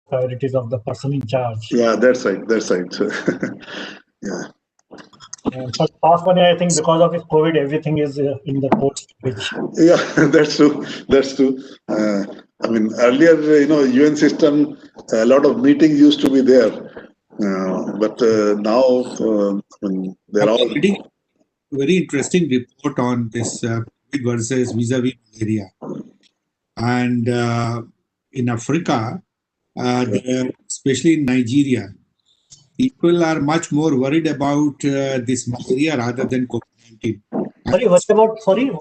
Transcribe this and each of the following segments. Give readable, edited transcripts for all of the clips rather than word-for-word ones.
priorities of the person in charge. Yeah, that's right. That's right. Yeah. And for past 1 year, I think because of this COVID, everything is in the cold storage. Yeah, that's true. That's true. I mean, earlier, UN system, a lot of meetings used to be there, but now, I mean, they're all. Reading very interesting report on this COVID versus vis-a-vis malaria, and in Africa, especially in Nigeria, people are much more worried about this malaria rather than COVID-19. Sorry, what about, sorry?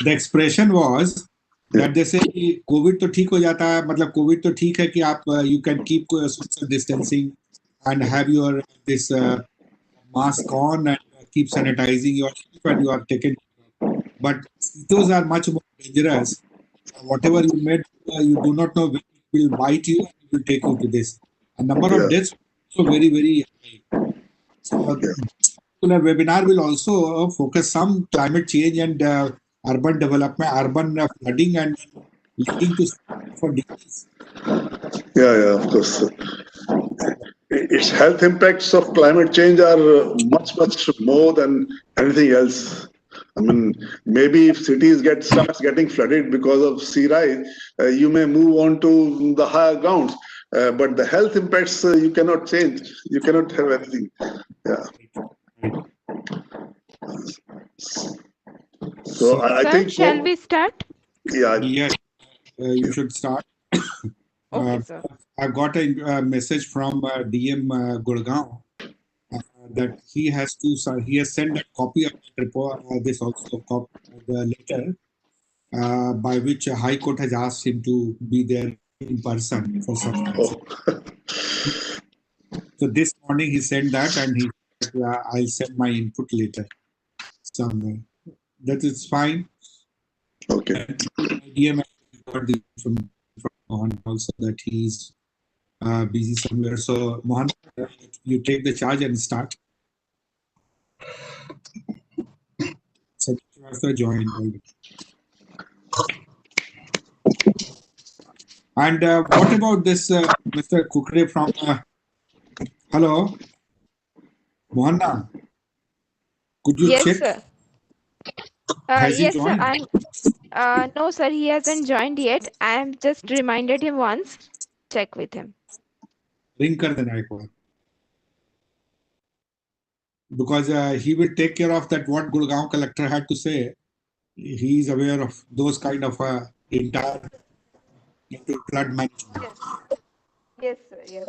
The expression was that they say COVID तो ठीक हो जाता है, मतलब COVID तो ठीक है कि आप you can keep social distancing and have your this mask on and keep sanitizing yourself and you are taken. But those are much more dangerous. Whatever you made, you do not know when it will bite you and it will take you to this. A number of deaths also very, very high. So the webinar will also focus some climate change and urban development, urban flooding and leading to for disease. Yeah, of course. Its health impacts of climate change are much more than anything else. I mean, maybe if cities starts getting flooded because of sea rise, you may move on to the higher grounds. But the health impacts you cannot change. You cannot have anything. Yeah. So I think. Shall we start? Yeah. Yes, you should start. Okay, sir. I got a message from DM Gurugram that he has sent a copy of the report. This also copy of the letter by which High Court has asked him to be there in person for some time. So this morning he sent that, and he said, I'll send my input later somewhere. That is fine. Okay. DM got the from Mohan also that he's busy somewhere. So Mohan, you take the charge and start. So you have to join. And what about this Mr. Kukre from hello? Mohanna, could you check? Yes, sir. Has he Yes, sir. joined? No, sir. He hasn't joined yet. I am just reminded him once. Check with him. Ring kar dena ek baar. Because he will take care of that what Gurugram collector had to say. He is aware of those kind of entire flood management. Yes, sir. Yes.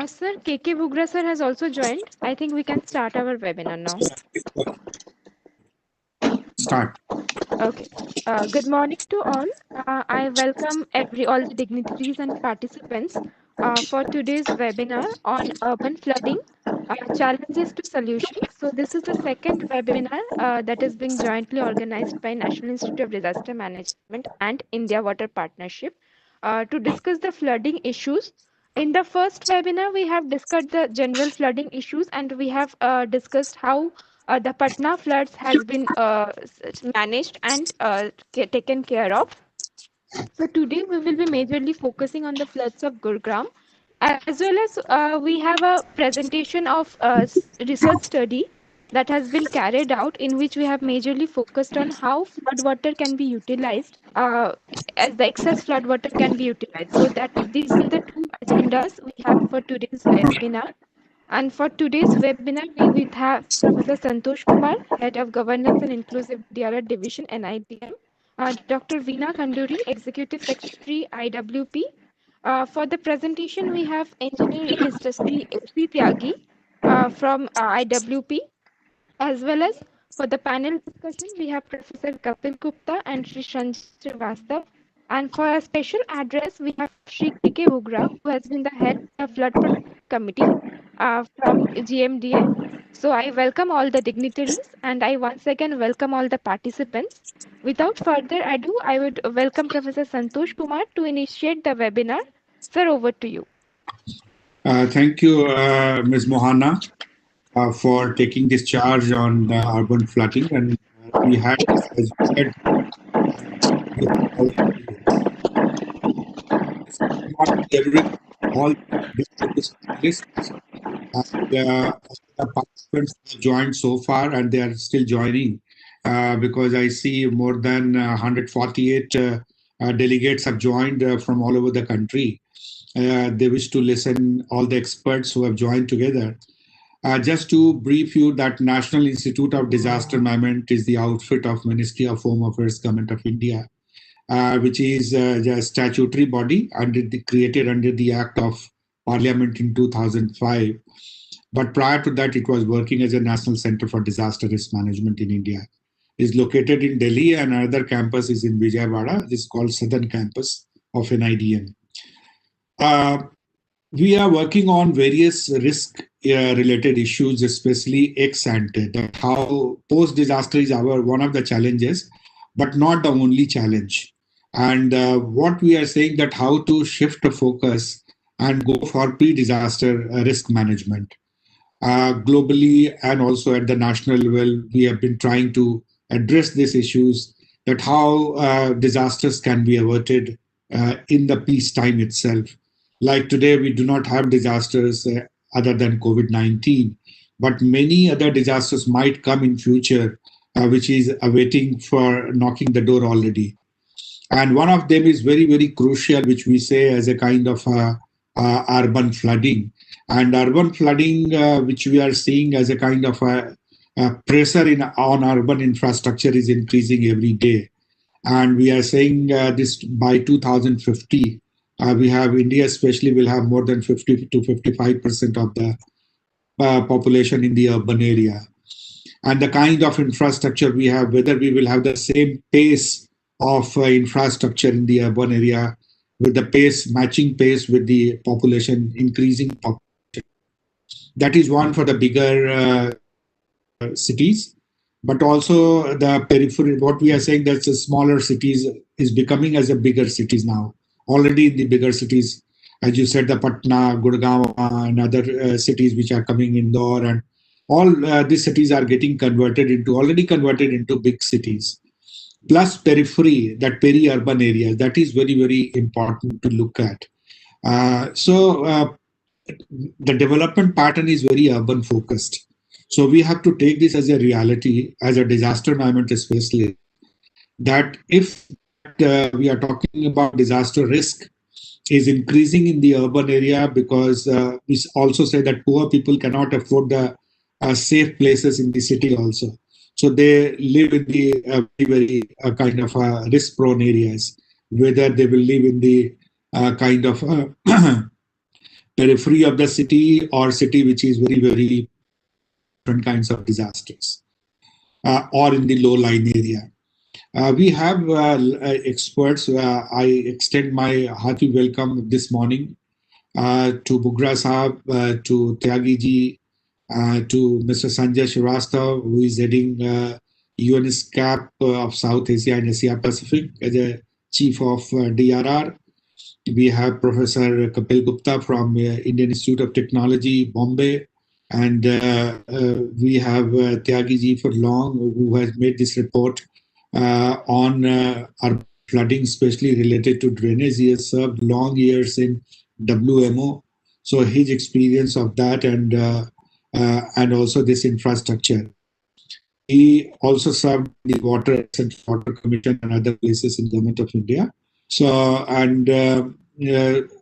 Sir, KK Bugra sir has also joined. I think we can start our webinar now. Start. Okay. Good morning to all. I welcome all the dignitaries and participants for today's webinar on urban flooding, challenges to solutions. So this is the second webinar that is being jointly organized by National Institute of Disaster Management and India Water Partnership to discuss the flooding issues. In the first webinar, we have discussed the general flooding issues and we have discussed how the Patna floods has been managed and taken care of. So today we will be majorly focusing on the floods of Gurugram, as well as we have a presentation of a research study that has been carried out in which we have majorly focused on how flood water can be utilized, as the excess flood water can be utilized. So that these are the two agendas we have for today's webinar. And for today's webinar, we will have Professor Santosh Kumar, Head of Governance and Inclusive DRR Division, NIDM, Dr. Veena Khanduri, Executive Secretary, IWP. For the presentation, we have Engineer Mr. C. Tyagi from IWP, as well as for the panel discussion, we have Professor Kapil Gupta and Sri Sanjay Srivastav. And for a special address, we have Sri K.K. Bugra, who has been the head of Flood Protection Committee from GMDA. So I welcome all the dignitaries and I once again welcome all the participants. Without further ado, I would welcome Professor Santosh Kumar to initiate the webinar. Sir, over to you. Thank you, Ms. Mohana, for taking this charge on urban flooding. And we had, as you said, all distinguished panelists and the participants have joined so far, and they are still joining because I see more than 148 delegates have joined from all over the country. They wish to listen all the experts who have joined together. Just to brief you, that National Institute of Disaster Management is the outfit of Ministry of Home Affairs, Government of India, which is a statutory body created under the Act of Parliament in 2005. But prior to that, it was working as a National Center for Disaster Risk Management in India. It is located in Delhi, and another campus is in Vijayawada. This is called Southern Campus of NIDM. We are working on various risk-related issues, especially ex ante. That how post-disaster is one of the challenges, but not the only challenge. And what we are saying that how to shift the focus and go for pre-disaster risk management. Globally and also at the national level, we have been trying to address these issues, that how disasters can be averted in the peacetime itself. Like today, we do not have disasters other than COVID-19, but many other disasters might come in future, which is awaiting for knocking the door already. And one of them is very, very crucial, which we say as a kind of urban flooding. And urban flooding, which we are seeing as a kind of a pressure on urban infrastructure is increasing every day. And we are saying this by 2050, we have India especially will have more than 50 to 55% of the population in the urban area. And the kind of infrastructure we have, whether we will have the same pace of infrastructure in the urban area with the pace, matching pace with the population, increasing population. That is one for the bigger cities, but also the periphery. What we are saying that the smaller cities is becoming as a bigger cities now. Already in the bigger cities, as you said, the Patna, Gurugram, and other cities which are coming Indore, and all these cities are getting already converted into big cities. Plus periphery, that peri-urban area, that is very, very important to look at. So the development pattern is very urban focused. So we have to take this as a reality, as a disaster management especially, that if we are talking about disaster risk is increasing in the urban area, because we also say that poor people cannot afford the safe places in the city also. So they live in the very kind of risk-prone areas, whether they will live in the kind of periphery of the city or city which is very, very different kinds of disasters, or in the low-lying area. We have experts. I extend my hearty welcome this morning to Bugra Sahab, to Tyagi ji, to Mr. Sanjay Srivastav, who is heading UNSCAP of South Asia and Asia Pacific as a chief of DRR. We have Professor Kapil Gupta from Indian Institute of Technology, Bombay. And we have Tyagi ji for long, who has made this report on urban flooding, especially related to drainage. He has served long years in WMO. So his experience of that and also this infrastructure. He also served the Water Commission and other places in Government of India. So, and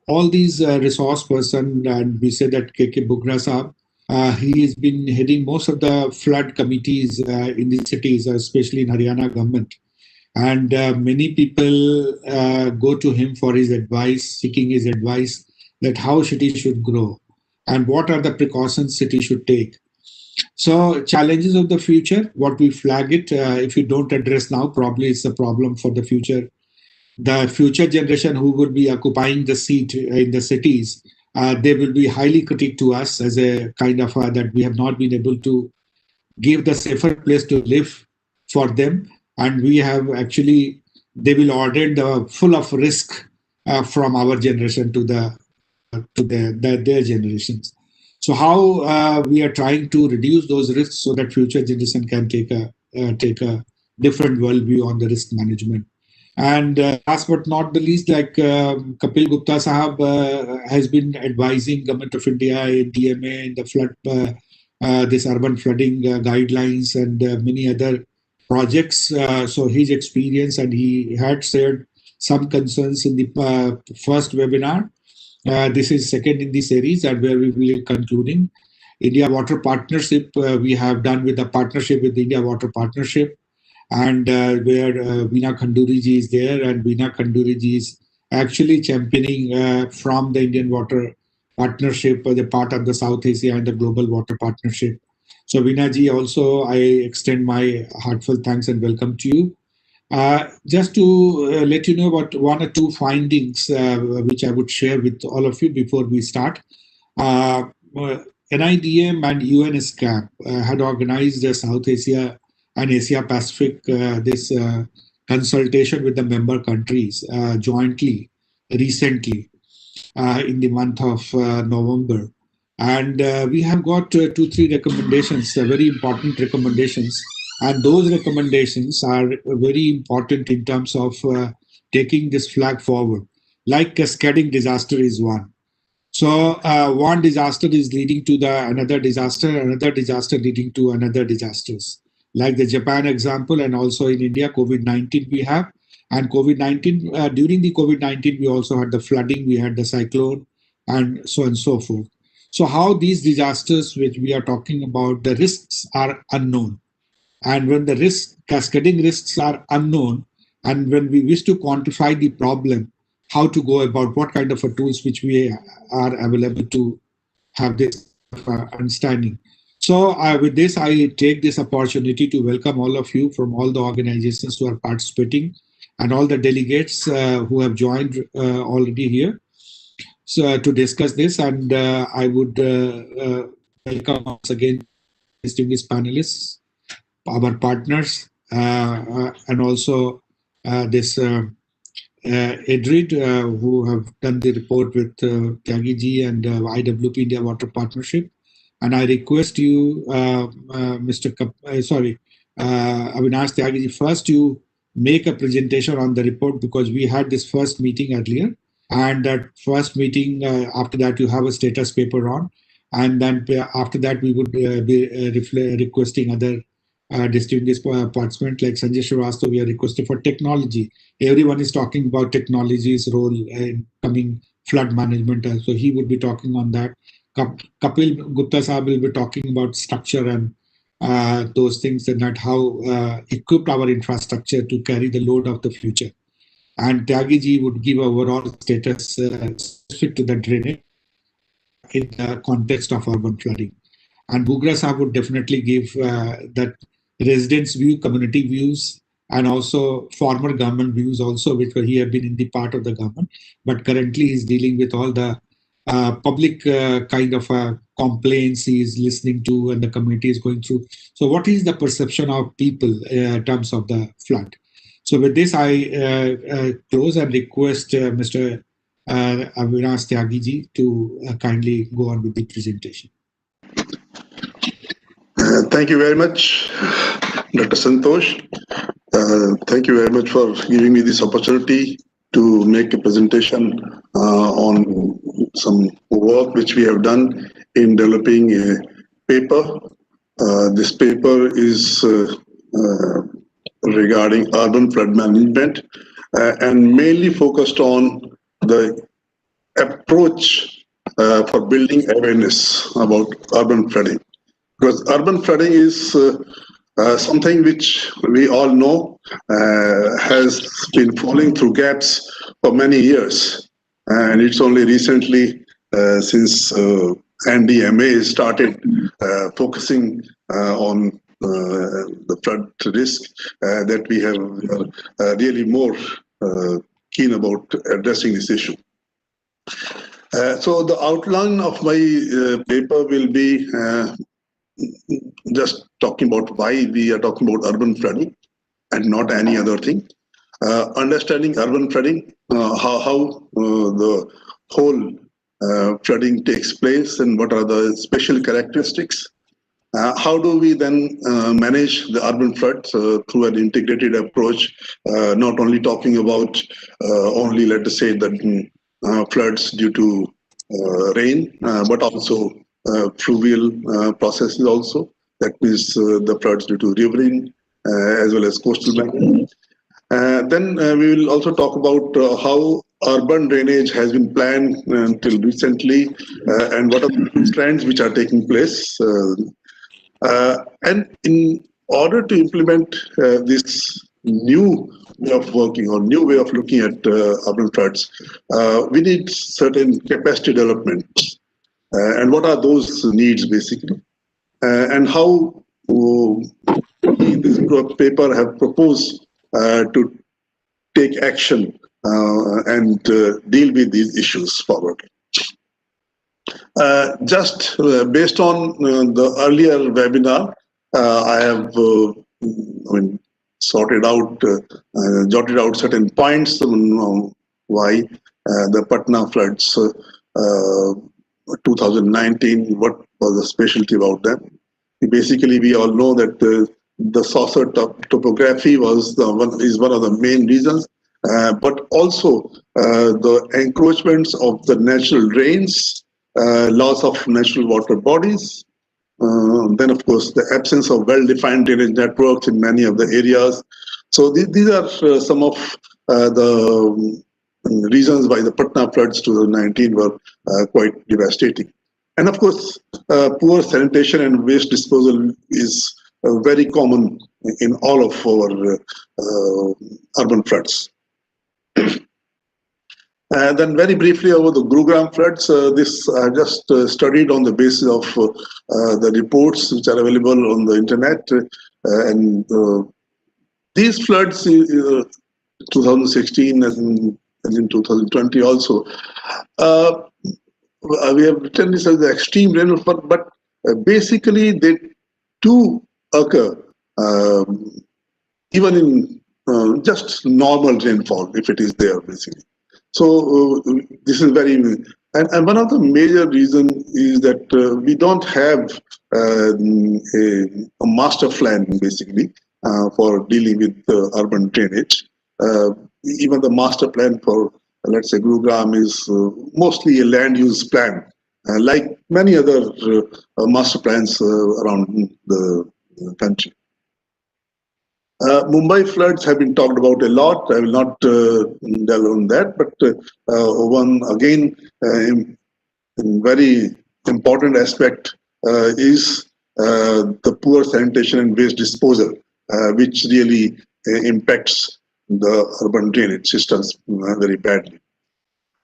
all these resource person, and we say that K.K. Bugra Sahab, He has been heading most of the flood committees in the cities, especially in Haryana government. And many people go to him for his advice, seeking his advice that how city should grow and what are the precautions city should take. So challenges of the future, what we flag it, if you don't address now, probably it's a problem for the future. The future generation who will be occupying the seat in the cities, they will be highly critical to us as a kind of that we have not been able to give the safer place to live for them. And we have actually, they will order the full of risk from our generation to their generations. So how we are trying to reduce those risks so that future generation can take a different worldview on the risk management. And last but not the least, like Kapil Gupta Sahab has been advising Government of India in DMA in the flood, this urban flooding guidelines and many other projects. So his experience, and he had shared some concerns in the first webinar. This is second in the series, and where we will be concluding. India Water Partnership, we have done with the partnership with the India Water Partnership, and where Veena Khanduri ji is there, and Veena Khanduri ji is actually championing from the Indian Water Partnership, the part of the South Asia and the Global Water Partnership. So Veena ji, also I extend my heartfelt thanks and welcome to you. Just to let you know about one or two findings which I would share with all of you before we start. NIDM and UNSCAP had organized the South Asia and Asia Pacific this consultation with the member countries jointly recently in the month of November. And we have got 2-3 recommendations, very important recommendations. And those recommendations are very important in terms of taking this flag forward. Like cascading disaster is one. So one disaster is leading to another disaster leading to another disasters. Like the Japan example, and also in India, COVID-19 we have. And COVID-19, during the COVID-19, we also had the flooding, we had the cyclone, and so on and so forth. So how these disasters which we are talking about, the risks are unknown. And when the cascading risks are unknown, and when we wish to quantify the problem, how to go about, what kind of tools which we are available to have this understanding. So with this, I take this opportunity to welcome all of you from all the organizations who are participating and all the delegates who have joined already here, so to discuss this. And I would welcome once again distinguished panelists, our partners, and also this EDRID, who have done the report with Tyagi ji and IWP India Water Partnership. And I request you, Avinash Tyagi ji, first you make a presentation on the report, because we had this first meeting earlier. And that first meeting, after that, you have a status paper on. And then after that, we would be requesting other distinguished participants like Sanjay Srivastava. We are requesting for technology. Everyone is talking about technology's role in coming flood management. So he would be talking on that. Kapil Gupta Sahab will be talking about structure and those things, and that how equip our infrastructure to carry the load of the future. And Tyagi ji would give overall status specific to the drainage in the context of urban flooding. And Bugra Sahab would definitely give that residents' view, community views, and also former government views also, which he had been in the part of the government, but currently he's dealing with all the public kind of complaints he is listening to and the community is going through. So what is the perception of people in terms of the flood? So with this, I close and request Mr. Avinash Tyagi ji to kindly go on with the presentation. Thank you very much, Dr. Santosh. Thank you very much for giving me this opportunity to make a presentation on some work which we have done in developing a paper. This paper is regarding urban flood management and mainly focused on the approach for building awareness about urban flooding. Because urban flooding is something which we all know has been falling through gaps for many years. And it's only recently, since NIDM started focusing on the flood risk, that we have really more keen about addressing this issue. So the outline of my paper will be just talking about why we are talking about urban flooding and not any other thing. Understanding urban flooding, how the whole flooding takes place and what are the special characteristics. How do we then manage the urban floods through an integrated approach, not only talking about only, let us say, the floods due to rain, but also fluvial processes also. That means the floods due to riverine as well as coastal basin. Then we will also talk about how urban drainage has been planned until recently and what are the trends which are taking place. And in order to implement this new way of working or new way of looking at urban floods, we need certain capacity development. And what are those needs basically? And how this paper have proposed to take action and deal with these issues forward. Just based on the earlier webinar, I have sorted out, jotted out certain points on why the Patna floods 2019, what was the specialty about them. Basically, we all know that the saucer topography was is one of the main reasons, but also the encroachments of the natural drains, loss of natural water bodies, then of course the absence of well-defined drainage networks in many of the areas. So these are some of the reasons why the Patna floods 2019 were quite devastating. And of course, poor sanitation and waste disposal is very common in all of our urban floods. Then very briefly over the Gurugram floods, this I just studied on the basis of the reports which are available on the internet. And these floods, 2016 and in 2020 also, we have written this as the extreme rainfall, but basically they do occur even in just normal rainfall, if it is there basically. So this is very, and one of the major reasons is that we don't have a master plan basically for dealing with urban drainage. Even the master plan for, let's say, Gurugram is mostly a land use plan, like many other master plans around the country. Mumbai floods have been talked about a lot. I will not delve on that, but one again very important aspect is the poor sanitation and waste disposal, which really impacts the urban drainage systems very badly.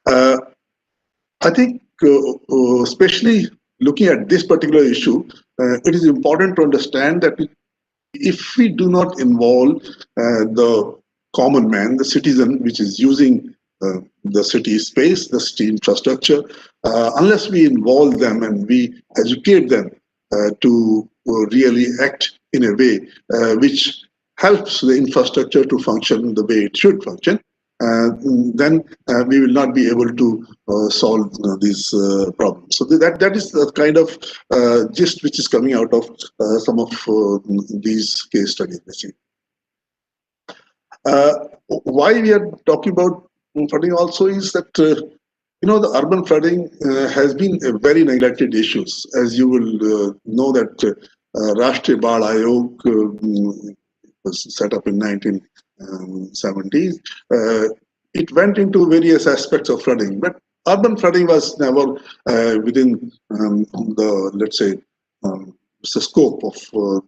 I think, especially looking at this particular issue, it is important to understand that if we do not involve the common man, the citizen, which is using the city space, the city infrastructure, unless we involve them and we educate them to really act in a way which helps the infrastructure to function the way it should function, then we will not be able to solve these problems. So that is the kind of gist which is coming out of some of these case studies. Why we are talking about flooding also is that the urban flooding has been a very neglected issue. As you will know that Rashtriya Baad Ayog was set up in 1970s. It went into various aspects of flooding, but urban flooding was never within the, let's say, the scope of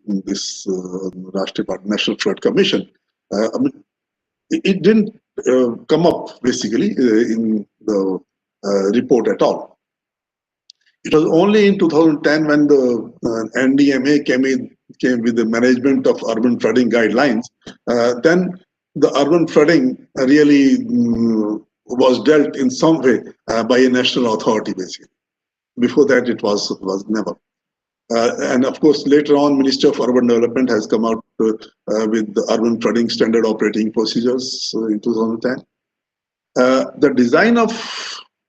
this National Flood Commission. I mean, it didn't come up basically in the report at all. It was only in 2010 when the NDMA came with the management of urban flooding guidelines. Then the urban flooding really was dealt in some way by a national authority, basically. Before that, it was never. And of course, later on, Ministry of Urban Development has come out with the urban flooding standard operating procedures in 2010. The design of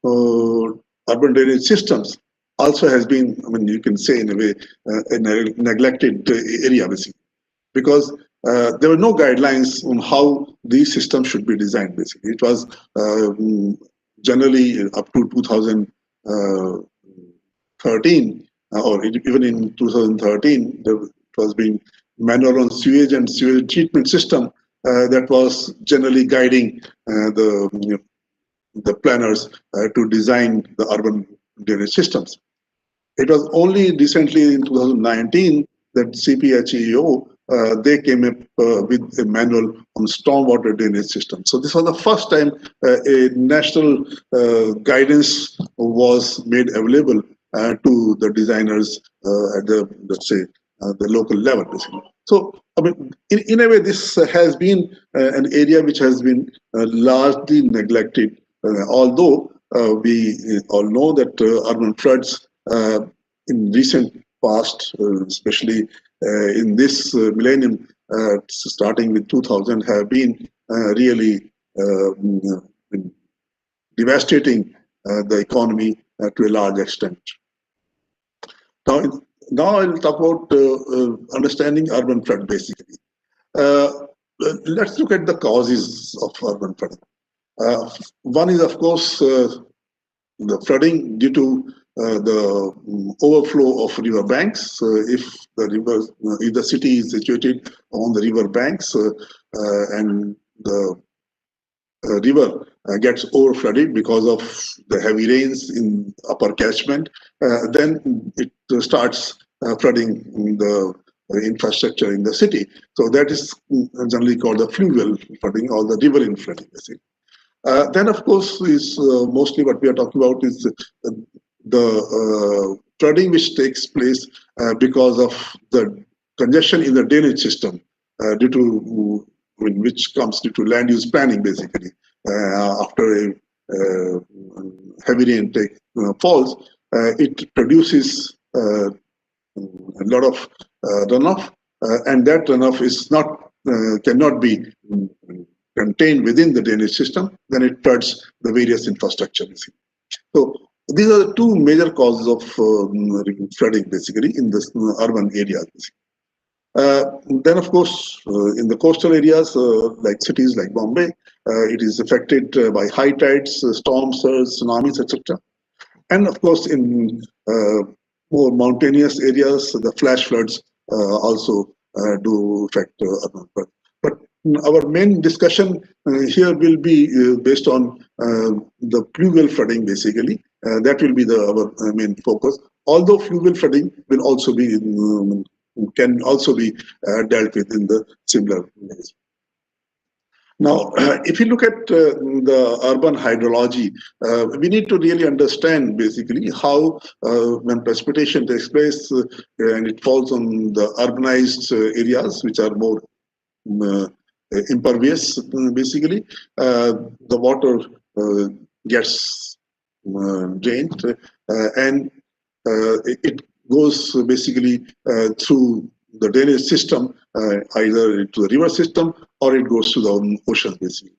urban drainage systems also has been, I mean, you can say in a way, a neglected area, basically, because there were no guidelines on how these systems should be designed, basically. It was generally up to 2013, or even in 2013, it was being manual on sewage and sewage treatment system that was generally guiding the planners to design the urban drainage systems. It was only recently in 2019 that CPHEO they came up with a manual on stormwater drainage system. So this was the first time a national guidance was made available to the designers at the, let's say, the local level, basically. So, I mean, in a way, this has been an area which has been largely neglected, although we all know that urban floods in recent past, especially in this millennium, starting with 2000, have been really devastating the economy to a large extent. Now I'll talk about understanding urban flood, basically. Let's look at the causes of urban flooding. One is, of course, the flooding due to the overflow of river banks. If the city is situated on the river banks and the river gets over flooded because of the heavy rains in upper catchment, then it starts flooding the infrastructure in the city. So that is generally called the fluvial flooding or the riverine flooding, basically. Then, of course, is mostly what we are talking about is the flooding which takes place because of the congestion in the drainage system due to which comes due to land use planning, basically. After a heavy rain falls, it produces a lot of runoff, and that runoff is not cannot be contained within the drainage system. Then it floods the various infrastructure. So these are the two major causes of flooding, basically, in the urban areas. Then, of course, in the coastal areas, like cities like Bombay, it is affected by high tides, storm surges, tsunamis, etc. And of course, in more mountainous areas, the flash floods also do affect urban floods. But our main discussion here will be based on the fluvial flooding, basically. That will be our main focus. Although fluvial flooding will also be can also be dealt with in the similar ways. Now, if you look at the urban hydrology, we need to really understand basically how when precipitation takes place and it falls on the urbanized areas, which are more impervious, basically, the water gets drained and it goes basically through the drainage system, either to the river system or it goes to the ocean, basically.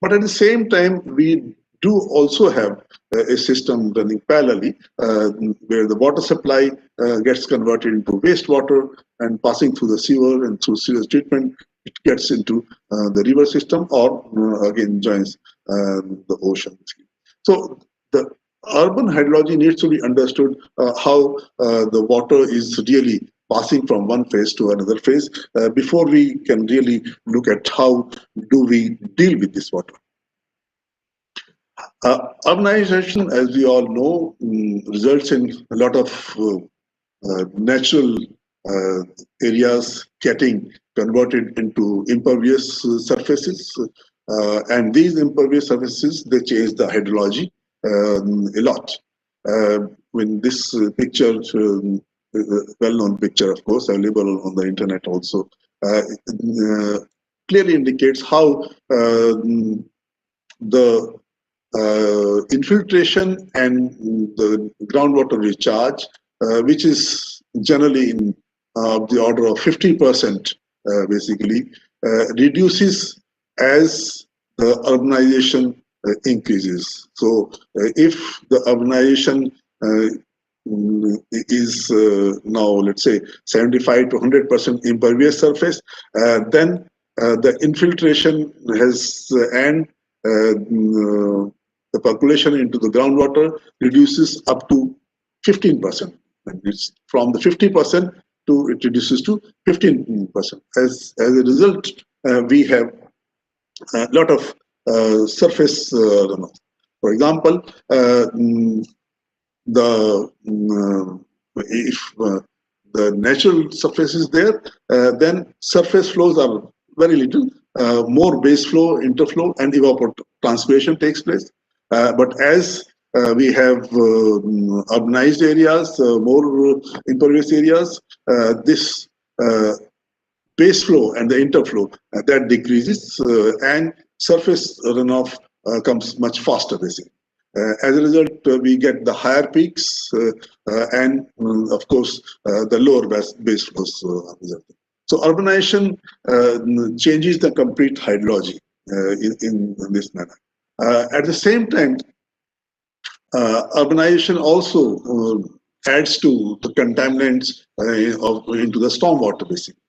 But at the same time, we do also have a system running parallelly where the water supply gets converted into wastewater and passing through the sewer and through sewage treatment, it gets into the river system or again joins the ocean. So the urban hydrology needs to be understood how the water is really passing from one phase to another phase before we can really look at how do we deal with this water. Urbanization, as we all know, results in a lot of natural areas getting converted into impervious surfaces, and these impervious surfaces, they change the hydrology a lot. When this picture, well-known picture, of course, available on the internet also, clearly indicates how the infiltration and the groundwater recharge, which is generally in the order of 50%, basically, reduces as the urbanization increases. So, if the urbanization is now, let's say, 75 to 100% impervious surface, then the infiltration has and the percolation into the groundwater reduces up to 15%. And it's from the 50% to it reduces to 15%. As a result, we have a lot of surface runoff. For example, if the natural surface is there, then surface flows are very little. More base flow, interflow, and evapotranspiration takes place. But as we have urbanized areas, more impervious areas, this base flow and the interflow that decreases, and surface runoff comes much faster, basically. As a result, we get the higher peaks and, of course, the lower base flows are resulting. So urbanization changes the complete hydrology in this manner. At the same time, urbanization also adds to the contaminants into the stormwater, basically.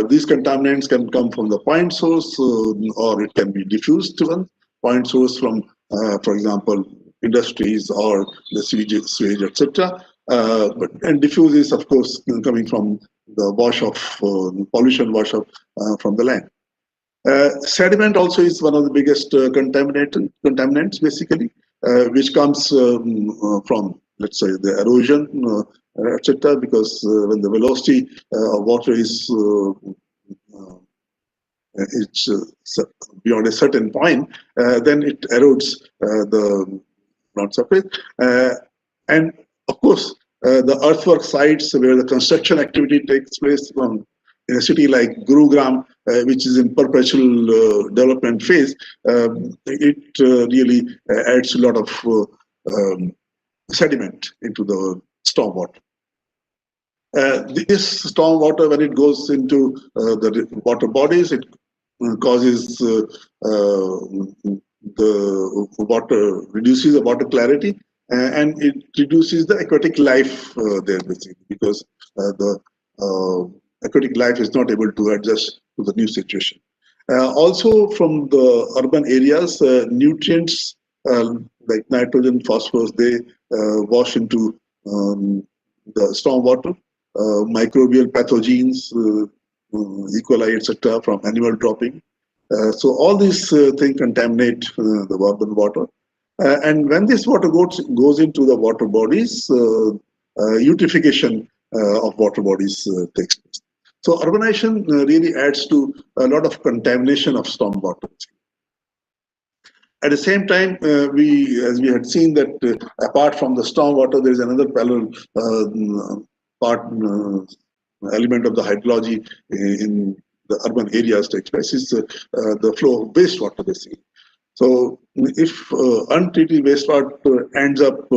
These contaminants can come from the point source, or it can be diffused to one point source from, for example, industries or the sewage, etc. And diffuse is, of course, coming from the wash of pollution wash of from the land. Sediment also is one of the biggest contaminants, basically, which comes from, let's say, the erosion, etc. Because when the velocity of water is beyond a certain point, then it erodes the ground surface. And of course, the earthwork sites where the construction activity takes place from in a city like Gurugram, which is in perpetual development phase, it really adds a lot of sediment into the stormwater. This stormwater, when it goes into the water bodies, it causes the water, reduces the water clarity, and it reduces the aquatic life there, basically, because the aquatic life is not able to adjust to the new situation. Also, from the urban areas, nutrients like nitrogen, phosphorus, they wash into the stormwater. Microbial pathogens, E. coli, etc., from animal dropping. So all these things contaminate the urban water. And when this water goes into the water bodies, eutrophication of water bodies takes place. So urbanization really adds to a lot of contamination of stormwater. At the same time, as we had seen that apart from the stormwater, there is another parallel element of the hydrology in the urban areas takes place is the flow of wastewater, basically. So if untreated wastewater ends up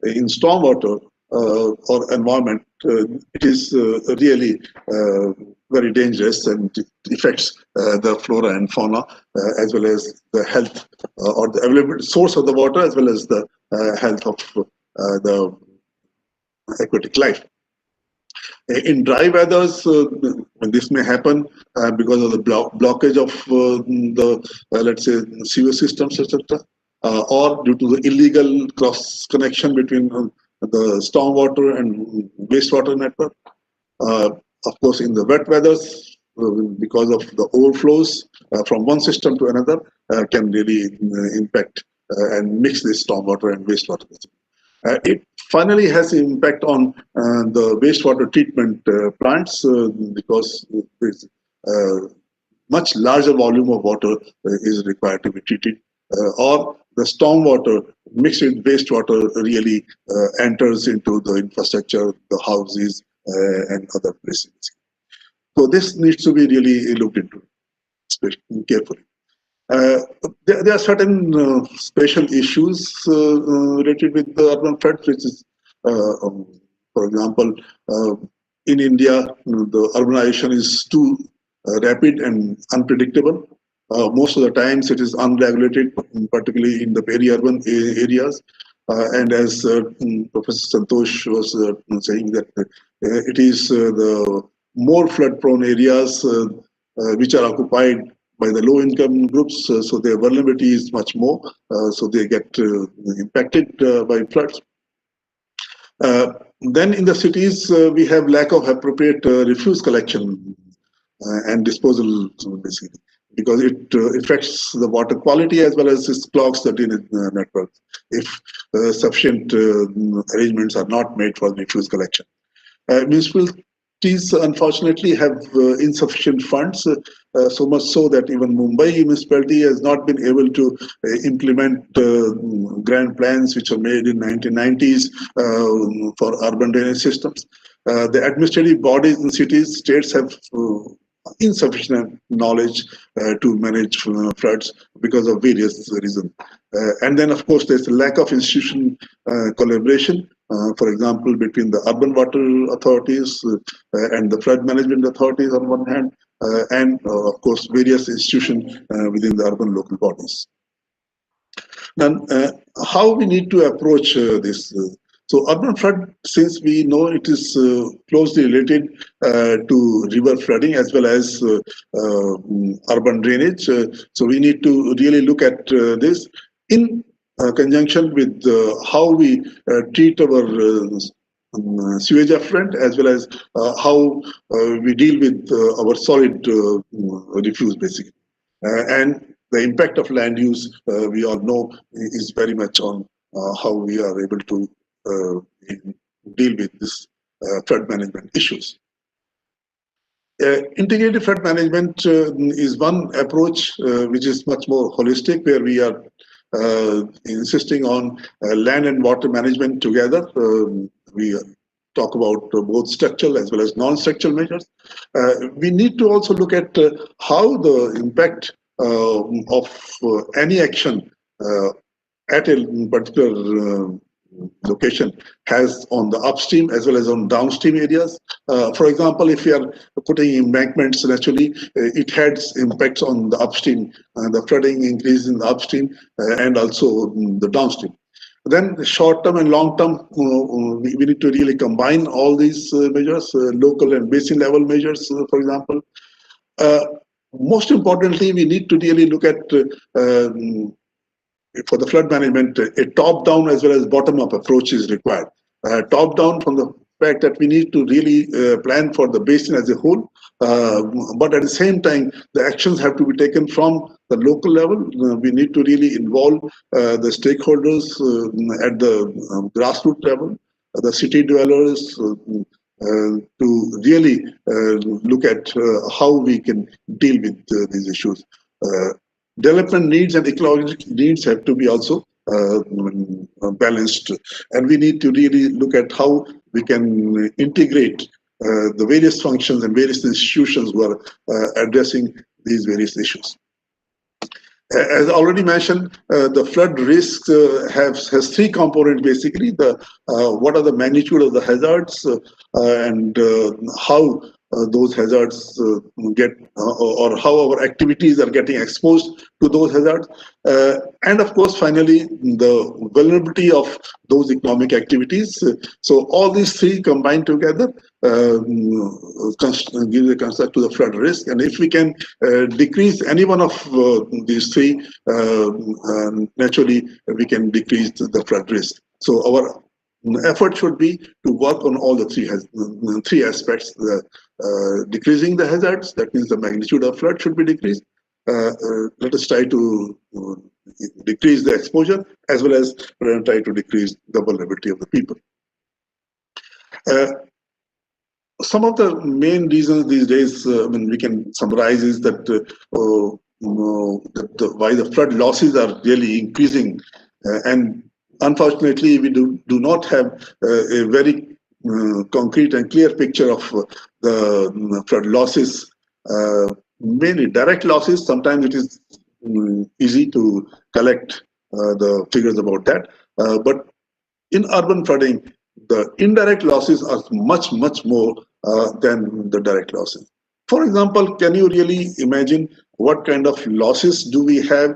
in stormwater or environment, it is really very dangerous, and it affects the flora and fauna as well as the health or the available source of the water as well as the health of the aquatic life. In dry weathers, this may happen because of the blockage of the, let's say, sewer systems, etc., or due to the illegal cross connection between the stormwater and wastewater network. Of course, in the wet weathers, because of the overflows from one system to another, can really impact and mix this stormwater and wastewater. It finally has an impact on the wastewater treatment plants because there's much larger volume of water is required to be treated, or the stormwater mixed with wastewater really enters into the infrastructure, the houses, and other places. So this needs to be really looked into carefully. There are certain special issues related with the urban floods, which is, for example, in India, the urbanization is too rapid and unpredictable. Most of the times it is unregulated, particularly in the peri-urban areas. And as Professor Santosh was saying, that it is the more flood-prone areas which are occupied by the low-income groups, so their vulnerability is much more, so they get impacted by floods. Then in the cities, we have lack of appropriate refuse collection and disposal, basically, because it affects the water quality as well as it clogs the drainage network if sufficient arrangements are not made for refuse collection. Municipalities unfortunately have insufficient funds, so much so that even Mumbai municipality has not been able to implement grand plans which were made in 1990s for urban drainage systems. The administrative bodies in cities, states have insufficient knowledge to manage floods because of various reasons. And then, of course, there's a lack of institution collaboration, for example, between the urban water authorities and the flood management authorities on one hand, and, of course, various institutions within the urban local bodies. Then, how we need to approach this? So urban flood, since we know it is closely related to river flooding as well as urban drainage, so we need to really look at this in conjunction with how we treat our sewage effluent as well as how we deal with our solid refuse, basically. And the impact of land use, we all know, is very much on how we are able to deal with this flood management issues. Integrated flood management is one approach which is much more holistic, where we are insisting on land and water management together. We talk about both structural as well as non-structural measures. We need to also look at how the impact of any action at a particular location has on the upstream as well as on downstream areas. For example, if you are putting embankments, naturally it has impacts on the upstream, the flooding increase in the upstream and also the downstream. Then the short term and long term, we need to really combine all these measures, local and basin level measures, for example. Most importantly, we need to really look at for the flood management, a top-down as well as bottom-up approach is required. Top-down from the fact that we need to really plan for the basin as a whole, but at the same time, the actions have to be taken from the local level. We need to really involve the stakeholders at the grassroots level, the city dwellers, to really look at how we can deal with these issues. Development needs and ecological needs have to be also balanced, and we need to really look at how we can integrate the various functions and various institutions who are addressing these various issues. As already mentioned, the flood risk has three components, basically. What are the magnitude of the hazards and how those hazards get, or how our activities are getting exposed to those hazards. And of course, finally, the vulnerability of those economic activities. So all these three combined together give the concept to the flood risk. And if we can decrease any one of these three, naturally, we can decrease the flood risk. So our effort should be to work on all the three aspects. Decreasing the hazards, that means the magnitude of flood should be decreased. let us try to decrease the exposure as well as try to decrease the vulnerability of the people. Some of the main reasons these days, we can summarize, is that why the flood losses are really increasing, and unfortunately we do not have a very concrete and clear picture of the flood losses. Mainly direct losses. Sometimes it is easy to collect the figures about that, but in urban flooding, the indirect losses are much more than the direct losses. For example, can you really imagine what kind of losses do we have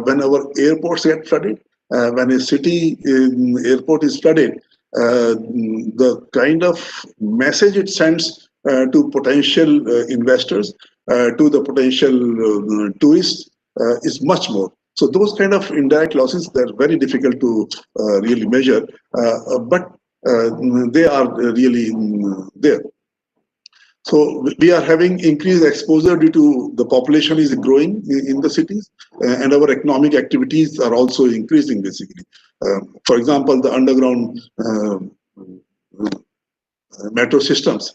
when our airports get flooded? When a city airport is flooded, the kind of message it sends to potential investors, to the potential tourists, is much more. So those kind of indirect losses, they're very difficult to really measure, but they are really there. So we are having increased exposure due to the population is growing in the cities, and our economic activities are also increasing basically. For example, the underground metro systems,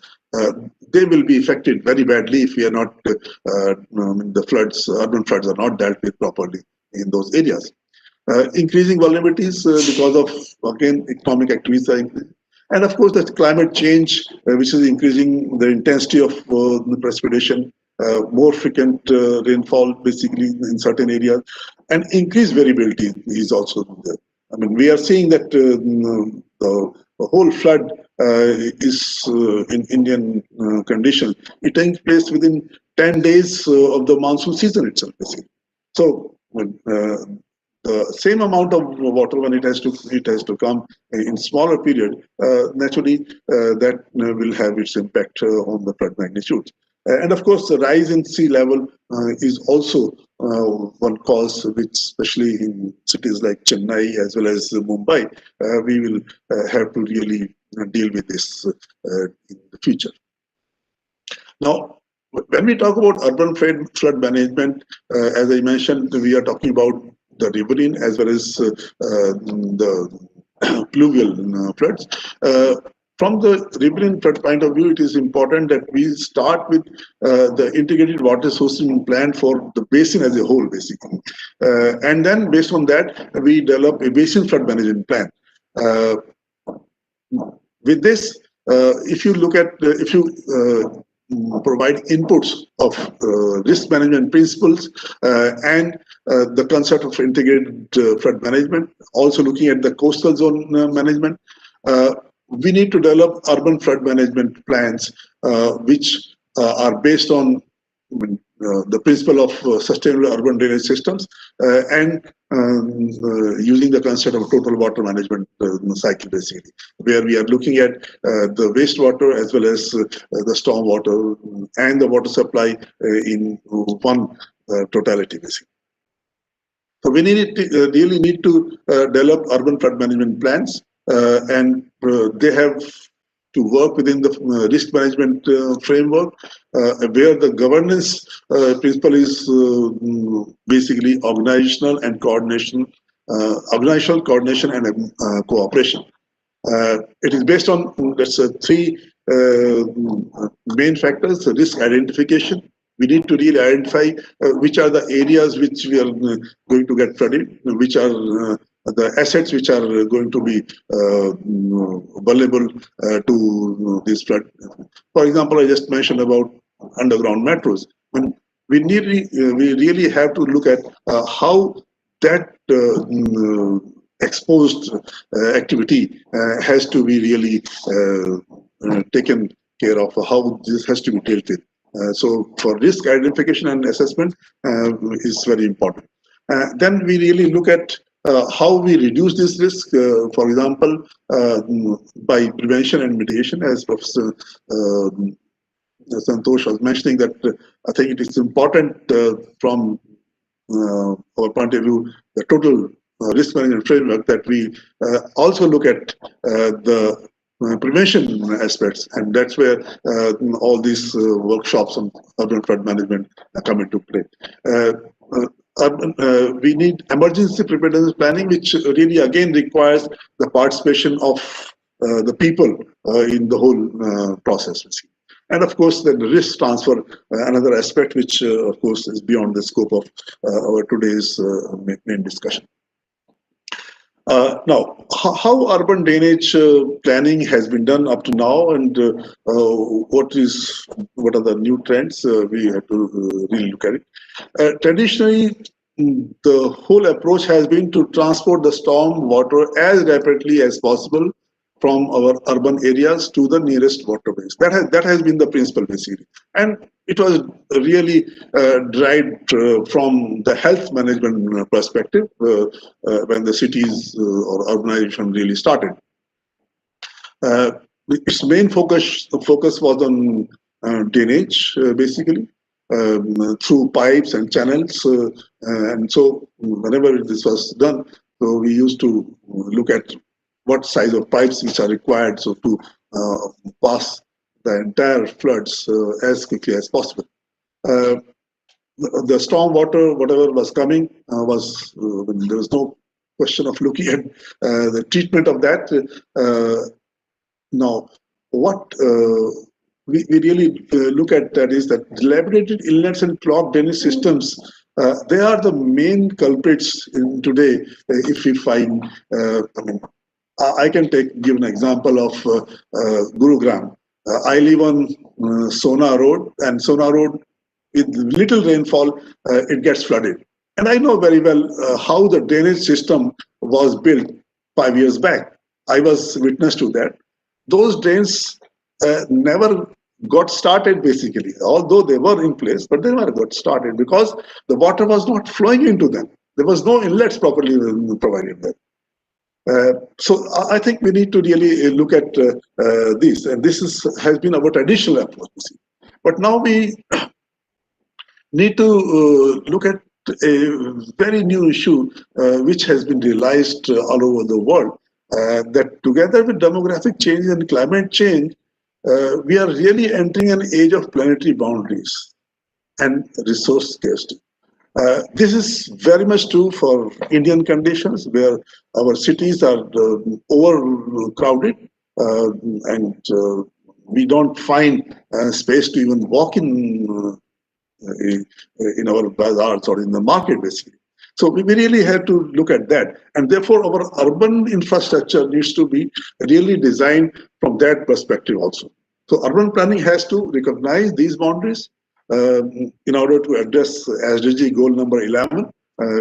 they will be affected very badly if we are not, the floods, urban floods are not dealt with properly in those areas. Increasing vulnerabilities because of, again, economic activities are increasing. And of course, the climate change, which is increasing the intensity of the precipitation, more frequent rainfall basically in certain areas, and increased variability is also there. I mean, we are seeing that the whole flood is in Indian condition. It takes place within 10 days of the monsoon season itself, basically. So the same amount of water, when it has to come in smaller period, naturally that will have its impact on the flood magnitude. And of course, the rise in sea level is also one cause, which especially in cities like Chennai as well as Mumbai, we will have to really deal with this in the future. Now, when we talk about urban flood management, as I mentioned, we are talking about the riverine as well as the pluvial floods. From the riverine flood point of view, it is important that we start with the integrated water sourcing plan for the basin as a whole, basically. And then based on that, we develop a basin flood management plan. With this, if you look at, if you provide inputs of risk management principles and the concept of integrated flood management, also looking at the coastal zone management, we need to develop urban flood management plans which are based on the principle of sustainable urban drainage systems and using the concept of total water management cycle, basically, where we are looking at the wastewater as well as the stormwater and the water supply in one totality, basically. So we really need to develop urban flood management plans, and they have to work within the risk management framework, where the governance principle is basically organizational coordination and cooperation. It is based on, let's say, three main factors: risk identification. We need to really identify which are the areas which we are going to get flooded, which are the assets which are going to be vulnerable to this flood. For example, I just mentioned about underground metros. When we really have to look at how that exposed activity has to be really taken care of, how this has to be dealt with. So for risk identification and assessment is very important. Then we really look at how we reduce this risk, for example, by prevention and mitigation, as Professor Santosh was mentioning, that I think it is important from our point of view, the total risk management framework, that we also look at the prevention aspects, and that's where all these workshops on urban flood management come into play. We need emergency preparedness planning, which really again requires the participation of the people in the whole process. And of course, then the risk transfer, another aspect which, of course, is beyond the scope of our today's main discussion. Now, how urban drainage planning has been done up to now, and what are the new trends we have to really look at it. Traditionally, the whole approach has been to transport the storm water as rapidly as possible from our urban areas to the nearest waterways. That has been the principle basically, and it was really derived from the health management perspective when the cities or urbanization really started. Its main focus was on drainage, basically, through pipes and channels, and so whenever this was done, so we used to look at what size of pipes which are required so to pass the entire floods as quickly as possible. The storm water, whatever was coming, there was no question of looking at the treatment of that. Now, what we really look at that is that dilapidated inlets and clogged drainage systems, they are the main culprits in today. If we find, I can give an example of Gurugram. I live on Sona Road, and Sona Road, with little rainfall, it gets flooded. And I know very well how the drainage system was built 5 years back. I was witness to that. Those drains never got started, basically, although they were in place, but they never got started because the water was not flowing into them. There was no inlets properly provided there. So I think we need to really look at this, and this has been our traditional approach. But now we need to look at a very new issue which has been realized all over the world, that together with demographic change and climate change, we are really entering an age of planetary boundaries and resource scarcity. This is very much true for Indian conditions, where our cities are overcrowded and we don't find space to even walk in our bazaars or in the market, basically. So we really have to look at that, and therefore our urban infrastructure needs to be really designed from that perspective also. So urban planning has to recognize these boundaries in order to address SDG goal number 11,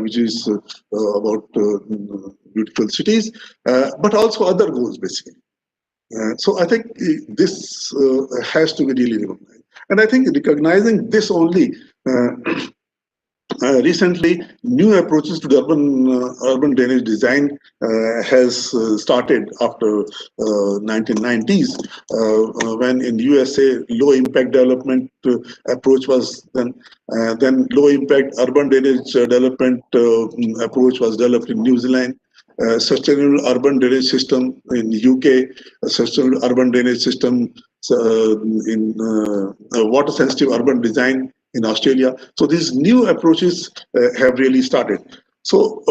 which is about beautiful cities, but also other goals, basically. So I think this has to be really recognized. And I think recognizing this only, recently, new approaches to the urban drainage design has started after 1990s, when in USA low impact development approach was then low impact urban drainage development approach was developed in New Zealand. Sustainable urban drainage system in UK, sustainable urban drainage system in water sensitive urban design in Australia. So these new approaches have really started. So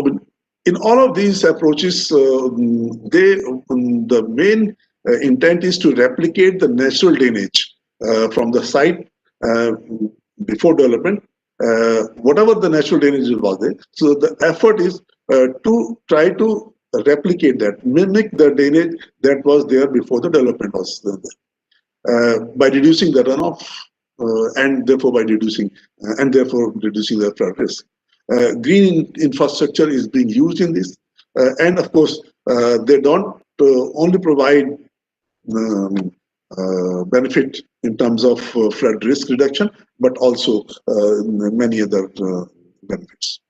in all of these approaches, the main intent is to replicate the natural drainage from the site before development, whatever the natural drainage was there. So the effort is to try to replicate that, mimic the drainage that was there before the development was there, by reducing the runoff and therefore reducing the flood risk. Green infrastructure is being used in this, and of course they don't only provide benefit in terms of flood risk reduction, but also many other benefits.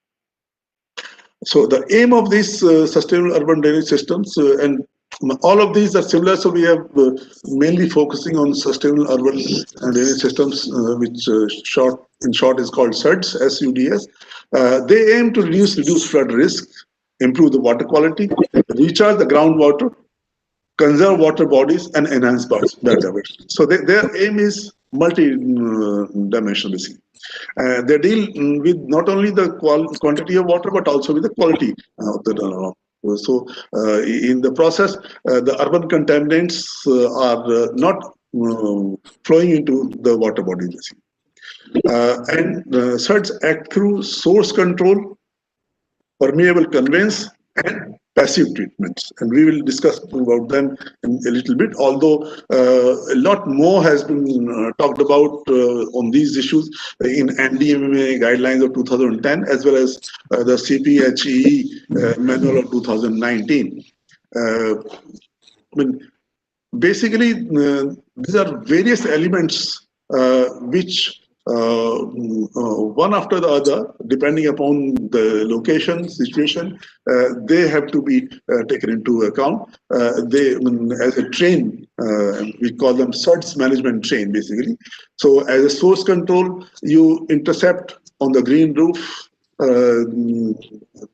So the aim of these sustainable urban drainage systems, and all of these are similar, so we have mainly focusing on sustainable urban drainage systems, which in short is called SUDS, SUDS. They aim to reduce flood risk, improve the water quality, recharge the groundwater, conserve water bodies, and enhance biodiversity. So their aim is multi-dimensional, basically. They deal with not only the quantity of water, but also with the quality of the runoff. So in the process, the urban contaminants are not flowing into the water bodies, basically. And SUDS act through source control, permeable conveyance, and passive treatments. And we will discuss about them in a little bit, although a lot more has been talked about on these issues in NDMA guidelines of 2010, as well as the CPHE manual of 2019. I mean, basically, these are various elements which one after the other, depending upon the location, situation, they have to be taken into account. They, as a train, we call them SUDS management train, basically. So as a source control, you intercept on the green roof,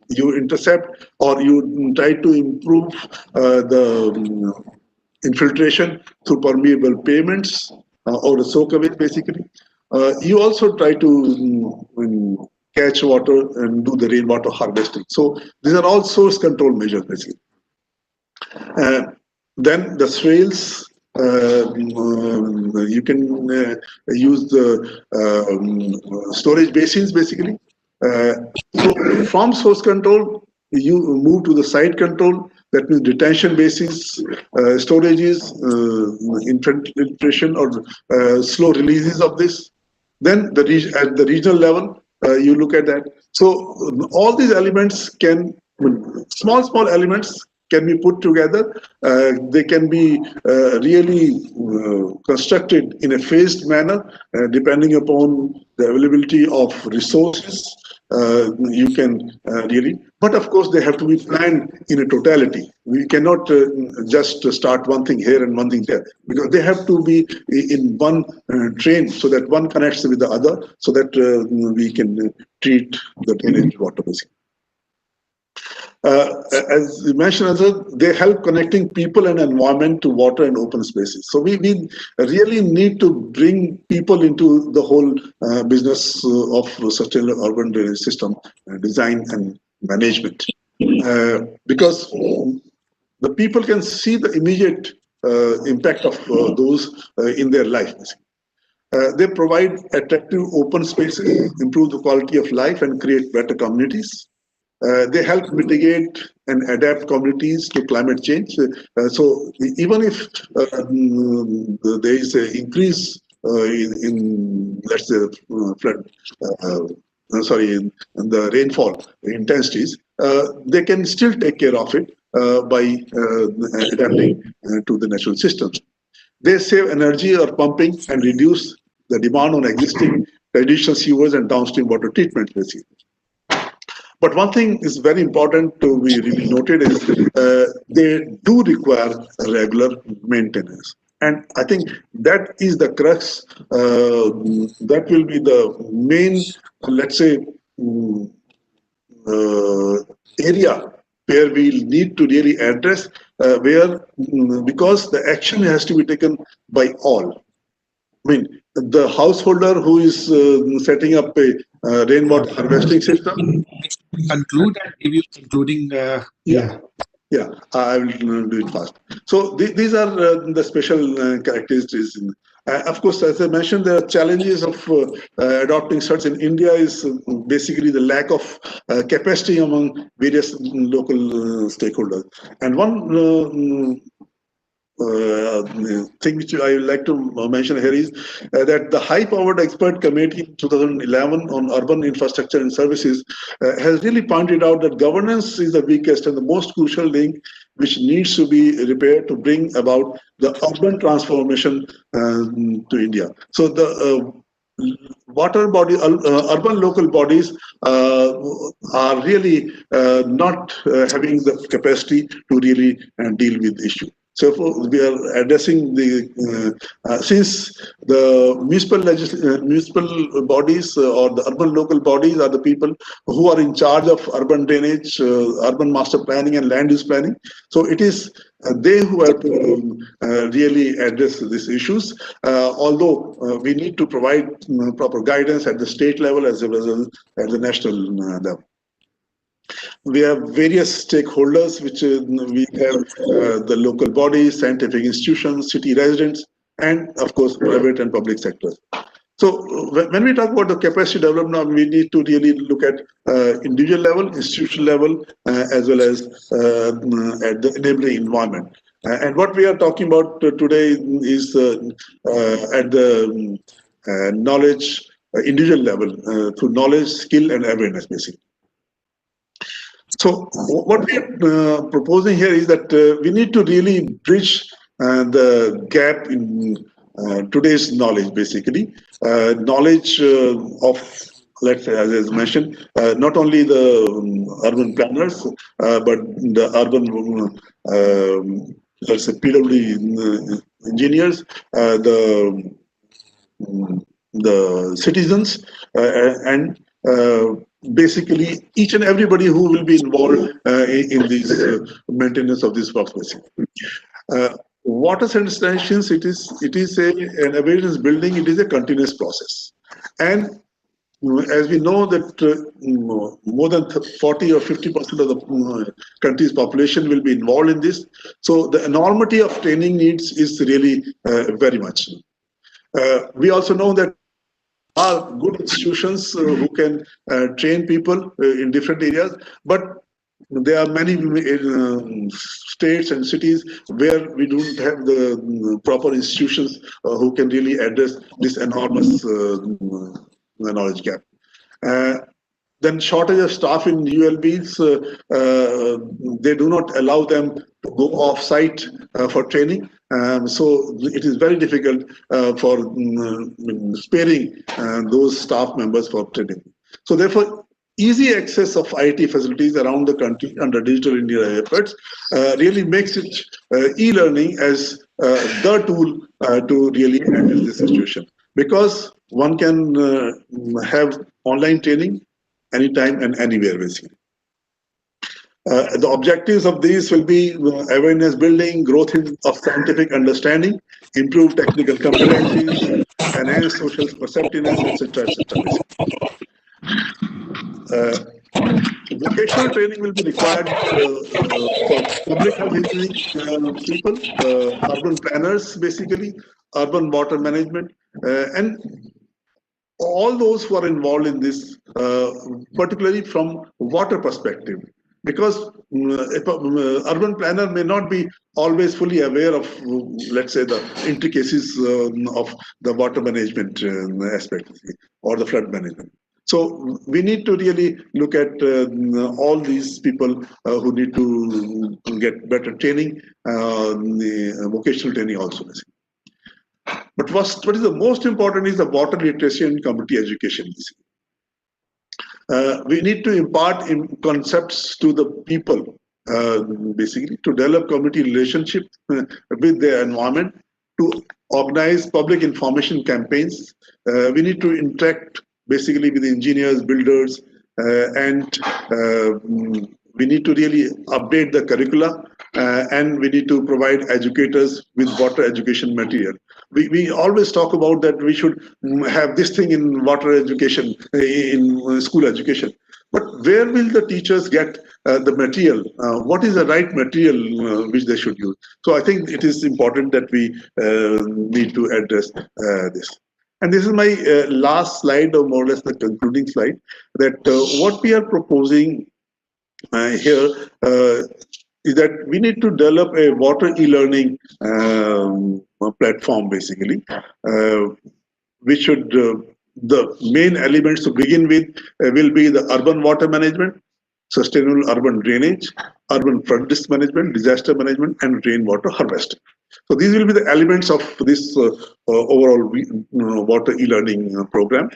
you intercept or you try to improve the infiltration through permeable pavements or the soakaways, basically. You also try to catch water and do the rainwater harvesting. So these are all source control measures, basically. Then the swales, you can use the storage basins, basically. So from source control, you move to the site control. That means detention basins, storages, infiltration or slow releases of this. Then at the regional level, you look at that. So all these elements can, small elements can be put together. They can be really constructed in a phased manner, depending upon the availability of resources. You can really, but of course they have to be planned in a totality. We cannot just start one thing here and one thing there, because they have to be in one train, so that one connects with the other, so that we can treat the drainage water, basically. As you mentioned, they help connecting people and environment to water and open spaces. So we really need to bring people into the whole business of sustainable urban drainage system design and management, because the people can see the immediate impact of those in their life. They provide attractive open spaces, improve the quality of life, and create better communities. They help mitigate and adapt communities to climate change. So even if there is an increase in let's say flood, in the rainfall intensities, they can still take care of it by adapting to the natural systems. They save energy or pumping and reduce the demand on existing traditional sewers and downstream water treatment facilities. But one thing is very important to be really noted is they do require regular maintenance. And I think that is the crux, that will be the main, let's say, area where we need to really address, because the action has to be taken by all. I mean, the householder who is setting up a rainwater harvesting system. Conclude and give you concluding. Yeah, I will do it fast. So these are the special characteristics. Of course, as I mentioned, the challenges of adopting SUDS in India is basically the lack of capacity among various local stakeholders. And one thing which I would like to mention here is that the high-powered expert committee in 2011 on urban infrastructure and services has really pointed out that governance is the weakest and the most crucial link which needs to be repaired to bring about the urban transformation to India. So the water body, urban local bodies are really not having the capacity to really deal with the issue. So we are addressing since the municipal bodies or the urban local bodies are the people who are in charge of urban drainage, urban master planning and land use planning. So it is they who have to really address these issues, although we need to provide proper guidance at the state level as well as at the national level. We have various stakeholders, which we have the local bodies, scientific institutions, city residents, and of course private and public sectors. So when we talk about the capacity development, we need to really look at individual level, institutional level, as well as at the enabling environment. And what we are talking about today is at the knowledge individual level through knowledge, skill, and awareness, basically. So what we are proposing here is that we need to really bridge the gap in today's knowledge, basically. Knowledge of, let's say, as I mentioned, not only the urban planners, but the urban, let's say, PW engineers, the citizens, and basically each and everybody who will be involved in this maintenance of this workspace. Water sanitations, it is an awareness building. It is a continuous process, and as we know that more than 40 or 50% of the country's population will be involved in this. So the enormity of training needs is really very much. We also know that are good institutions who can train people in different areas, but there are many states and cities where we don't have the proper institutions who can really address this enormous knowledge gap. Then shortage of staff in ULBs, they do not allow them to go off-site for training. So it is very difficult for sparing those staff members for training. So therefore, easy access of IT facilities around the country under Digital India efforts really makes it e-learning as the tool to really handle this situation. Because one can have online training anytime and anywhere, basically. The objectives of these will be awareness building, growth of scientific understanding, improve technical competencies, enhance social perceptiveness, etc., etc. Vocational training will be required for public health engineering people, urban planners, basically, urban water management, and all those who are involved in this, particularly from water perspective. Because urban planner may not be always fully aware of, let's say, the intricacies of the water management aspect or the flood management. So we need to really look at all these people who need to get better training, the vocational training also. But what is the most important is the water literacy and community education. We need to impart concepts to the people, basically, to develop community relationship with their environment, to organize public information campaigns. We need to interact basically with engineers, builders, and we need to really update the curricula, and we need to provide educators with water education material. We always talk about that we should have this thing in water education, in school education. But where will the teachers get the material? What is the right material which they should use? So I think it is important that we need to address this. And this is my last slide, or more or less the concluding slide, that what we are proposing here is that we need to develop a water e-learning platform, basically, which should, the main elements to begin with will be the urban water management, sustainable urban drainage, urban flood risk management, disaster management, and rainwater harvesting. So these will be the elements of this overall water e-learning program.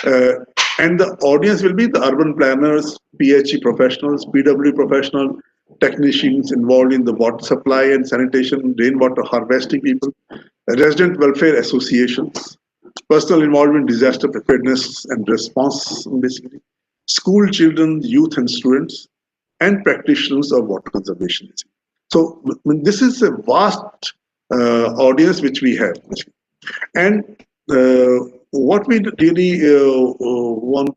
And the audience will be the urban planners, PHE professionals, PW professionals, technicians involved in the water supply and sanitation, rainwater harvesting people, resident welfare associations, personal involvement in disaster preparedness and response, basically, school children, youth and students, and practitioners of water conservation. So this is a vast audience which we have. And what we really want,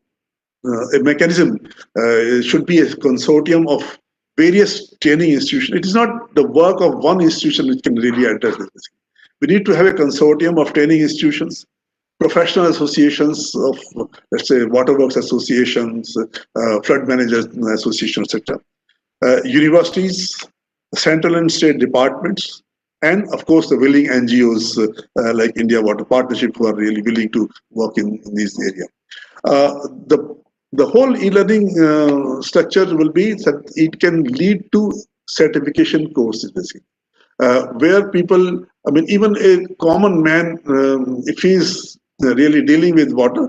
a mechanism should be a consortium of various training institutions. It is not the work of one institution which can really address this. We need to have a consortium of training institutions, professional associations of, let's say, waterworks associations, flood managers associations, etc. Universities, central and state departments, and of course the willing NGOs like India Water Partnership, who are really willing to work in this area. The whole e-learning structure will be that it can lead to certification courses, basically, where people, I mean, even a common man, if he's really dealing with water,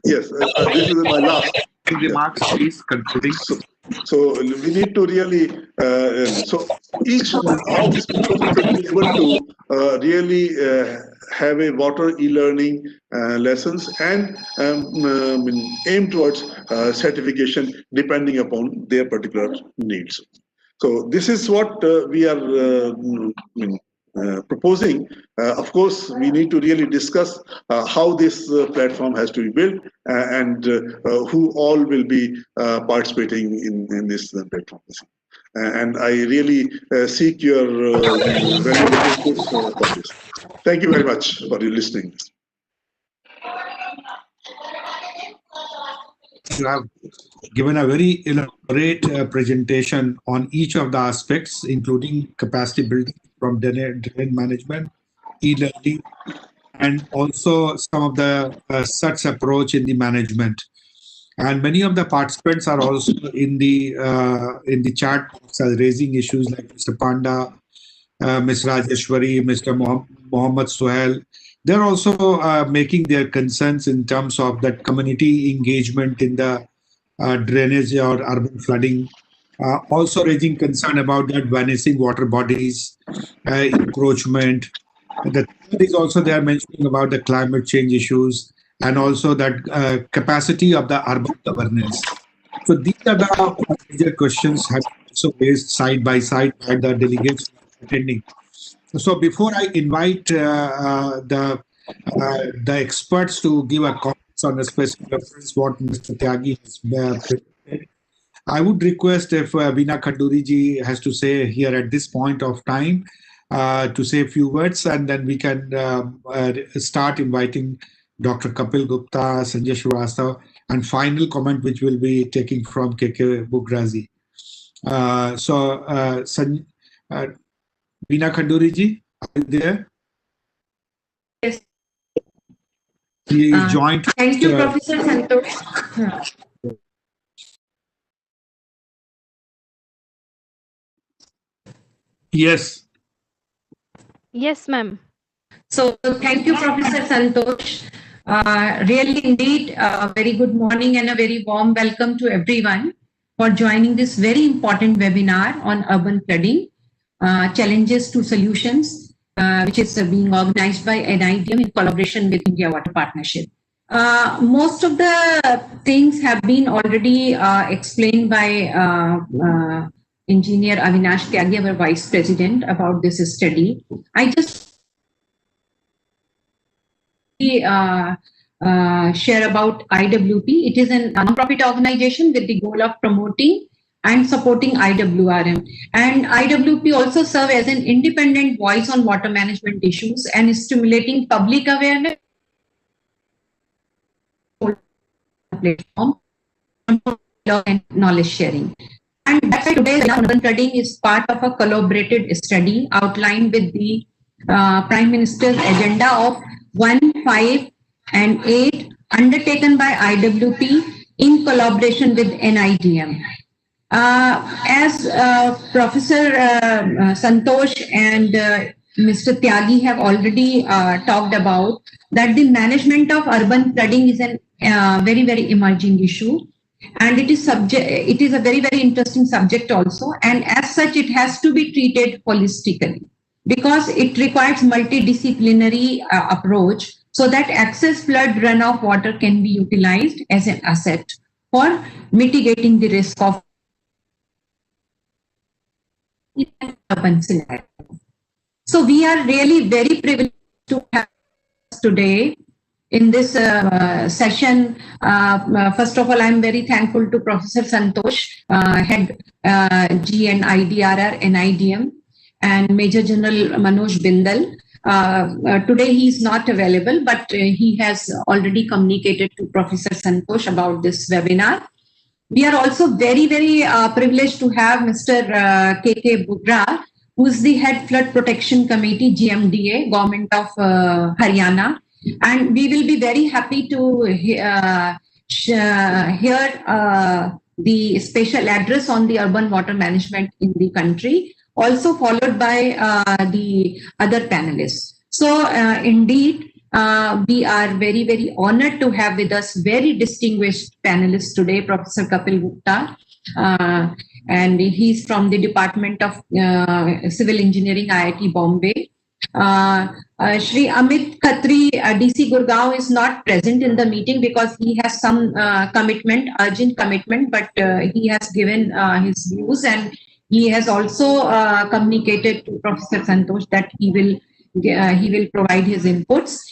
yes, this is my last remarks, please, concluding. So we need to really, so each of these people should be able to really have a water e-learning lessons and aim towards certification depending upon their particular needs. So this is what we are proposing. Of course, we need to really discuss how this platform has to be built and who all will be participating in this platform. And I really seek your valuable inputs for this. Thank you very much for your listening. You have given a very elaborate presentation on each of the aspects, including capacity building from drain management, e-learning, and also some of the SUDS approach in the management. And many of the participants are also in the chat box raising issues like Mr. Panda, Ms. Rajeshwari, Mr. Mohammed Suhail. They're also making their concerns in terms of that community engagement in the drainage or urban flooding. Also raising concern about that vanishing water bodies, encroachment. The third is also they are mentioning about the climate change issues and also that capacity of the urban governance. So these are the major questions have also raised side by side by the delegates attending. So before I invite the experts to give a comments on a specific reference what Mr. Tyagi has presented, I would request if Veena Khanduri ji has to say here at this point of time to say a few words, and then we can start inviting Dr. Kapil Gupta, Sanjay Srivastava, and final comment which will be taking from KK Bugrazi. Veena Khanduri ji, are you there? Yes. He joined. Thank you, Professor Santosh. Yes. Yes, ma'am. So thank you, Professor Santosh. Really indeed, a very good morning and a very warm welcome to everyone for joining this very important webinar on urban flooding, challenges to solutions, which is being organized by NIDM in collaboration with India Water Partnership. Most of the things have been already explained by Engineer Avinash Tyagi, our Vice President, about this study. I just share about IWP. It is a non-profit organization with the goal of promoting and supporting IWRM. And IWP also serves as an independent voice on water management issues and stimulating public awareness platform and knowledge sharing. And that's why today's urban flooding is part of a collaborated study outlined with the Prime Minister's agenda of 1, 5, and 8 undertaken by IWP in collaboration with NIDM. As Professor Santosh and Mr. Tyagi have already talked about, that the management of urban flooding is a very, very emerging issue. and it is a very, very interesting subject also, and as such it has to be treated holistically because it requires multidisciplinary approach so that excess flood runoff water can be utilized as an asset for mitigating the risk of urban scenario. So we are really very privileged to have today in this session. First of all, I'm very thankful to Professor Santosh, Head G and IDRR, NIDM, and Major General Manoj Bindal. Today he is not available, but he has already communicated to Professor Santosh about this webinar. We are also very, very privileged to have Mr. K.K. Bugra, who is the Head Flood Protection Committee, GMDA, Government of Haryana. And we will be very happy to hear the special address on the urban water management in the country, also followed by the other panelists. So indeed, we are very, very honored to have with us very distinguished panelists today, Professor Kapil Gupta, and he's from the Department of Civil Engineering, IIT Bombay. Shri Amit Khatri, DC Gurgaon, is not present in the meeting because he has some commitment, urgent commitment, but he has given his views, and he has also communicated to Professor Santosh that he will provide his inputs.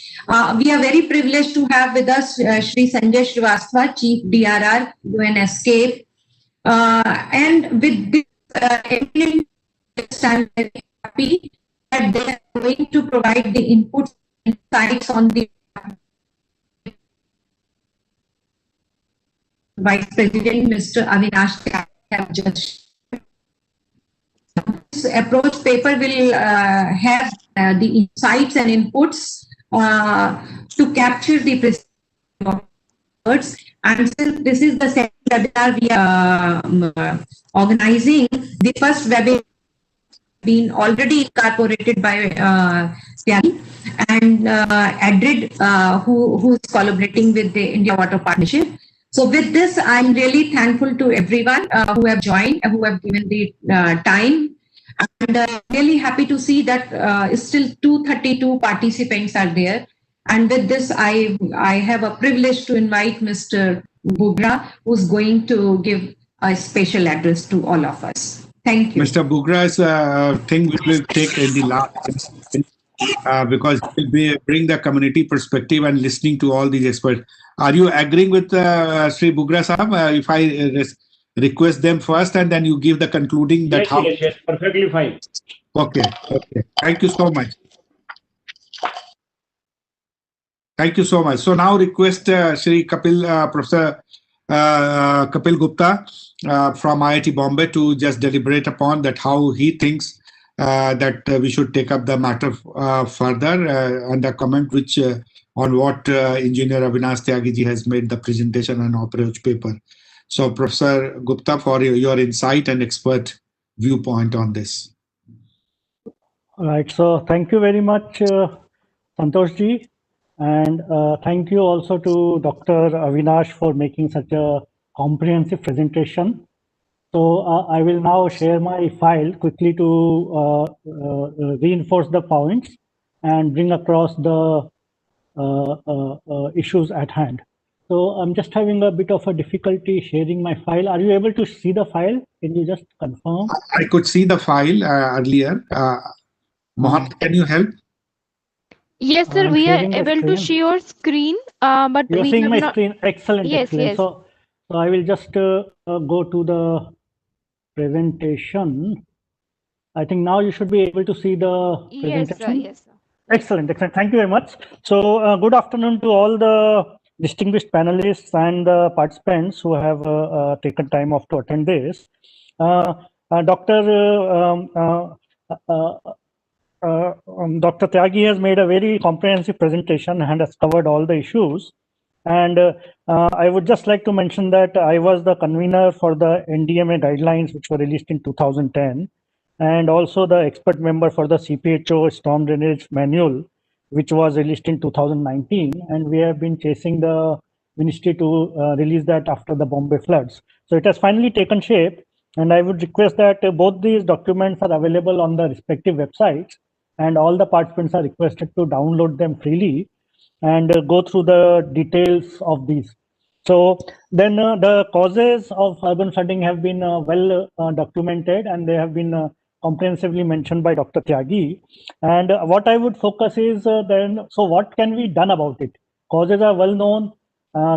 We are very privileged to have with us Shri Sanjay Srivastava, Chief DRR, UNESCAPE, and with this, I'm very happy that they are going to provide the inputs and insights on the Vice President, Mr. Avinash Judge. This approach paper will have the insights and inputs to capture the words. And since this is the second webinar we are organizing, the first webinar been already incorporated by Tyagi and Adrid, who is collaborating with the India Water Partnership. So with this, I'm really thankful to everyone who have joined, who have given the time, and really happy to see that still 232 participants are there. And with this, I have a privilege to invite Mr. Bugra, who's going to give a special address to all of us. Thank you. Mr. Bugra's thing we will take in the last because it will bring the community perspective and listening to all these experts. Are you agreeing with Sri Bugra Sahab? If I request them first and then you give the concluding that yes, yes, perfectly fine. Okay, okay. Thank you so much. Thank you so much. So now request Shri Kapil, Professor Kapil Gupta from IIT Bombay to just deliberate upon that how he thinks that we should take up the matter further and the comment which on what Engineer Avinash Tyagi ji has made the presentation and approach paper. So Professor Gupta, for your insight and expert viewpoint on this. All right. So thank you very much, Santosh ji. And thank you also to Dr. Avinash for making such a comprehensive presentation. So I will now share my file quickly to reinforce the points and bring across the issues at hand. So I'm just having a bit of a difficulty sharing my file. Are you able to see the file? Can you just confirm? I could see the file earlier. Mohan, can you help? Yes, sir. We are able to see your screen, but you're seeing my screen. Excellent. Yes, excellent. yes. So I will just go to the presentation. I think now you should be able to see the presentation. Yes, sir. Excellent. Excellent. Thank you very much. So good afternoon to all the distinguished panelists and the participants who have taken time off to attend this. Dr. Tyagi has made a very comprehensive presentation and has covered all the issues. And I would just like to mention that I was the convener for the NDMA guidelines, which were released in 2010, and also the expert member for the CPHO Storm Drainage Manual, which was released in 2019. And we have been chasing the ministry to release that after the Bombay floods. So it has finally taken shape, and I would request that both these documents are available on the respective websites, and all the participants are requested to download them freely and go through the details of these. So then the causes of urban flooding have been well documented, and they have been comprehensively mentioned by Dr. Tyagi. And what I would focus is then, so what can be done about it? Causes are well known.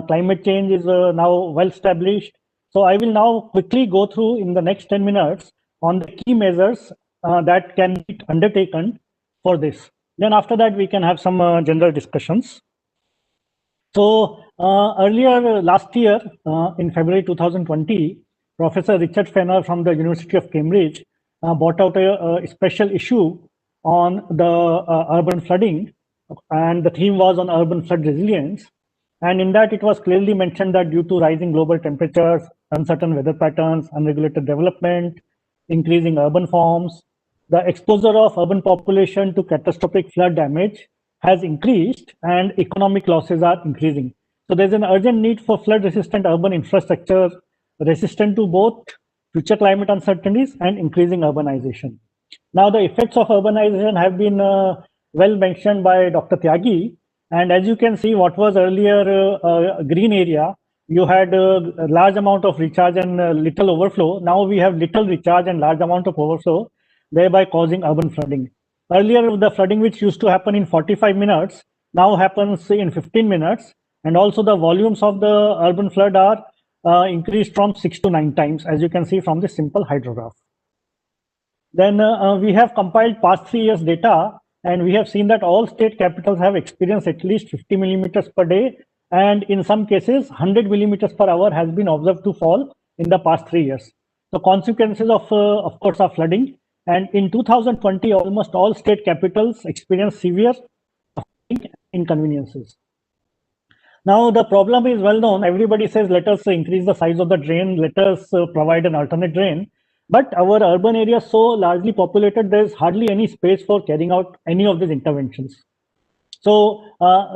Climate change is now well established. So I will now quickly go through in the next 10 minutes on the key measures that can be undertaken for this. Then after that, we can have some general discussions. So earlier last year, in February 2020, Professor Richard Fenner from the University of Cambridge brought out a special issue on the urban flooding, and the theme was on urban flood resilience. And in that, it was clearly mentioned that due to rising global temperatures, uncertain weather patterns, unregulated development, increasing urban forms, the exposure of urban population to catastrophic flood damage has increased and economic losses are increasing. So there's an urgent need for flood-resistant urban infrastructure resistant to both future climate uncertainties and increasing urbanization. Now, the effects of urbanization have been well mentioned by Dr. Tyagi. And as you can see, what was earlier green area, you had a large amount of recharge and little overflow. Now we have little recharge and large amount of overflow, thereby causing urban flooding. Earlier, the flooding which used to happen in 45 minutes now happens in 15 minutes. And also the volumes of the urban flood are increased from 6 to 9 times, as you can see from this simple hydrograph. Then we have compiled past 3 years data, and we have seen that all state capitals have experienced at least 50 millimeters per day, and in some cases 100 millimeters per hour has been observed to fall in the past 3 years. So consequences of course, are flooding. And in 2020, almost all state capitals experienced severe inconveniences. Now, the problem is well known. Everybody says, let us increase the size of the drain, let us provide an alternate drain. But our urban area is so largely populated, there's hardly any space for carrying out any of these interventions. So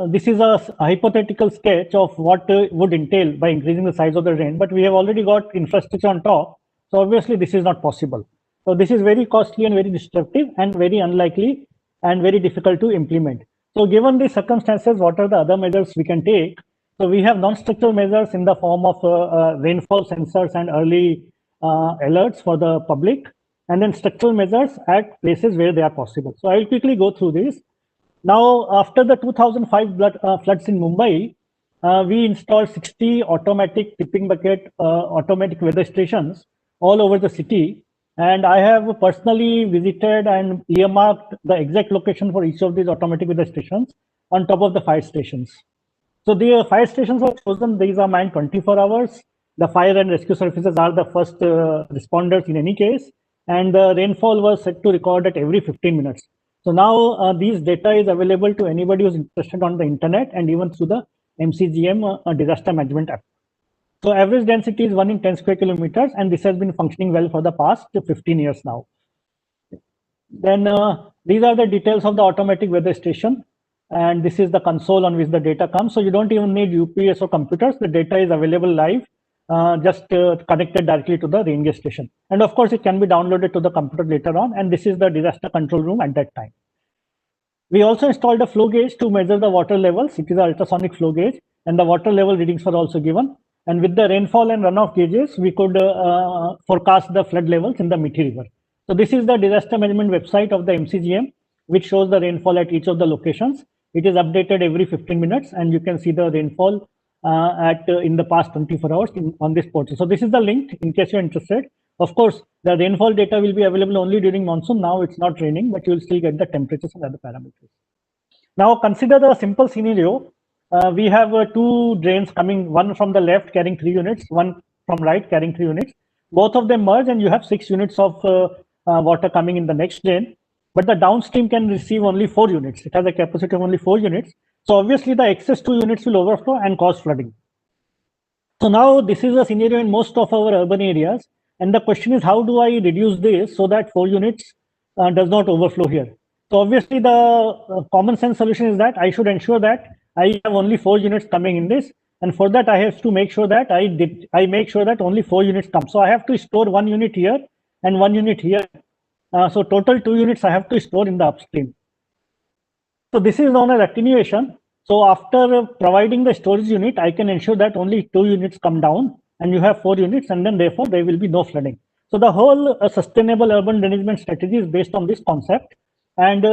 this is a hypothetical sketch of what would entail by increasing the size of the drain, but we have already got infrastructure on top. So obviously this is not possible. So this is very costly and very destructive and very unlikely and very difficult to implement. So given these circumstances, what are the other measures we can take? So we have non-structural measures in the form of rainfall sensors and early alerts for the public, and then structural measures at places where they are possible. So I will quickly go through this. Now, after the 2005 floods in Mumbai, we installed 60 automatic tipping bucket, automatic weather stations all over the city. And I have personally visited and earmarked the exact location for each of these automatic weather stations on top of the fire stations. So the fire stations were chosen. These are manned 24 hours. The fire and rescue services are the first responders in any case. And the rainfall was set to record at every 15 minutes. So now these data is available to anybody who's interested on the internet and even through the MCGM disaster management app. So average density is 1 in 10 square kilometers, and this has been functioning well for the past 15 years now. Then these are the details of the automatic weather station, and this is the console on which the data comes. So you don't even need UPS or computers. The data is available live, just connected directly to the rain gauge station. And of course, it can be downloaded to the computer later on. And this is the disaster control room at that time. We also installed a flow gauge to measure the water levels. It is an ultrasonic flow gauge, and the water level readings were also given. And with the rainfall and runoff gauges, we could forecast the flood levels in the Mithi River. So this is the disaster management website of the MCGM, which shows the rainfall at each of the locations. It is updated every 15 minutes, and you can see the rainfall in the past 24 hours on this portal. So this is the link in case you're interested. Of course, the rainfall data will be available only during monsoon. Now it's not raining, but you'll still get the temperatures and other parameters. Now consider the simple scenario. We have 2 drains coming, one from the left carrying 3 units, one from right carrying 3 units. Both of them merge and you have 6 units of water coming in the next drain. But the downstream can receive only 4 units. It has a capacity of only 4 units. So obviously the excess 2 units will overflow and cause flooding. So now this is a scenario in most of our urban areas. And the question is, how do I reduce this so that 4 units does not overflow here? So obviously the common sense solution is that I should ensure that I have only 4 units coming in this. And for that, I have to make sure that I make sure that only 4 units come. So I have to store 1 unit here and 1 unit here. So total 2 units I have to store in the upstream. So this is known as attenuation. So after providing the storage unit, I can ensure that only 2 units come down and you have 4 units, and then therefore there will be no flooding. So the whole sustainable urban management strategy is based on this concept, and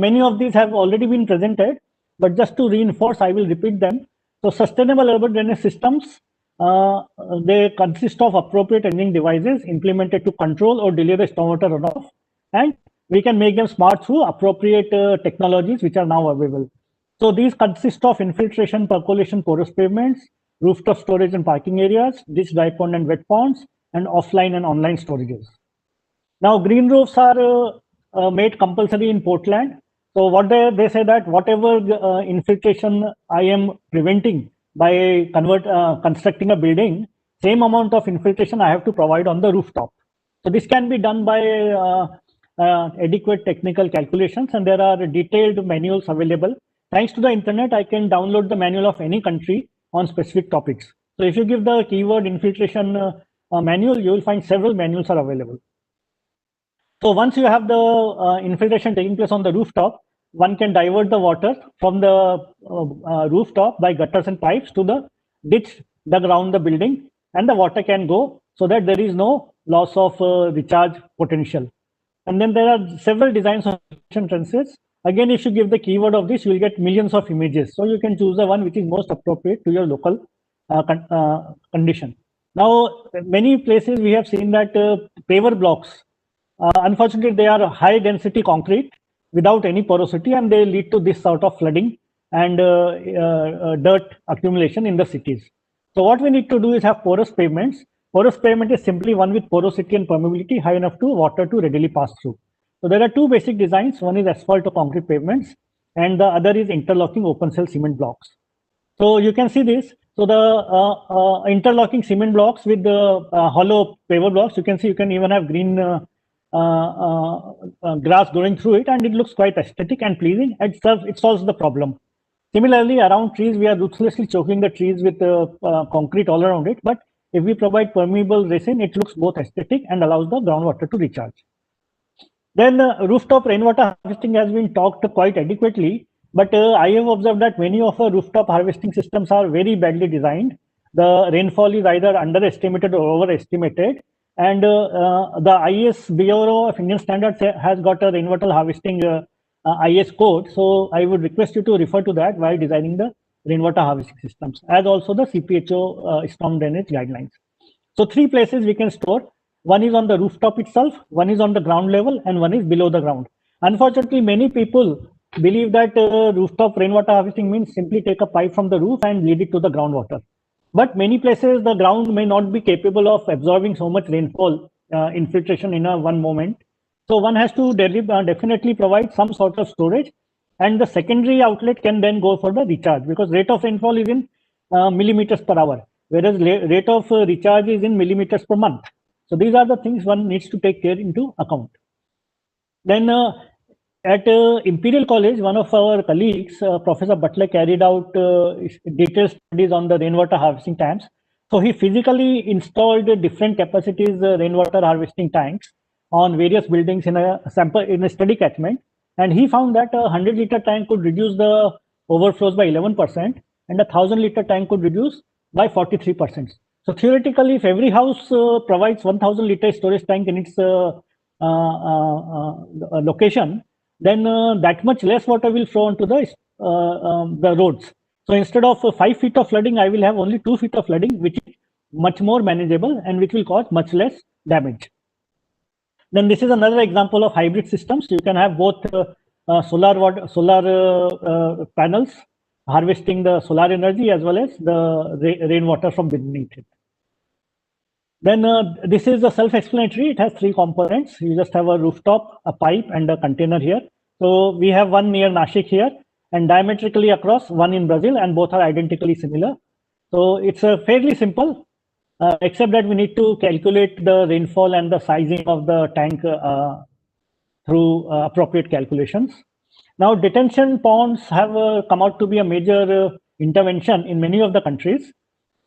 many of these have already been presented, but just to reinforce, I will repeat them. So sustainable urban drainage systems, they consist of appropriate engineering devices implemented to control or delay the stormwater runoff, and we can make them smart through appropriate technologies which are now available. So these consist of infiltration, percolation, porous pavements, rooftop storage and parking areas, ditch, dry pond and wet ponds, and offline and online storages. Now green roofs are made compulsory in Portland. So what they say that whatever infiltration I am preventing by constructing a building, same amount of infiltration I have to provide on the rooftop. So this can be done by adequate technical calculations, and there are detailed manuals available. Thanks to the internet, I can download the manual of any country on specific topics. So if you give the keyword infiltration manual, you will find several manuals are available. So once you have the infiltration taking place on the rooftop, one can divert the water from the rooftop by gutters and pipes to the ditch dug around the building, and the water can go so that there is no loss of recharge potential. And then there are several designs of entrances. Again, if you give the keyword of this, you will get millions of images. So you can choose the one which is most appropriate to your local condition. Now, many places we have seen that paver blocks, unfortunately, they are high density concrete without any porosity, and they lead to this sort of flooding and dirt accumulation in the cities. So what we need to do is have porous pavements. Porous pavement is simply one with porosity and permeability high enough to water to readily pass through. So there are two basic designs. One is asphalt or concrete pavements, and the other is interlocking open cell cement blocks. So you can see this. So the interlocking cement blocks with the hollow paver blocks, you can see you can even have green grass growing through it, and it looks quite aesthetic and pleasing, and it solves the problem. Similarly, around trees, we are ruthlessly choking the trees with concrete all around it, but if we provide permeable resin, it looks both aesthetic and allows the groundwater to recharge. Then rooftop rainwater harvesting has been talked quite adequately, but I have observed that many of our rooftop harvesting systems are very badly designed. The rainfall is either underestimated or overestimated, and the IS Bureau of Indian Standards has got a rainwater harvesting IS code. So I would request you to refer to that while designing the rainwater harvesting systems, as also the CPHO storm drainage guidelines. So 3 places we can store. One is on the rooftop itself, one is on the ground level, and one is below the ground. Unfortunately, many people believe that rooftop rainwater harvesting means simply take a pipe from the roof and lead it to the groundwater. But many places, the ground may not be capable of absorbing so much rainfall infiltration in one moment. So one has to definitely provide some sort of storage, and the secondary outlet can then go for the recharge, because rate of rainfall is in millimeters per hour, whereas rate of recharge is in millimeters per month. So these are the things one needs to take care into account. Then at Imperial College, one of our colleagues, Professor Butler, carried out detailed studies on the rainwater harvesting tanks. So he physically installed different capacities rainwater harvesting tanks on various buildings in a study catchment, and he found that a 100-liter tank could reduce the overflows by 11%, and a 1,000-liter tank could reduce by 43%. So theoretically, if every house provides 1,000-liter storage tank in its location, then that much less water will flow onto the roads. So instead of 5 feet of flooding, I will have only 2 feet of flooding, which is much more manageable and which will cause much less damage. Then this is another example of hybrid systems. You can have both solar panels harvesting the solar energy as well as the rainwater from beneath it. Then this is a self-explanatory. It has 3 components. You just have a rooftop, a pipe, and a container here. So we have one near Nashik here, and diametrically across one in Brazil, and both are identically similar. So it's fairly simple, except that we need to calculate the rainfall and the sizing of the tank through appropriate calculations. Now, detention ponds have come out to be a major intervention in many of the countries.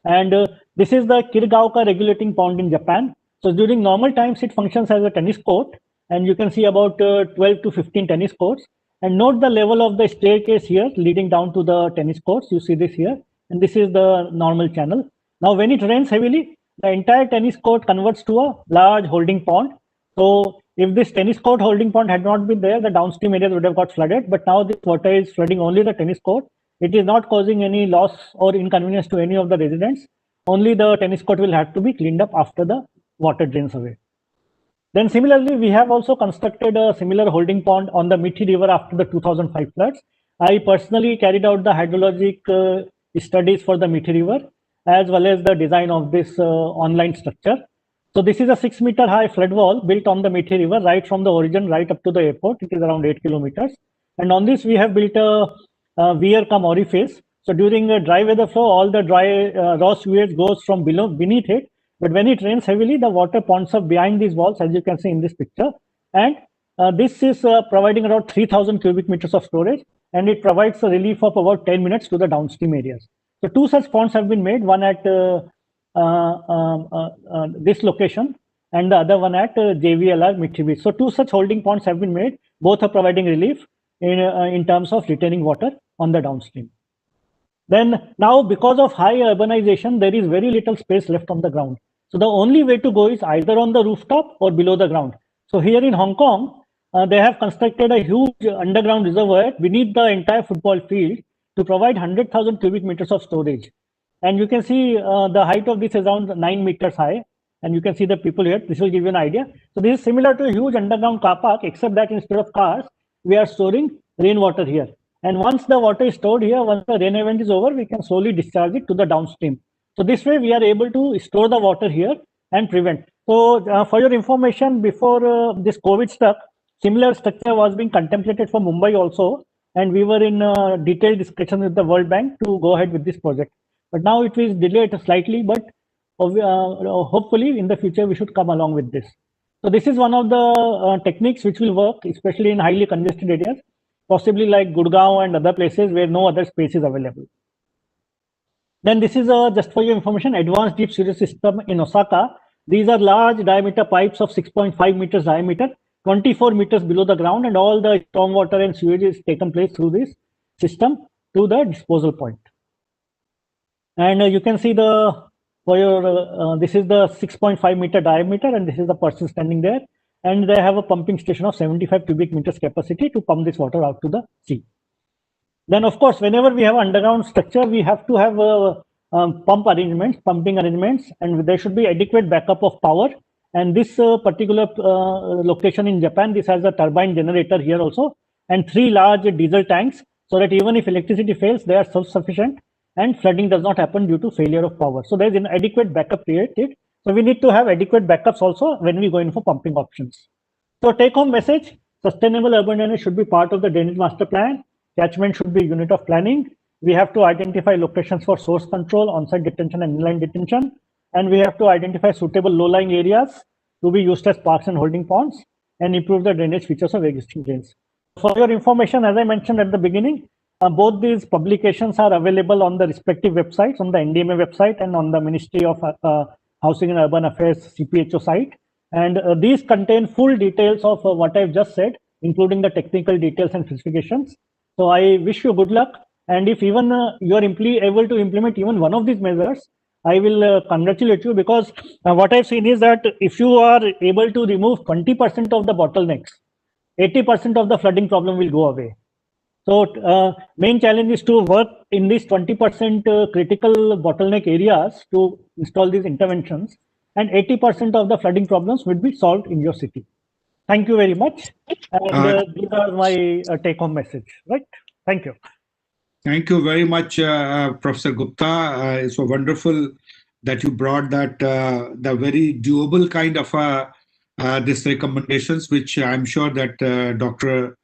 And this is the Kirigauka regulating pond in Japan. So during normal times, it functions as a tennis court, and you can see about 12 to 15 tennis courts. And note the level of the staircase here leading down to the tennis courts. You see this here, and this is the normal channel. Now, when it rains heavily, the entire tennis court converts to a large holding pond. So if this tennis court holding pond had not been there, the downstream areas would have got flooded. But now this water is flooding only the tennis court. It is not causing any loss or inconvenience to any of the residents. Only the tennis court will have to be cleaned up after the water drains away. Then similarly, we have also constructed a similar holding pond on the Mithi River after the 2005 floods. I personally carried out the hydrologic studies for the Mithi River, as well as the design of this online structure. So this is a 6-meter high flood wall built on the Mithi River, right from the origin right up to the airport. It is around 8 kilometers. And on this, we have built a weir cum orifice. So during the dry weather flow, all the dry raw sewage goes from beneath it. But when it rains heavily, the water ponds up behind these walls, as you can see in this picture. And this is providing around 3,000 cubic meters of storage, and it provides a relief of about 10 minutes to the downstream areas. So 2 such ponds have been made, one at this location and the other one at JVLR Mithi Beach. So 2 such holding ponds have been made. Both are providing relief in terms of retaining water on the downstream. Then now, because of high urbanization, there is very little space left on the ground. So the only way to go is either on the rooftop or below the ground. So here in Hong Kong, they have constructed a huge underground reservoir beneath the entire football field to provide 100,000 cubic meters of storage. And you can see the height of this is around 9 meters high. And you can see the people here. This will give you an idea. So this is similar to a huge underground car park, except that instead of cars, we are storing rainwater here. And once the water is stored here, once the rain event is over, we can slowly discharge it to the downstream. So this way, we are able to store the water here and prevent. So for your information, before this COVID struck, similar structure was being contemplated for Mumbai also. And we were in detailed discussion with the World Bank to go ahead with this project. But now it is delayed slightly, but hopefully in the future, we should come along with this. So this is one of the techniques which will work, especially in highly congested areas, possibly like Gurugram and other places where no other space is available. Then this is just for your information, advanced deep sewage system in Osaka. These are large diameter pipes of 6.5 meters diameter, 24 meters below the ground, and all the stormwater and sewage is taken place through this system to the disposal point. And you can see the this is the 6.5 meter diameter, and this is the person standing there. And they have a pumping station of 75 cubic meters capacity to pump this water out to the sea. Then, of course, whenever we have underground structure, we have to have pumping arrangements, and there should be adequate backup of power. And this particular location in Japan, this has a turbine generator here also, and 3 large diesel tanks, so that even if electricity fails, they are self-sufficient and flooding does not happen due to failure of power. So there is an adequate backup created. So we need to have adequate backups also when we go in for pumping options. So take home message, sustainable urban drainage should be part of the drainage master plan. Catchment should be unit of planning. We have to identify locations for source control, on-site detention and inline detention. And we have to identify suitable low-lying areas to be used as parks and holding ponds and improve the drainage features of existing drains. For your information, as I mentioned at the beginning, both these publications are available on the respective websites, on the NDMA website and on the Ministry of Housing and Urban Affairs CPHO site. And these contain full details of what I've just said, including the technical details and specifications. So I wish you good luck. And if even you are able to implement even one of these measures, I will congratulate you, because what I've seen is that if you are able to remove 20% of the bottlenecks, 80% of the flooding problem will go away. So main challenge is to work in these 20% critical bottleneck areas to install these interventions, and 80% of the flooding problems will be solved in your city. Thank you very much. And these are my take-home message, right? Thank you. Thank you very much, Professor Gupta. It's so wonderful that you brought that the very doable kind of these recommendations, which I'm sure that Dr.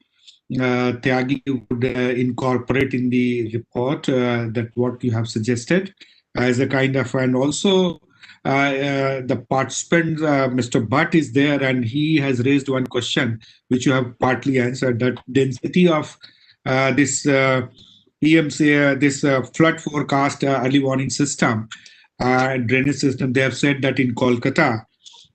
Tyagi would incorporate in the report, that what you have suggested as a kind of, and also the participant, Mr. Bhatt is there, and he has raised one question which you have partly answered, that density of this this flood forecast early warning system, drainage system, they have said that in Kolkata,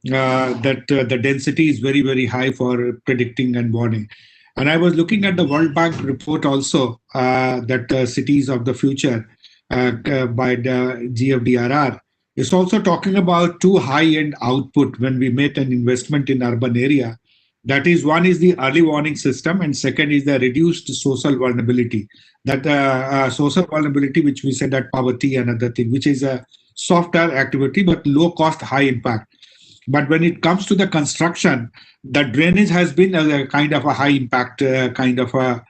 that the density is very, very high for predicting and warning. And I was looking at the World Bank report also, that cities of the future by the GFDRR. It's also talking about two high-end output when we make an investment in urban area. That is, one is the early warning system, and second is the reduced social vulnerability. That social vulnerability, which we said that poverty and other thing, which is a softer activity but low cost, high impact. But when it comes to the construction, the drainage has been a kind of a high impact, kind of a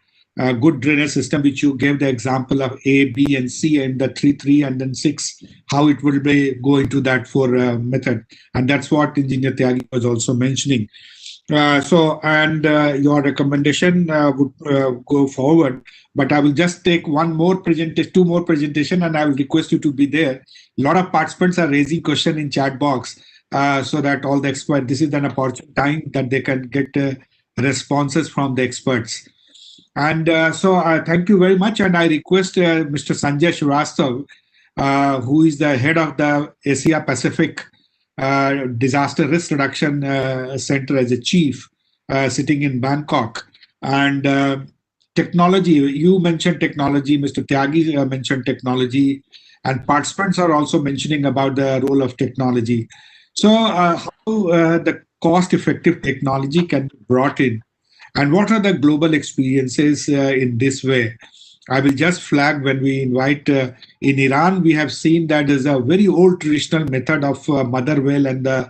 good drainage system, which you gave the example of A, B, and C, and the 3, 3, and then 6, how it will be go into that 4 method. And that's what Engineer Tyagi was also mentioning. Your recommendation would go forward, but I will just take one more presentation, 2 more presentation, and I will request you to be there. A lot of participants are raising question in chat box, so that all the experts, this is an opportune time that they can get responses from the experts. And thank you very much, and I request Mr. Sanjay Srivastava, who is the head of the Asia Pacific Disaster Risk Reduction Center as a chief, sitting in Bangkok. And technology, you mentioned technology, Mr. Tyagi mentioned technology, and participants are also mentioning about the role of technology. So how the cost-effective technology can be brought in, and what are the global experiences in this way? I will just flag when we invite, in Iran, we have seen that there's a very old traditional method of mother well and the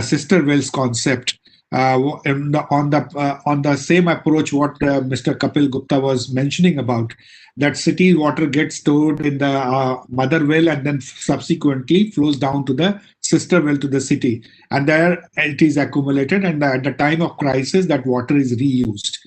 sister wells concept. On the same approach, what Mr. Kapil Gupta was mentioning about, that city water gets stored in the mother well and then subsequently flows down to the sister well to the city. And there it is accumulated, and at the time of crisis, that water is reused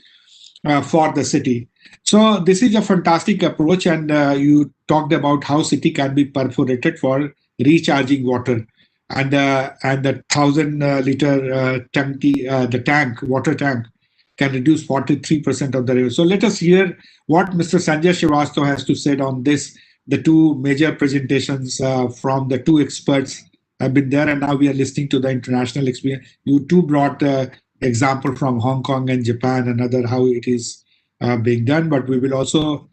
for the city. So this is a fantastic approach, and you talked about how city can be perforated for recharging water, and the 1,000-liter water tank can reduce 43% of the river. So let us hear what Mr. Sanjay Srivastava has to say on this. The 2 major presentations from the 2 experts have been there, and now we are listening to the international experience. You too brought example from Hong Kong and Japan and other, how it is being done, but we will also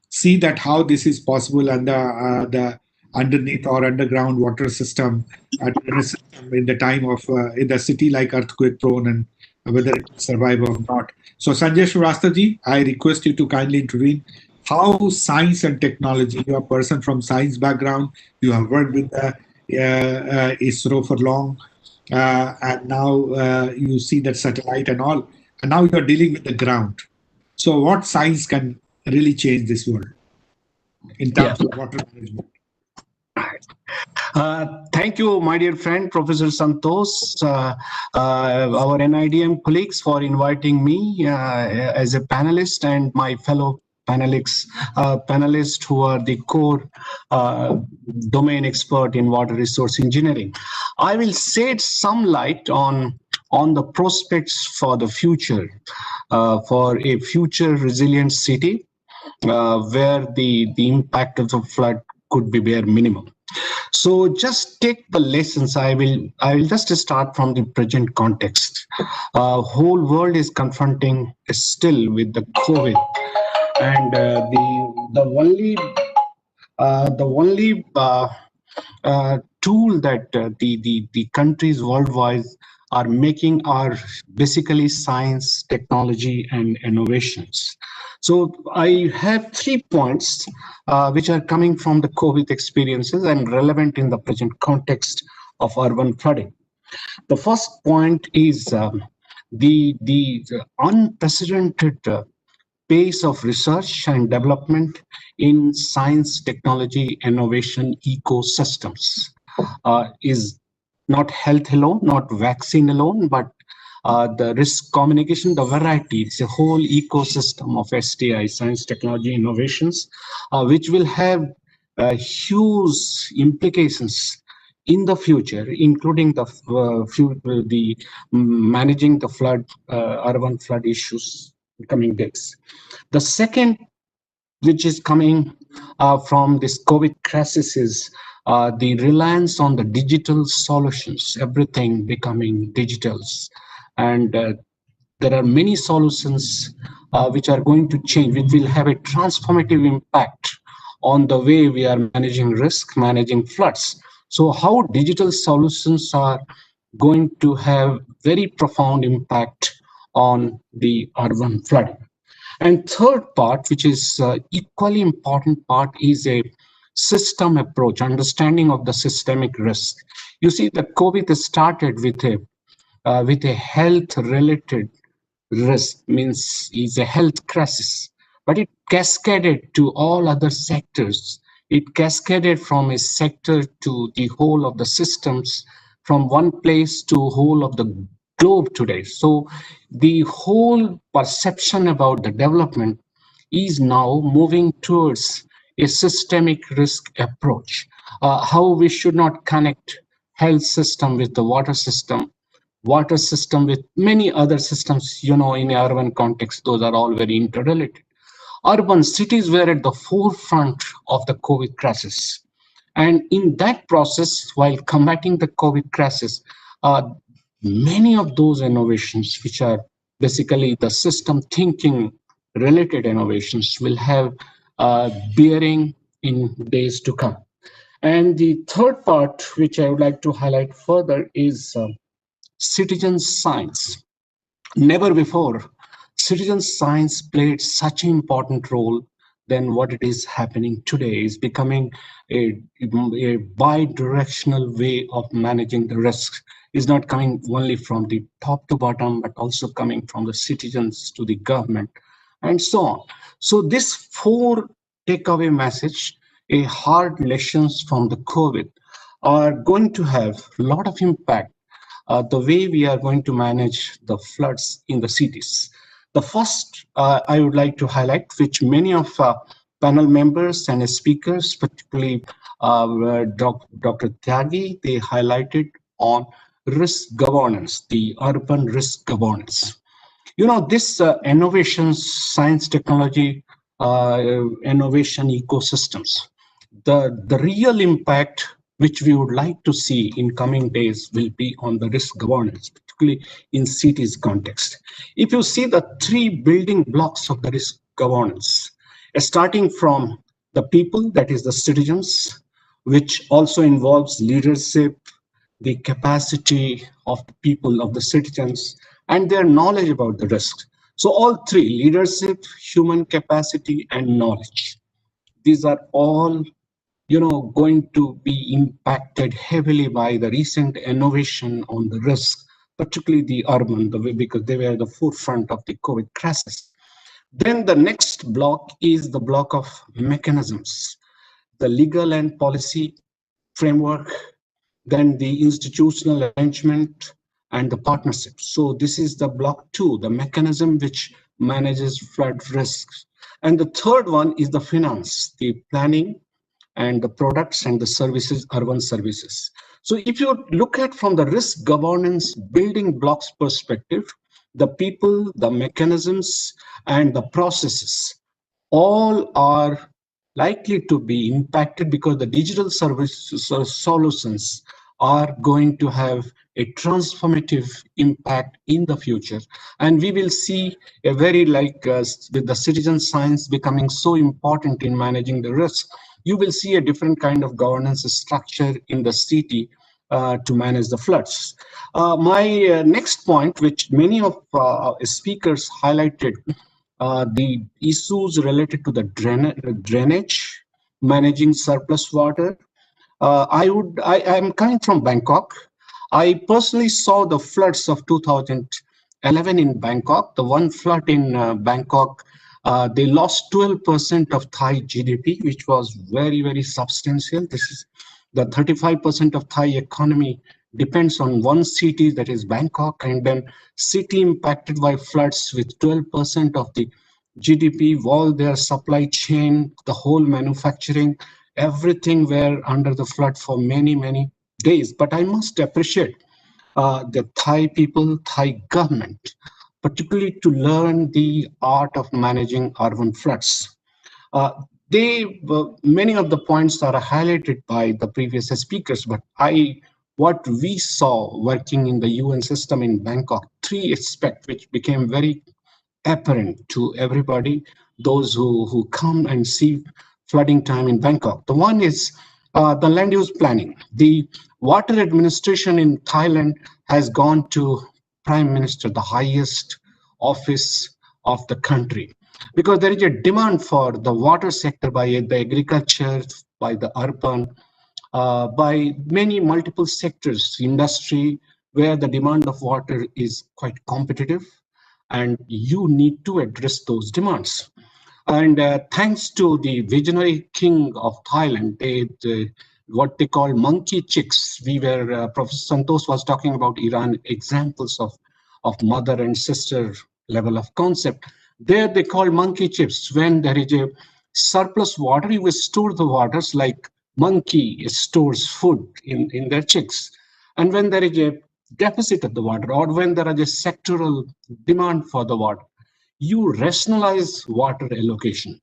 see that how this is possible, and the underneath or underground water system in the time of in the city like earthquake prone, and whether it will survive or not. So Sanjay Srivastava ji, I request you to kindly intervene. How science and technology, you are a person from science background, you have worked with the ISRO for long, and now you see that satellite and all, and now you are dealing with the ground. So what science can really change this world in terms of water management? Thank you, my dear friend, Professor Santosh, our NIDM colleagues, for inviting me as a panelist, and my fellow panelists who are the core domain expert in water resource engineering. I will shed some light on the prospects for the future, for a future resilient city where the impact of the flood could be bare minimum. So just take the lessons. I will just start from the present context. Whole world is confronting still with the COVID, and the only tool that the countries worldwide are making are basically science, technology, and innovations. So I have 3 points which are coming from the COVID experiences and relevant in the present context of urban flooding. The first point is the unprecedented pace of research and development in science, technology, innovation ecosystems is not health alone, not vaccine alone, but the risk communication, the variety, it's a whole ecosystem of STI, science, technology, innovations, which will have huge implications in the future, including the managing the flood, urban flood issues in coming days. The second which is coming from this COVID crisis is the reliance on the digital solutions, everything becoming digitals. And there are many solutions which are going to change, which will have a transformative impact on the way we are managing risk, managing floods. So how digital solutions are going to have very profound impact on the urban flooding. And third part, which is equally important part, is a system approach, understanding of the systemic risk. You see, the COVID started with a health related risk, means is a health crisis, but it cascaded to all other sectors. It cascaded from a sector to the whole of the systems, from one place to whole of the globe today. So the whole perception about the development is now moving towards a systemic risk approach. How we should not connect health system with the water system with many other systems, in urban context, those are all very interrelated. Urban cities were at the forefront of the COVID crisis. And in that process, while combating the COVID crisis, many of those innovations, which are basically the system thinking related innovations, will have bearing in days to come. And the third part, which I would like to highlight further, is citizen science. Never before citizen science played such an important role than what it is happening today. Is becoming a bi-directional way of managing the risks. Is not coming only from the top to bottom, but also coming from the citizens to the government and so on. So this 4 takeaway message, a hard lessons from the COVID, are going to have a lot of impact the way we are going to manage the floods in the cities. The first I would like to highlight, which many of panel members and speakers, particularly Dr. Tyagi, they highlighted on risk governance, the urban risk governance. This innovation, science, technology, innovation ecosystems, the real impact which we would like to see in coming days will be on the risk governance, particularly in cities context. If you see the 3 building blocks of the risk governance, starting from the people, that is the citizens, which also involves leadership, the capacity of the people, of the citizens, and their knowledge about the risks. So all 3, leadership, human capacity, and knowledge, these are all going to be impacted heavily by the recent innovation on the risk, particularly the urban, because they were at the forefront of the COVID crisis. Then the next block is the block of mechanisms, the legal and policy framework, then the institutional arrangement and the partnership. So this is the block 2, the mechanism which manages flood risks. And the third one is the finance, the planning, and the products and the services, urban services. So if you look at from the risk governance building blocks perspective, the people, the mechanisms, and the processes all are likely to be impacted because the digital services solutions are going to have a transformative impact in the future. And we will see a very with the citizen science becoming so important in managing the risk, you will see a different kind of governance structure in the city to manage the floods. My next point, which many of speakers highlighted, the issues related to the drainage, managing surplus water. I'm coming from Bangkok. I personally saw the floods of 2011 in Bangkok. The one flood in Bangkok, they lost 12% of Thai GDP, which was very, very substantial. This is the 35% of Thai economy depends on one city, that is Bangkok, and then city impacted by floods with 12% of the GDP, all their supply chain, the whole manufacturing, everything were under the flood for many, many days. But I must appreciate the Thai people, Thai government, particularly to learn the art of managing urban floods. Many of the points are highlighted by the previous speakers, but what we saw working in the UN system in Bangkok, three aspects which became very apparent to everybody, those who come and see flooding time in Bangkok. The one is the land use planning. The water administration in Thailand has gone to Prime Minister, the highest office of the country, because there is a demand for the water sector by the agriculture, by the urban, by many multiple sectors, industry, where the demand of water is quite competitive, and you need to address those demands. And thanks to the visionary king of Thailand, what they call monkey chicks. Professor Santosh was talking about Iran examples of mother and sister level of concept. There they call monkey chips. When there is a surplus water, you will store the waters like monkey stores food in their chicks. And when there is a deficit of the water, or when there is a sectoral demand for the water, you rationalize water allocation.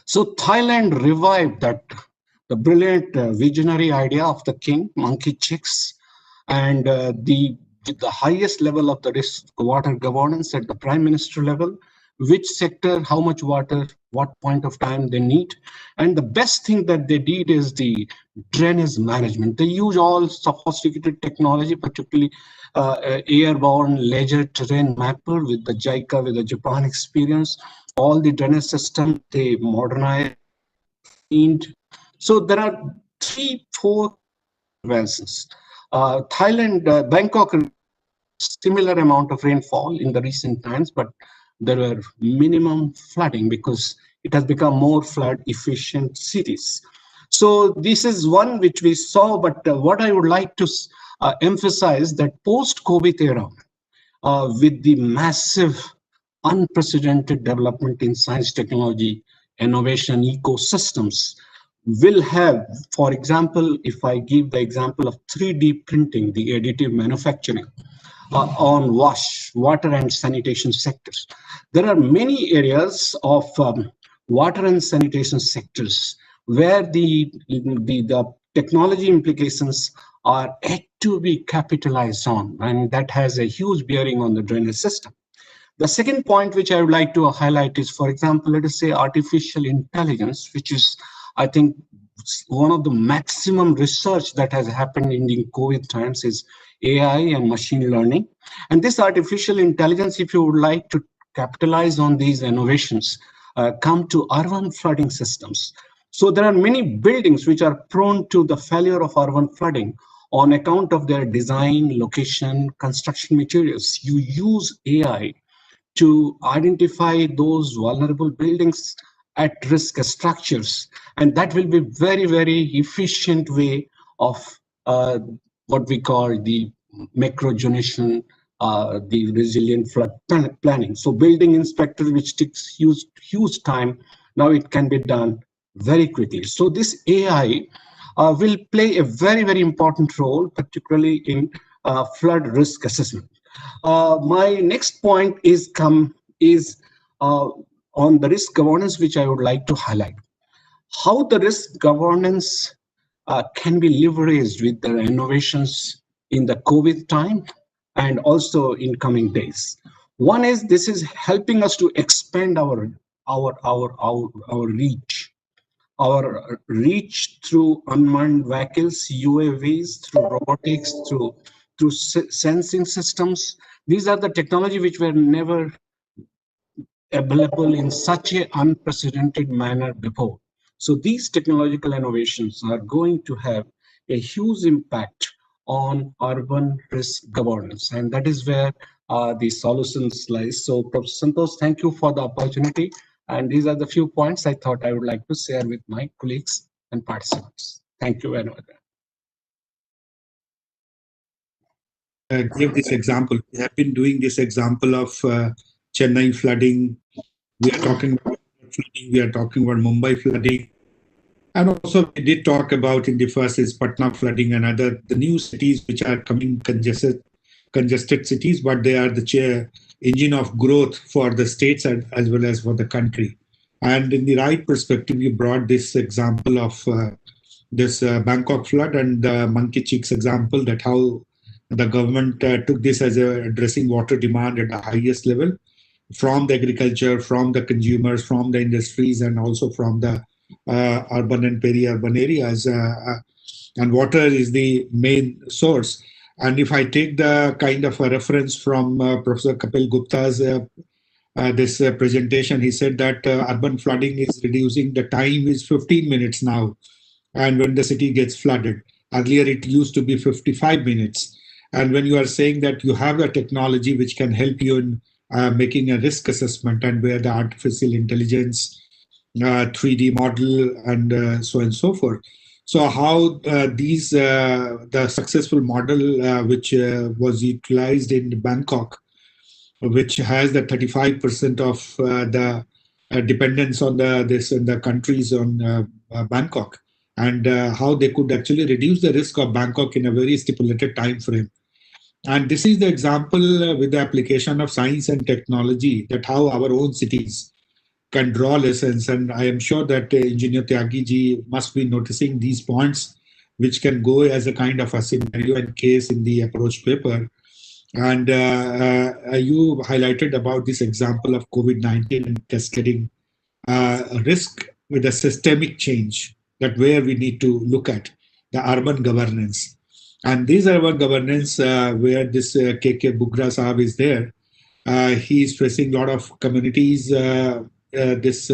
So Thailand revived the brilliant visionary idea of the king, monkey chicks, and the highest level of the risk water governance at the prime minister level, which sector, how much water, what point of time they need. And the best thing that they did is the drainage management. They use all sophisticated technology, particularly airborne laser terrain mapper with the JICA, with the Japan experience. All the drainage system, they modernized. So there are 3-4 advances. Thailand, Bangkok, similar amount of rainfall in the recent times, but there were minimum flooding because it has become more flood efficient cities. So this is one which we saw, but what I would like to emphasize that post-COVID era, with the massive unprecedented development in science, technology, innovation, ecosystems, will have, for example, if I give the example of 3D printing, the additive manufacturing, on water and sanitation sectors. There are many areas of water and sanitation sectors where the technology implications are yet to be capitalized on, and that has a huge bearing on the drainage system. The second point which I would like to highlight is, for example, let us say artificial intelligence, which is, I think, one of the maximum research that has happened in the COVID times is AI and machine learning. And this artificial intelligence, if you would like to capitalize on these innovations, come to urban flooding systems. So there are many buildings which are prone to the failure of urban flooding on account of their design, location, construction materials. You use AI to identify those vulnerable buildings, at-risk structures, and that will be very, very efficient way of what we call the macrogenation, the resilient flood planning. So building inspector, which takes huge time, now it can be done very quickly. So this AI will play a very, very important role, particularly in flood risk assessment. My next point is on the risk governance, which I would like to highlight. How the risk governance can be leveraged with the innovations in the COVID time and also in coming days. One is, this is helping us to expand our reach. Our reach through unmanned vehicles, UAVs, through robotics, through sensing systems. These are the technology which were never available in such an unprecedented manner before. So these technological innovations are going to have a huge impact on urban risk governance, and that is where the solutions lies. So Professor Santosh, thank you for the opportunity, and these are the few points I thought I would like to share with my colleagues and participants. Thank you very much. Give this example. We have been doing this example of Chennai flooding. We are talking about flooding. We are talking about Mumbai flooding. And also we did talk about in the first is Patna flooding and the new cities which are coming congested cities, but they are the engine of growth for the states as well as for the country. And in the right perspective, you brought this example of this Bangkok flood and the monkey cheeks example, that how the government took this as addressing water demand at the highest level from the agriculture, from the consumers, from the industries, and also from the urban and peri-urban areas. And water is the main source. And if I take the kind of a reference from Professor Kapil Gupta's this presentation, he said that urban flooding is reducing. The time is 15 minutes now, and when the city gets flooded. Earlier, it used to be 55 minutes. And when you are saying that you have a technology which can help you in making a risk assessment, and where the artificial intelligence, 3D model, and so on and so forth. So how the successful model which was utilized in Bangkok, which has the 35% of the dependence on this in the countries on Bangkok, and how they could actually reduce the risk of Bangkok in a very stipulated time frame. And this is the example with the application of science and technology, that how our own cities can draw lessons. And I am sure that Engineer Tyagi ji must be noticing these points, which can go as a kind of a scenario and case in the approach paper. And you highlighted about this example of COVID-19 and cascading risk with a systemic change, that where we need to look at the urban governance. And this urban governance, where this KK Bugra Sahab is there, he is facing a lot of communities, this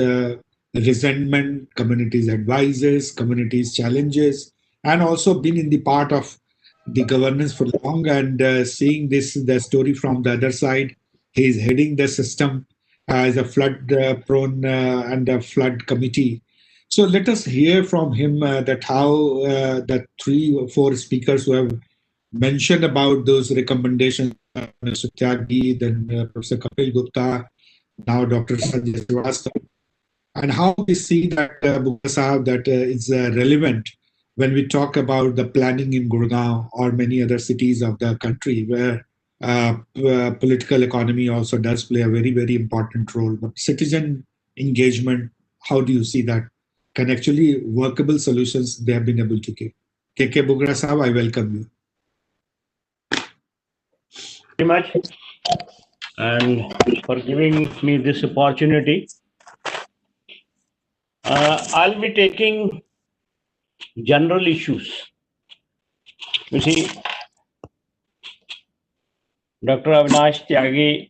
resentment, communities advisors, communities challenges, and also been in the part of the governance for long, and seeing the story from the other side. He is heading the system as a flood prone and a flood committee. So let us hear from him that how the 3 or 4 speakers who have mentioned about those recommendations, Mr. Tyagi, then Professor Kapil Gupta, now Dr. Sanjay Srivastava, and how we see that Bugra Sahab, that is relevant when we talk about the planning in Gurgaon or many other cities of the country, where political economy also does play a very, very important role. But citizen engagement, how do you see that? Can actually workable solutions they have been able to give? KK Bugra Sahab, I welcome you. Very much, and for giving me this opportunity. I'll be taking general issues. You see, Dr. Avinash Tyagi,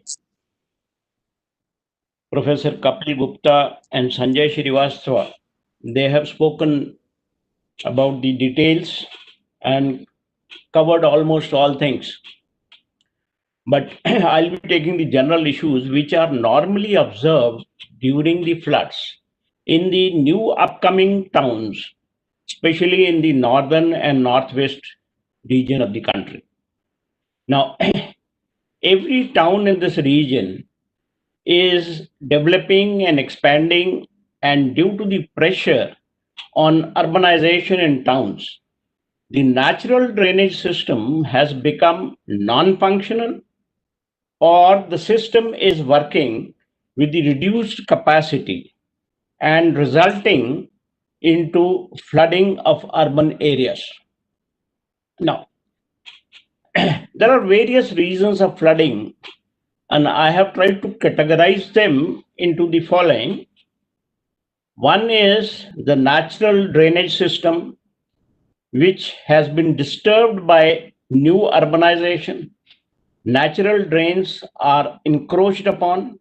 Professor Kapil Gupta, and Sanjay Srivastava, they have spoken about the details and covered almost all things. But I'll be taking the general issues which are normally observed during the floods in the new upcoming towns, especially in the northern and northwest region of the country. Now, every town in this region is developing and expanding, and due to the pressure on urbanization in towns, the natural drainage system has become non-functional, or the system is working with the reduced capacity and resulting into flooding of urban areas. Now, there are various reasons of flooding, and I have tried to categorize them into the following. One is the natural drainage system, which has been disturbed by new urbanization. Natural drains are encroached upon.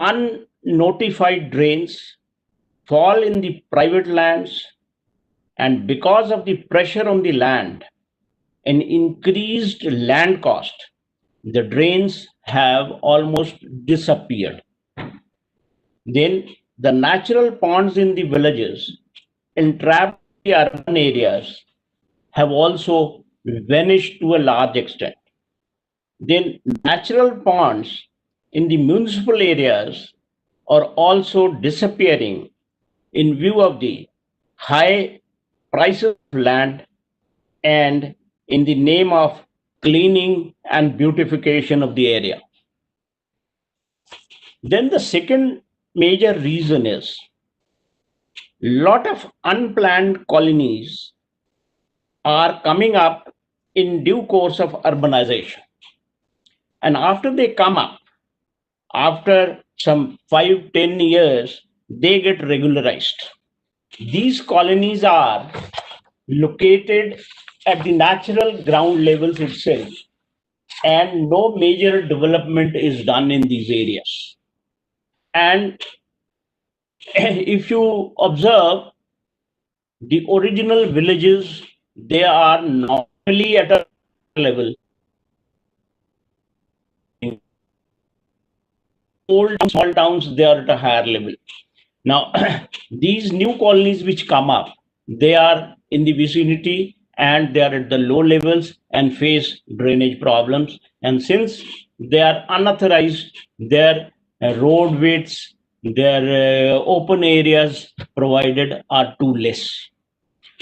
Unnotified drains fall in the private lands, and because of the pressure on the land and increased land cost, the drains have almost disappeared. Then the natural ponds in the villages entrapped in the urban areas have also vanished to a large extent. Then natural ponds in the municipal areas are also disappearing in view of the high prices of land and in the name of cleaning and beautification of the area. Then the second major reason is lot of unplanned colonies are coming up in due course of urbanization. And after they come up, after some 5-10 years, they get regularized. These colonies are located at the natural ground levels itself, and no major development is done in these areas. And if you observe, the original villages, they are normally at a level. Old small towns, they are at a higher level. Now, these new colonies which come up, they are in the vicinity and they are at the low levels and face drainage problems. And since they are unauthorized, their road widths, their open areas provided are too less.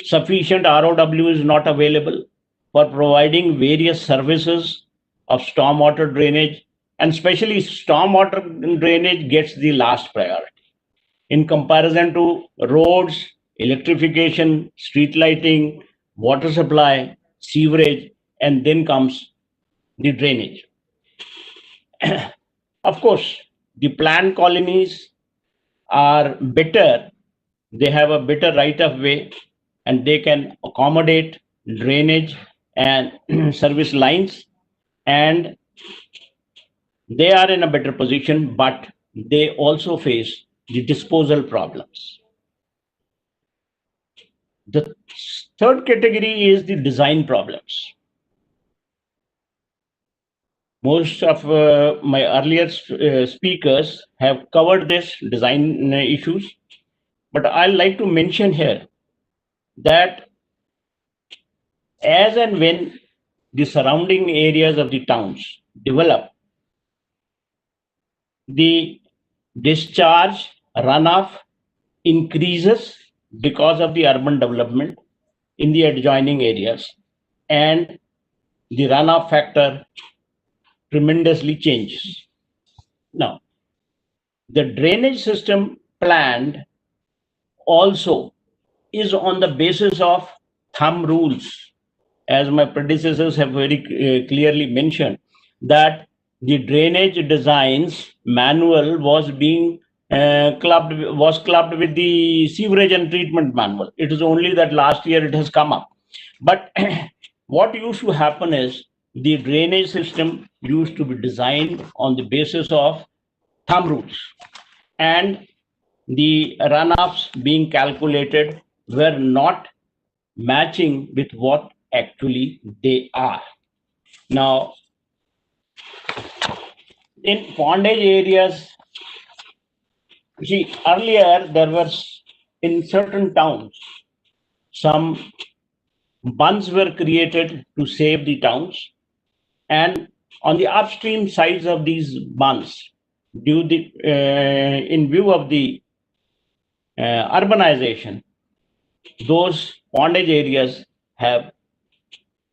Sufficient ROW is not available for providing various services of stormwater drainage, and especially stormwater drainage gets the last priority in comparison to roads, electrification, street lighting, water supply, sewerage, and then comes the drainage. Of course, the planned colonies are better. They have a better right of way and they can accommodate drainage and service lines, and they are in a better position, but they also face the disposal problems. The third category is the design problems. Most of my earlier speakers have covered this design issues, but I'd like to mention here that as and when the surrounding areas of the towns develop, the discharge runoff increases because of the urban development in the adjoining areas, and the runoff factor tremendously changes. Now, the drainage system planned also is on the basis of thumb rules, as my predecessors have very clearly mentioned, that the drainage designs manual was being clubbed with the sewerage and treatment manual. It is only that last year it has come up. But what used to happen is the drainage system used to be designed on the basis of thumb rules, and the runoffs being calculated were not matching with what actually they are. Now, in pondage areas, you see, earlier there was in certain towns, some bunds were created to save the towns, and on the upstream sides of these bunds, in view of the urbanization, those pondage areas have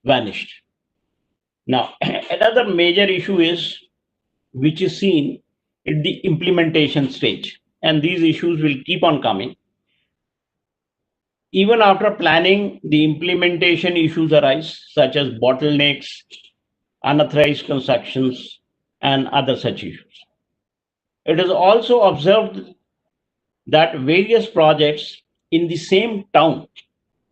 vanished. Now, another major issue is, which is seen at the implementation stage, and these issues will keep on coming. Even after planning, the implementation issues arise, such as bottlenecks, unauthorized constructions, and other such issues. It is also observed that various projects in the same town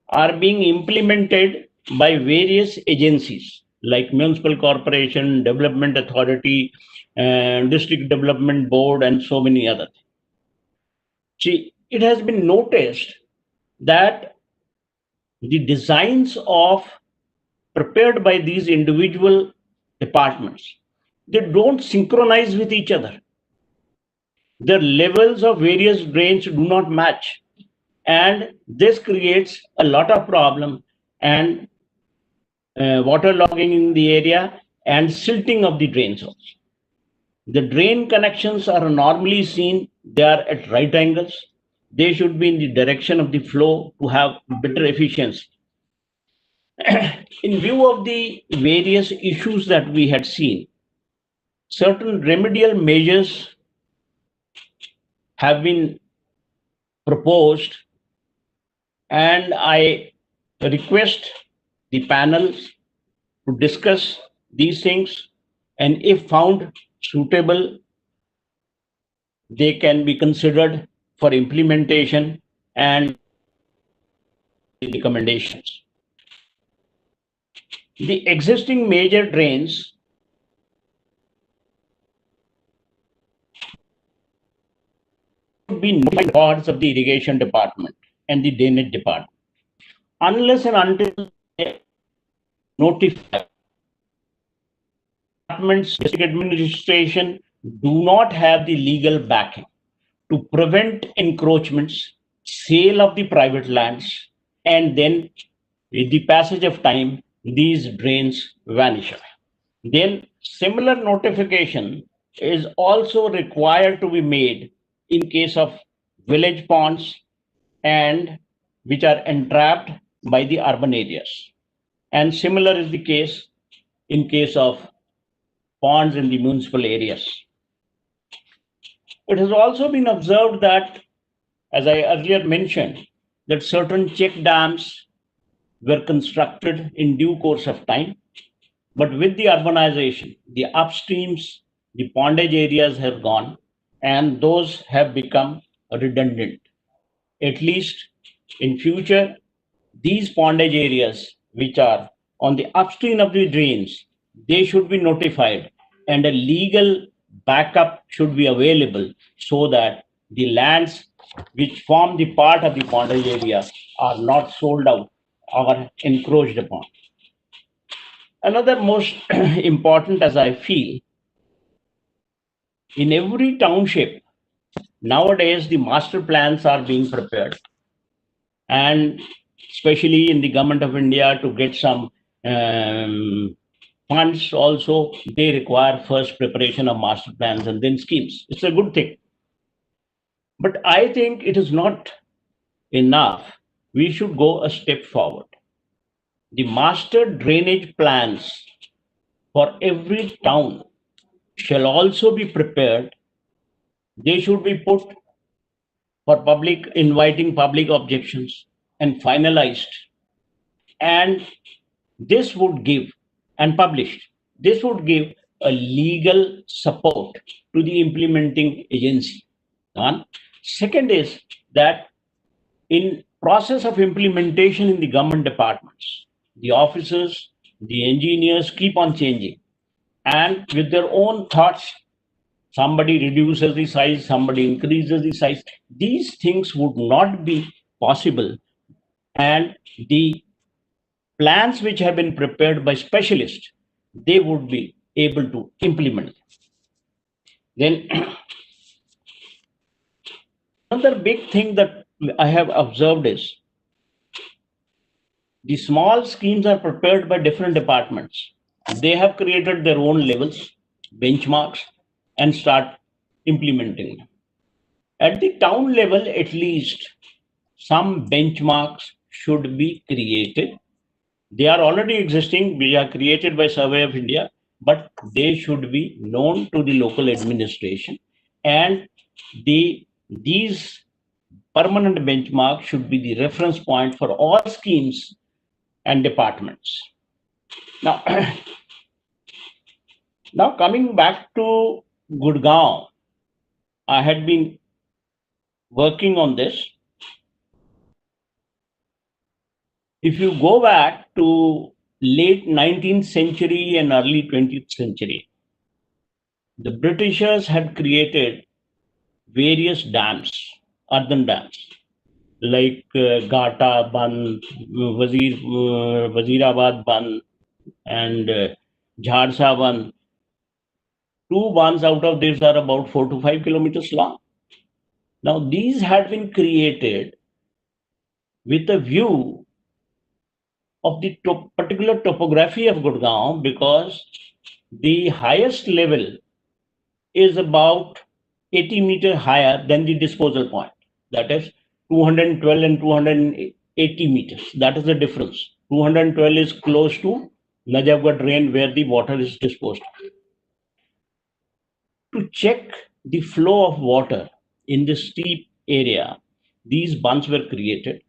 are being implemented by various agencies like Municipal Corporation, Development Authority, District Development Board, and so many other things. See, it has been noticed that the designs prepared by these individual departments, they don't synchronize with each other. The levels of various drains do not match, and this creates a lot of problem and water logging in the area and silting of the drains also. The drain connections are normally seen, they are at right angles. They should be in the direction of the flow to have better efficiency. In view of the various issues that we had seen, certain remedial measures have been proposed, and I request the panels to discuss these things, and if found suitable, they can be considered for implementation and recommendations. The existing major drains should be notified parts of the irrigation department and the drainage department. Unless and until they notify, departments, district administration do not have the legal backing to prevent encroachments, sale of the private lands, and then with the passage of time, these drains vanish away. Then similar notification is also required to be made in case of village ponds and which are entrapped by the urban areas. And similar is the case in case of ponds in the municipal areas. It has also been observed that, as I earlier mentioned, that certain check dams were constructed in due course of time, but with the urbanization, the upstreams, the pondage areas have gone, and those have become redundant. At least in future, these pondage areas which are on the upstream of the drains, they should be notified, and a legal backup should be available so that the lands which form the part of the pondage area are not sold out or encroached upon. Another most important, as I feel, in every township, nowadays the master plans are being prepared, and especially in the Government of India to get some funds also, they require first preparation of master plans and then schemes. It's a good thing. But I think it is not enough. We should go a step forward. The master drainage plans for every town shall also be prepared. They should be put for public, inviting public objections and finalized. And this would give, and published, this would give a legal support to the implementing agency. One. Second is that in process of implementation in the government departments, the officers, the engineers keep on changing, and with their own thoughts, somebody reduces the size, somebody increases the size. These things would not be possible, and the plans which have been prepared by specialists, they would be able to implement. Then another big thing that I have observed is the small schemes are prepared by different departments. They have created their own levels, benchmarks, and start implementing them. At the town level, at least, some benchmarks should be created. They are already existing. They are created by Survey of India, but they should be known to the local administration, and these permanent benchmarks should be the reference point for all schemes and departments. Now, now coming back to Gurugram, I had been working on this. If you go back to late 19th century and early 20th century, the Britishers had created various dams, earthen dams, like Gata Band, Wazirabad Band, and Jharsa Band. Two bands out of these are about 4 to 5 kilometers long. Now, these had been created with a view of the particular topography of Gurugram, because the highest level is about 80 meters higher than the disposal point. That is 212 and 280 meters. That is the difference. 212 is close to Najafgarh drain where the water is disposed. To check the flow of water in the steep area, these bunds were created.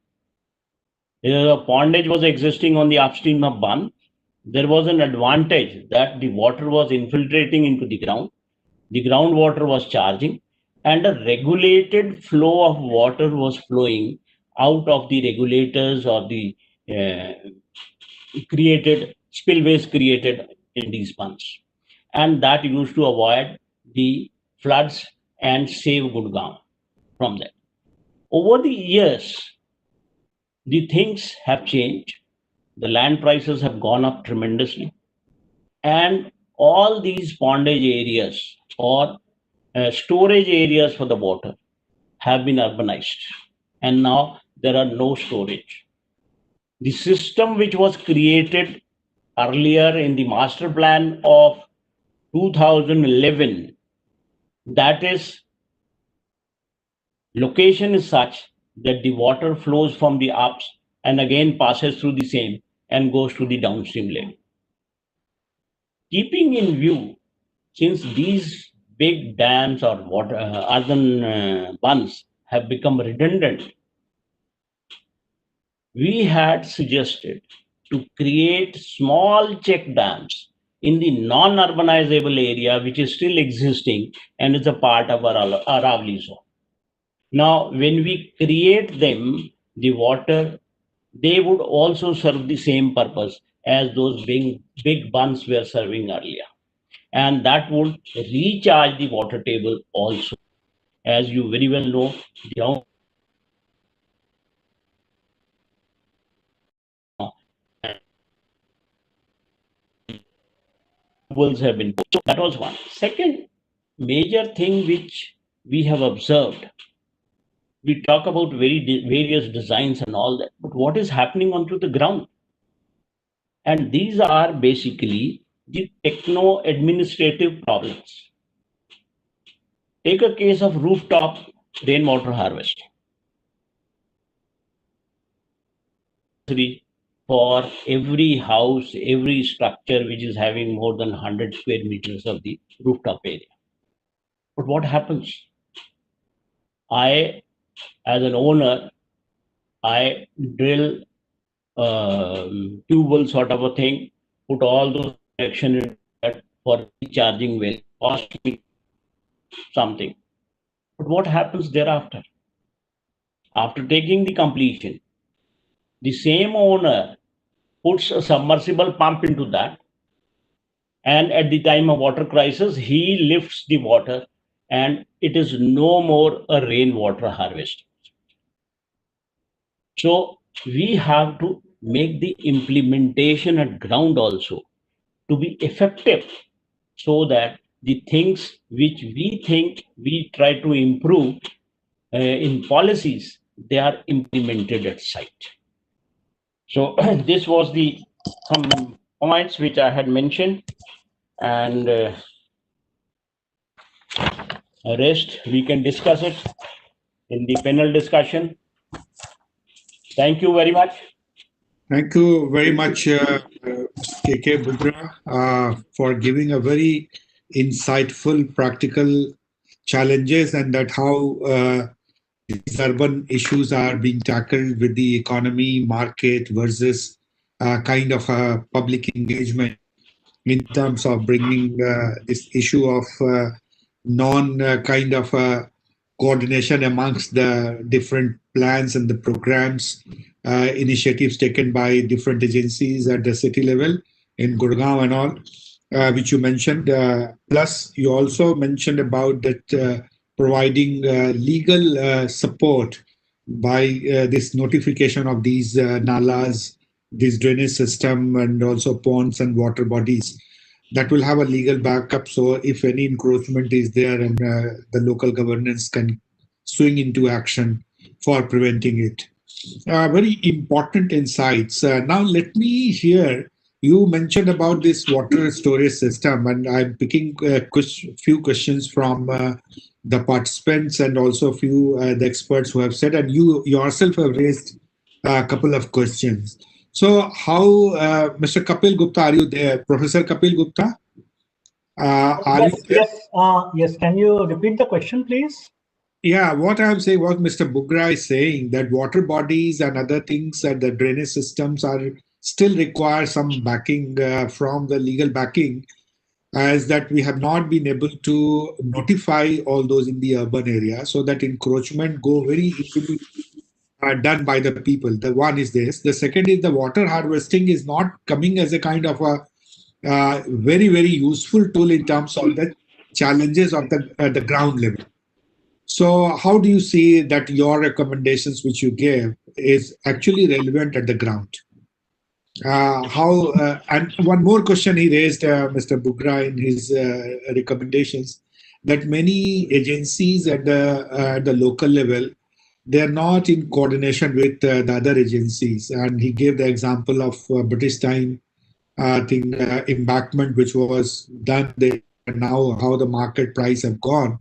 A pondage was existing on the upstream of bund. There was an advantage that the water was infiltrating into the groundwater was charging, and a regulated flow of water was flowing out of the regulators or the spillways created in these bunds. And that used to avoid the floods and save Gurugram from that. Over the years, the things have changed. The land prices have gone up tremendously. And all these pondage areas or storage areas for the water have been urbanized. And now there are no storage. The system which was created earlier in the master plan of 2011, that is, location is such that the water flows from the ups and again passes through the same and goes to the downstream level. Keeping in view, since these big dams or water earthen bunds have become redundant, we had suggested to create small check dams in the non-urbanizable area, which is still existing and is a part of our Aravali zone. Now, when we create them, the water, they would also serve the same purpose as those big bunds were serving earlier. And that would recharge the water table also. As you very well know, the have been put. So that was one. Second major thing which we have observed, we talk about various designs and all that, but what is happening onto the ground? And these are basically the techno-administrative problems. Take a case of rooftop rainwater harvesting. For every house, every structure which is having more than 100 square meters of the rooftop area. But what happens? I, as an owner, I drill tube sort of a thing, put all those connection in that for recharging well, cost me something. But what happens thereafter? After taking the completion, the same owner puts a submersible pump into that, and at the time of water crisis, he lifts the water, and it is no more a rainwater harvesting. So we have to make the implementation at ground also to be effective, so that the things which we think we try to improve in policies, they are implemented at site. So this was the some points which I had mentioned, and rest we can discuss it in the panel discussion. Thank you very much. Thank you very much, KK Budra, for giving a very insightful, practical challenges, and that how these urban issues are being tackled with the economy, market versus kind of a public engagement in terms of bringing this issue of kind of coordination amongst the different plans and the programs, initiatives taken by different agencies at the city level in Gurugram and all, which you mentioned. Plus, you also mentioned about that providing legal support by this notification of these nalas, this drainage system, and also ponds and water bodies. That will have a legal backup, so if any encroachment is there, and the local governance can swing into action for preventing it. Very important insights. Now let me hear, you mentioned about this water storage system, and I'm picking a few questions from the participants and also a few the experts who have said, and you yourself have raised a couple of questions. So how, Mr. Kapil Gupta, are you there? Professor Kapil Gupta? Yes, yes. Can you repeat the question, please? Yeah, what I'm saying, what Mr. Bugra is saying, that water bodies and other things and the drainage systems are still require some backing from the legal backing, as that we have not been able to notify all those in the urban area, so that encroachment go very easily done by the people. The one is this. The second is the water harvesting is not coming as a kind of a very, very useful tool in terms of the challenges of the ground level. So how do you see that your recommendations which you gave is actually relevant at the ground? And one more question he raised, Mr. Bugra, in his recommendations, that many agencies at the local level, they're not in coordination with the other agencies. And he gave the example of British time embankment, which was done there, and now how the market price have gone.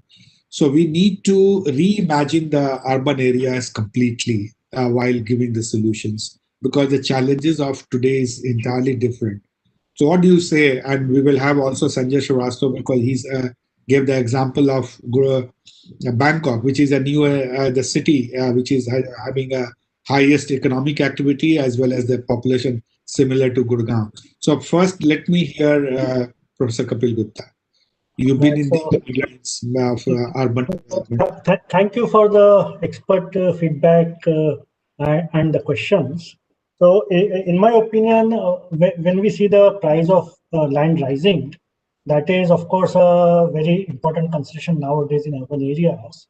So we need to reimagine the urban areas completely while giving the solutions, because the challenges of today is entirely different. So what do you say? And we will have also Sanjay Srivastava, because he's gave the example of Bangkok, which is a new the city which is having a highest economic activity as well as the population similar to Gurugram. So first, let me hear Professor Kapil Gupta. You've been in the guidelines of urban development. Thank you for the expert feedback and the questions. So, in my opinion, when we see the price of land rising, that is, of course, a very important consideration nowadays in urban areas.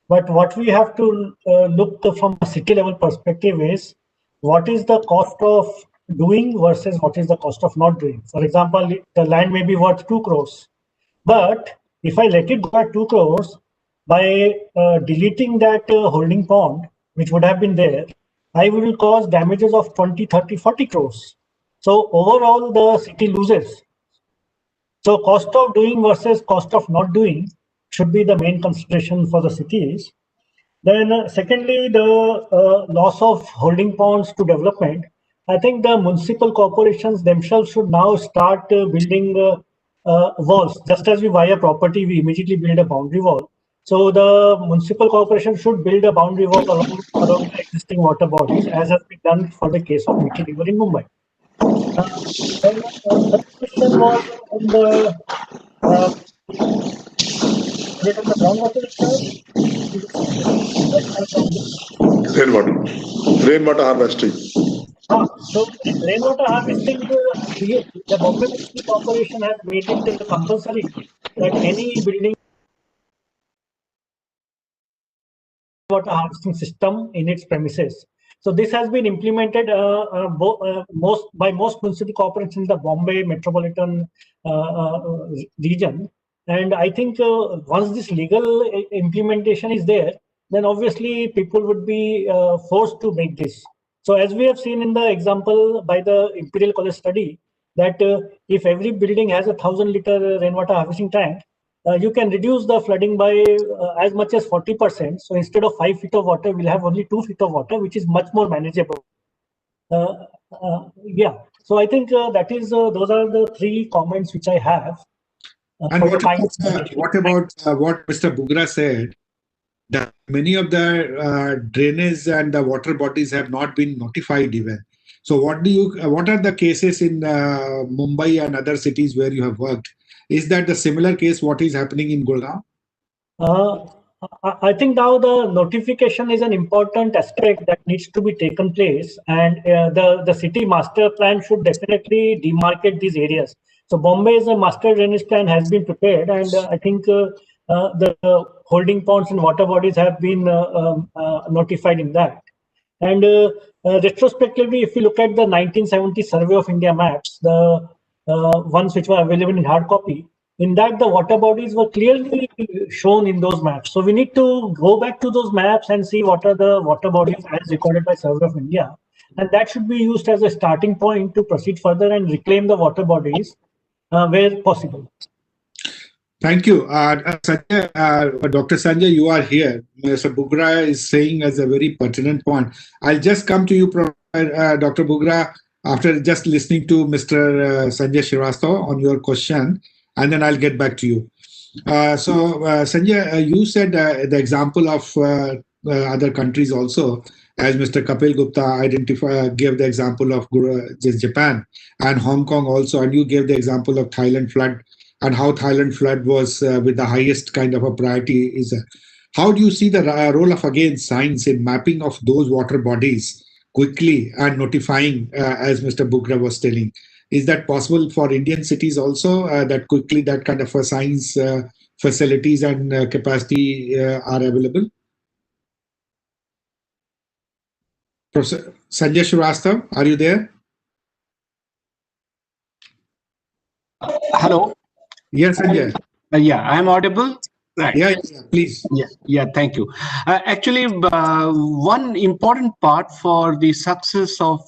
But what we have to look from a city level perspective is what is the cost of doing versus what is the cost of not doing. For example, the land may be worth 2 crores. But if I let it go at 2 crores, by deleting that holding pond, which would have been there, I will cause damages of 20, 30, 40 crores. So overall, the city loses. So cost of doing versus cost of not doing should be the main consideration for the cities. Then secondly, the loss of holding ponds to development. I think the municipal corporations themselves should now start building walls. Just as we buy a property, we immediately build a boundary wall. So the municipal corporation should build a boundary wall around the existing water bodies, as has been done for the case of Mithi River in Mumbai. Then the question was on the groundwater rainwater harvesting. So rainwater harvesting, the Bombay Municipal Corporation has made it compulsory that any building water harvesting system in its premises. So this has been implemented by most municipal corporations in the Bombay metropolitan region. And I think once this legal implementation is there, then obviously people would be forced to make this. So as we have seen in the example by the Imperial College study, that if every building has a 1,000-liter rainwater harvesting tank, you can reduce the flooding by as much as 40%. So instead of 5 feet of water, we'll have only 2 feet of water, which is much more manageable. Yeah. So I think that is those are the 3 comments which I have. And what about what Mr. Bugra said, that many of the drainage and the water bodies have not been notified even. So what are the cases in Mumbai and other cities where you have worked? Is that the similar case what is happening in Gurugram? I think now the notification is an important aspect that needs to be taken place, and the city master plan should definitely demarcate these areas. So Bombay's master drainage plan has been prepared, and I think the holding ponds and water bodies have been notified in that. And retrospectively, if you look at the 1970 Survey of India maps, the ones which were available in hard copy, in that the water bodies were clearly shown in those maps. So we need to go back to those maps and see what are the water bodies as recorded by Survey of India. And that should be used as a starting point to proceed further and reclaim the water bodies where possible. Thank you. Sanjay, Dr. Sanjay, you are here. Mr. Bugra is saying as a very pertinent point. I'll just come to you, Dr. Bugra, after just listening to Mr. Sanjay Srivastava on your question, and then I'll get back to you. Sanjay, you said the example of other countries also, as Mr. Kapil Gupta gave the example of Japan and Hong Kong also, and you gave the example of Thailand flood and how Thailand flood was with the highest kind of a priority. How do you see the role of, again, science in mapping of those water bodies quickly and notifying, as Mr. Bugra was telling? Is that possible for Indian cities also, that quickly that kind of a science facilities and capacity are available? Professor Sanjay Srivastava, are you there? Hello. Yes, Sanjay. Yeah, I'm audible. Right. Yeah, please. Yeah, thank you. Actually, one important part for the success of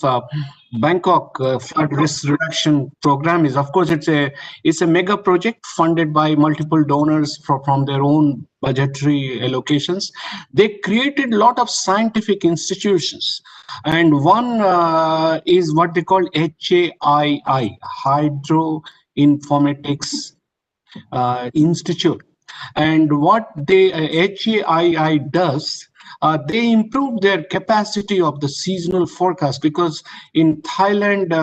Bangkok flood risk reduction program is, of course, it's a mega project funded by multiple donors from their own budgetary allocations. They created a lot of scientific institutions, and one is what they call HAII, Hydro Informatics Institute. And what HAII does, they improve their capacity of the seasonal forecast, because in Thailand,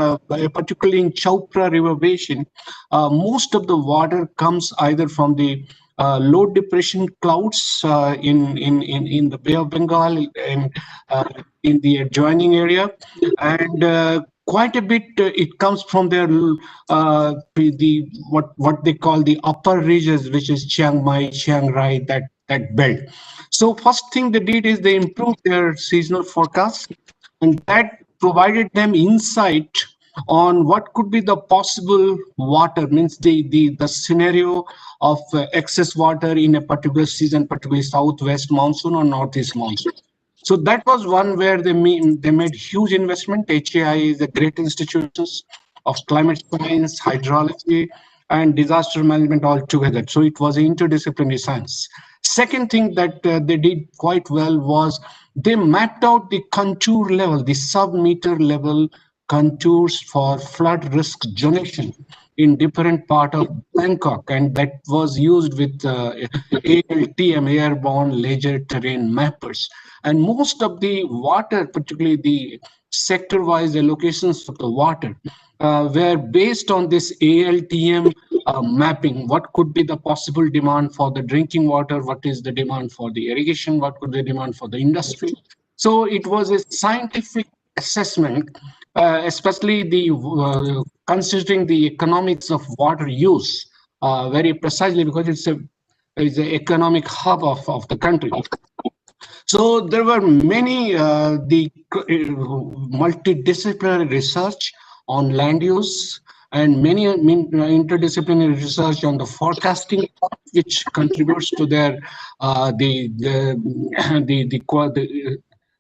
particularly in Chopra River Basin, most of the water comes either from the low depression clouds in the Bay of Bengal and in the adjoining area, and quite a bit it comes from their what they call the upper regions, which is Chiang Mai, Chiang Rai, that belt. So first thing they did is they improved their seasonal forecast, and that provided them insight on what could be the possible water, means the scenario of excess water in a particular season, particularly southwest monsoon or northeast monsoon. So that was one where they made huge investment. HAI is a great institution of climate science, hydrology, and disaster management all together. So it was interdisciplinary science. Second thing that they did quite well was they mapped out the contour level, the sub-meter level contours for flood risk zonation in different part of Bangkok, and that was used with ALTM, airborne leisure terrain mappers. And most of the water, particularly the sector-wise allocations of the water, were based on this ALTM mapping. What could be the possible demand for the drinking water? What is the demand for the irrigation? What could be the demand for the industry? So it was a scientific assessment, especially the considering the economics of water use very precisely, because it's an economic hub of the country. So there were many multidisciplinary research on land use, and many interdisciplinary research on the forecasting, which contributes to their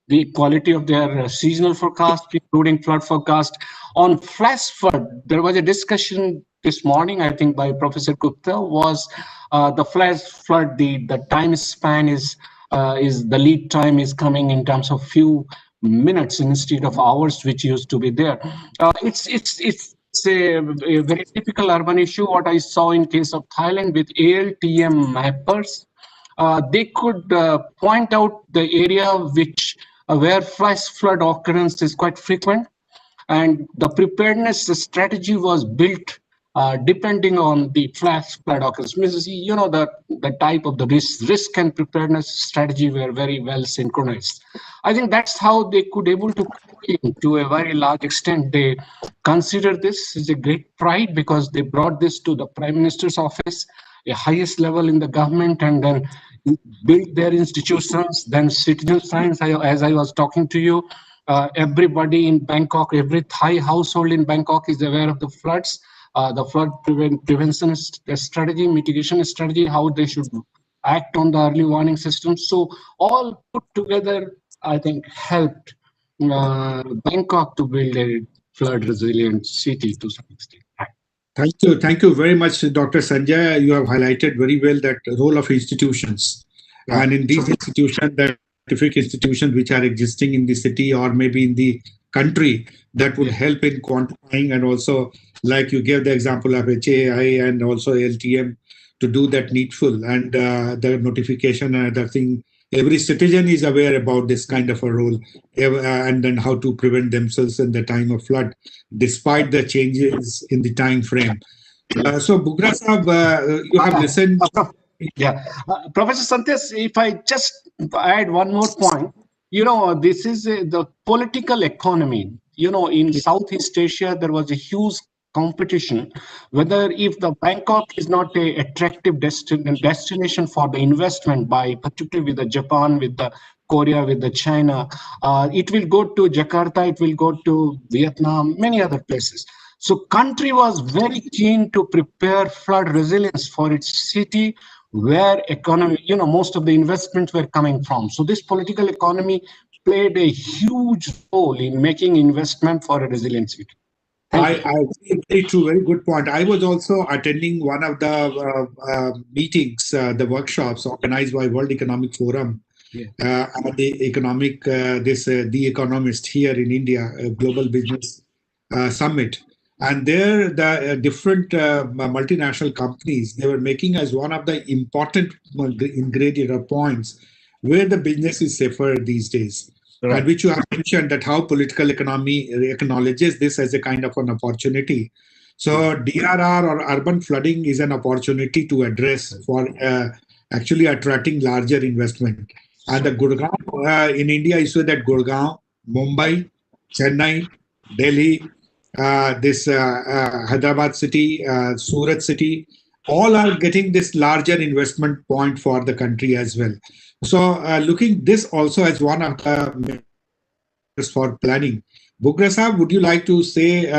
the quality of their seasonal forecast, including flood forecast. On flash flood, there was a discussion this morning, I think, by Professor Gupta, was the flash flood, the time span is the lead time is coming in terms of few minutes instead of hours, which used to be there. It's a very typical urban issue. What I saw in case of Thailand with ALTM mappers, they could point out the area which where flash flood occurrence is quite frequent, and the preparedness strategy was built depending on the flash flood occurrence. You know, the type of the risk and preparedness strategy were very well synchronized. I think that's how they could able to a very large extent. They consider this as a great pride, because they brought this to the Prime Minister's office, the highest level in the government, and then built their institutions. Then citizen science, as I was talking to you, everybody in Bangkok, every Thai household in Bangkok is aware of the floods, the flood prevention strategy, mitigation strategy, how they should act on the early warning system. So all put together, I think, helped Bangkok to build a flood resilient city to some extent. Thank you very much, Dr. Sanjay. You have highlighted very well that role of institutions, and in these institutions, the scientific institutions which are existing in the city or maybe in the country, that would help in quantifying, and also, like you gave the example of HAI and also LTM, to do that needful, and the notification and other thing. Every citizen is aware about this kind of a role, and then how to prevent themselves in the time of flood, despite the changes in the time frame. So, Bugra Sahab, you have listened. Yeah, Professor Santes, if I just add one more point, this is the political economy. In Southeast Asia, there was a huge competition whether if the Bangkok is not a attractive destination for the investment, by particularly with the Japan, with the Korea, with the China, it will go to Jakarta, it will go to Vietnam, many other places. So country was very keen to prepare flood resilience for its city, where economy, most of the investments were coming from. So this political economy played a huge role in making investment for a resilient city. I very true, very good point. I was also attending one of the meetings, the workshops organized by World Economic Forum, and the economic, The Economist here in India, Global Business Summit. And there, the different multinational companies, they were making as one of the important ingredient or points where the business is safer these days. Right. And which you have mentioned, that how political economy acknowledges this as a kind of an opportunity. So DRR or urban flooding is an opportunity to address for actually attracting larger investment. And the Gurugram in India is so that Gurugram, Mumbai, Chennai, Delhi, Hyderabad city, Surat city, all are getting this larger investment point for the country as well. So looking this also as one of the measures for planning. Bugra Sahab, would you like to say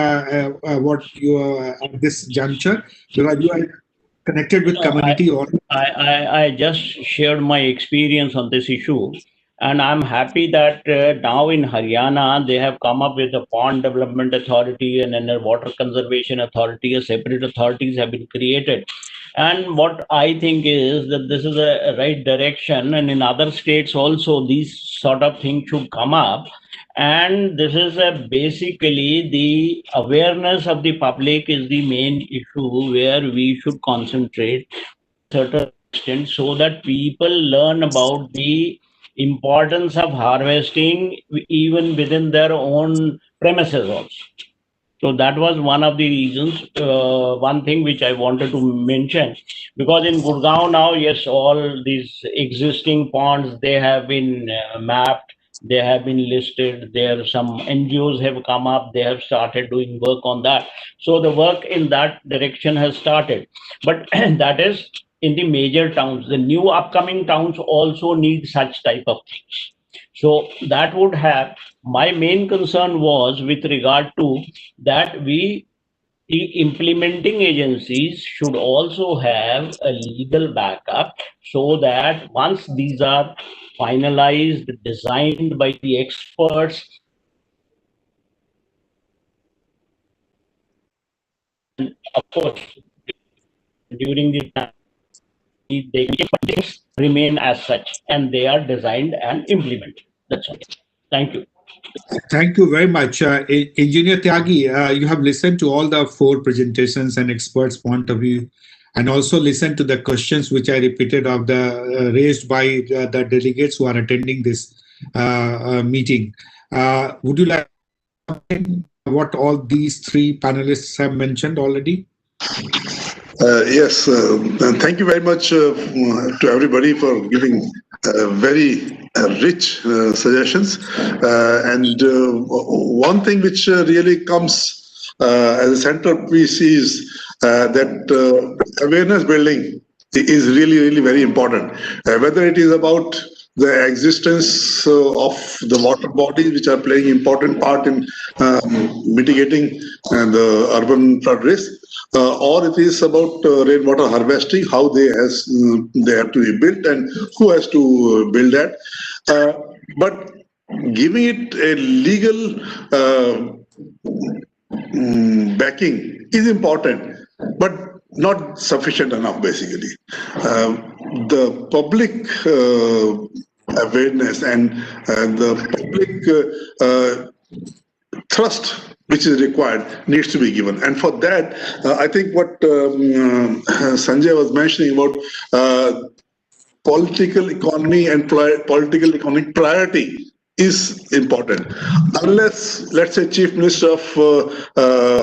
what you at this juncture? Because you are connected with community. I just shared my experience on this issue. And I'm happy that now in Haryana, they have come up with the Pond Development Authority and then the Water Conservation Authority. Separate authorities have been created. And what I think is that this is a right direction. And in other states also, these sort of things should come up. And this is basically the awareness of the public is the main issue where we should concentrate to a certain extent, so that people learn about the importance of harvesting even within their own premises also. So that was one of the reasons, one thing which I wanted to mention, because in Gurgaon now, yes, all these existing ponds, they have been mapped, they have been listed, there some NGOs have come up, they have started doing work on that. So the work in that direction has started, but that is in the major towns. The new upcoming towns also need such type of things. So that would have, my main concern was with regard to that the implementing agencies should also have a legal backup, so that once these are finalized, designed by the experts, and of course, during the time, they remain as such, and they are designed and implemented. That's all. Thank you. Thank you very much. Engineer Tyagi, you have listened to all the 4 presentations and experts' point of view, and also listened to the questions which I repeated of the raised by the delegates who are attending this meeting. Would you like to what all these 3 panelists have mentioned already? Yes, thank you very much to everybody for giving very rich suggestions. And one thing which really comes as a centerpiece is that awareness building is really, really very important. Whether it is about the existence of the water bodies which are playing important part in mitigating the urban flood risk, or it is about rainwater harvesting, how they have to be built and who has to build that. But giving it a legal backing is important, but not sufficient enough, basically. The public awareness and the public trust which is required needs to be given. And for that, I think what Sanjay was mentioning about political economy and political economic priority is important. Unless, let's say, Chief Minister of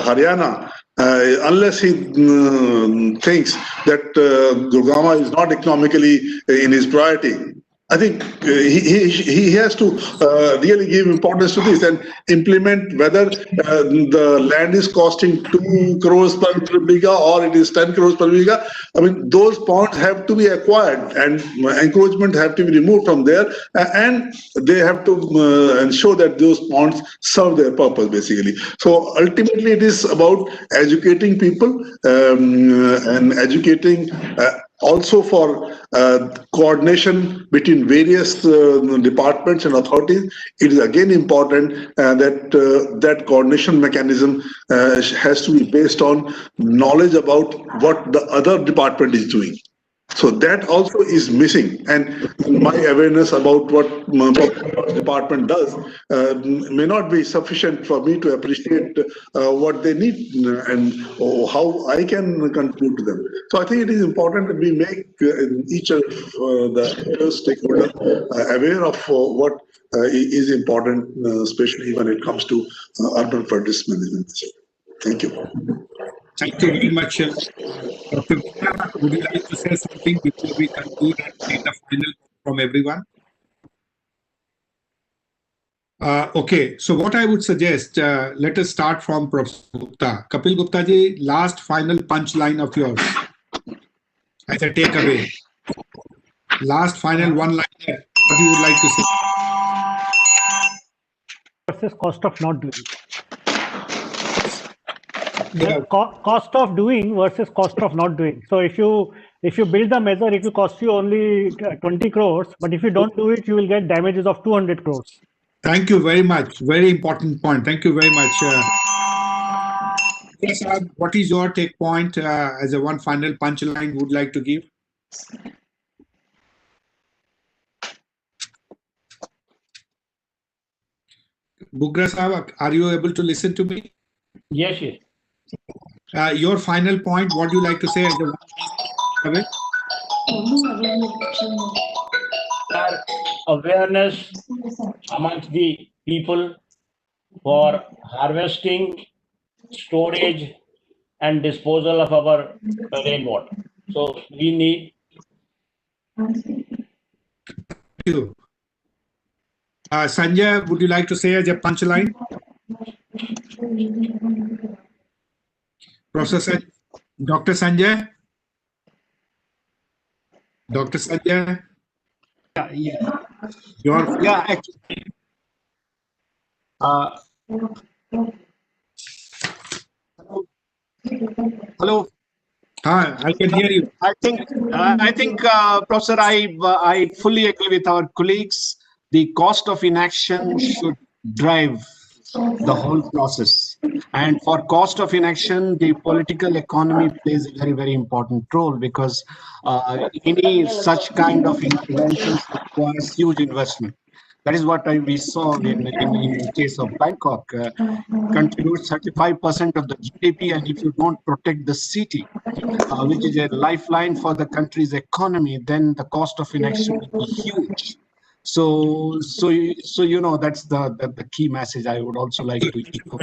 Haryana, unless he thinks that Gurugram is not economically in his priority, I think he has to really give importance to this and implement whether the land is costing 2 crores per biga or it is 10 crores per biga. I mean, those ponds have to be acquired and encroachment have to be removed from there, and they have to ensure that those ponds serve their purpose, basically. So ultimately, it is about educating people and educating also for coordination between various departments and authorities. It is again important that that coordination mechanism has to be based on knowledge about what the other department is doing. So that also is missing, and my awareness about what department does may not be sufficient for me to appreciate what they need and how I can contribute to them. So I think it is important that we make each of the stakeholders aware of what is important, especially when it comes to urban flood risk management. Thank you. Thank you very much. Dr. Gupta, would you like to say something before we conclude and take the final from everyone? Okay, so what I would suggest, let us start from Professor Gupta. Kapil Gupta ji, last final punchline of yours. As a takeaway. Last final one-liner, what you would like to say? Versus cost of not doing. Yeah. Cost of doing versus cost of not doing. So if you build the measure, it will cost you only 20 crores, but if you don't do it, you will get damages of 200 crores. Thank you very much. Very important point. Thank you very much. Yes, what is your take point as a one final punchline would like to give? Bugra Sahab, are you able to listen to me? Yes, yes. Your final point, what do you like to say as a one? Awareness amongst the people for harvesting, storage, and disposal of our rainwater. So we need. Thank you. Sanjay, would you like to say as a punchline? Professor Dr. Sanjay? Dr. Sanjay? Yeah. Your Yeah, actually. Hello. I can hear you. I think, Professor, I fully agree with our colleagues. The cost of inaction should drive the whole process. And for cost of inaction, the political economy plays a very, very important role, because any such kind of interventions requires huge investment. That is what we saw in the case of Bangkok. Contributes 35% of the GDP, and if you don't protect the city, which is a lifeline for the country's economy, then the cost of inaction will be huge. So you know, that's the key message I would also like to echo.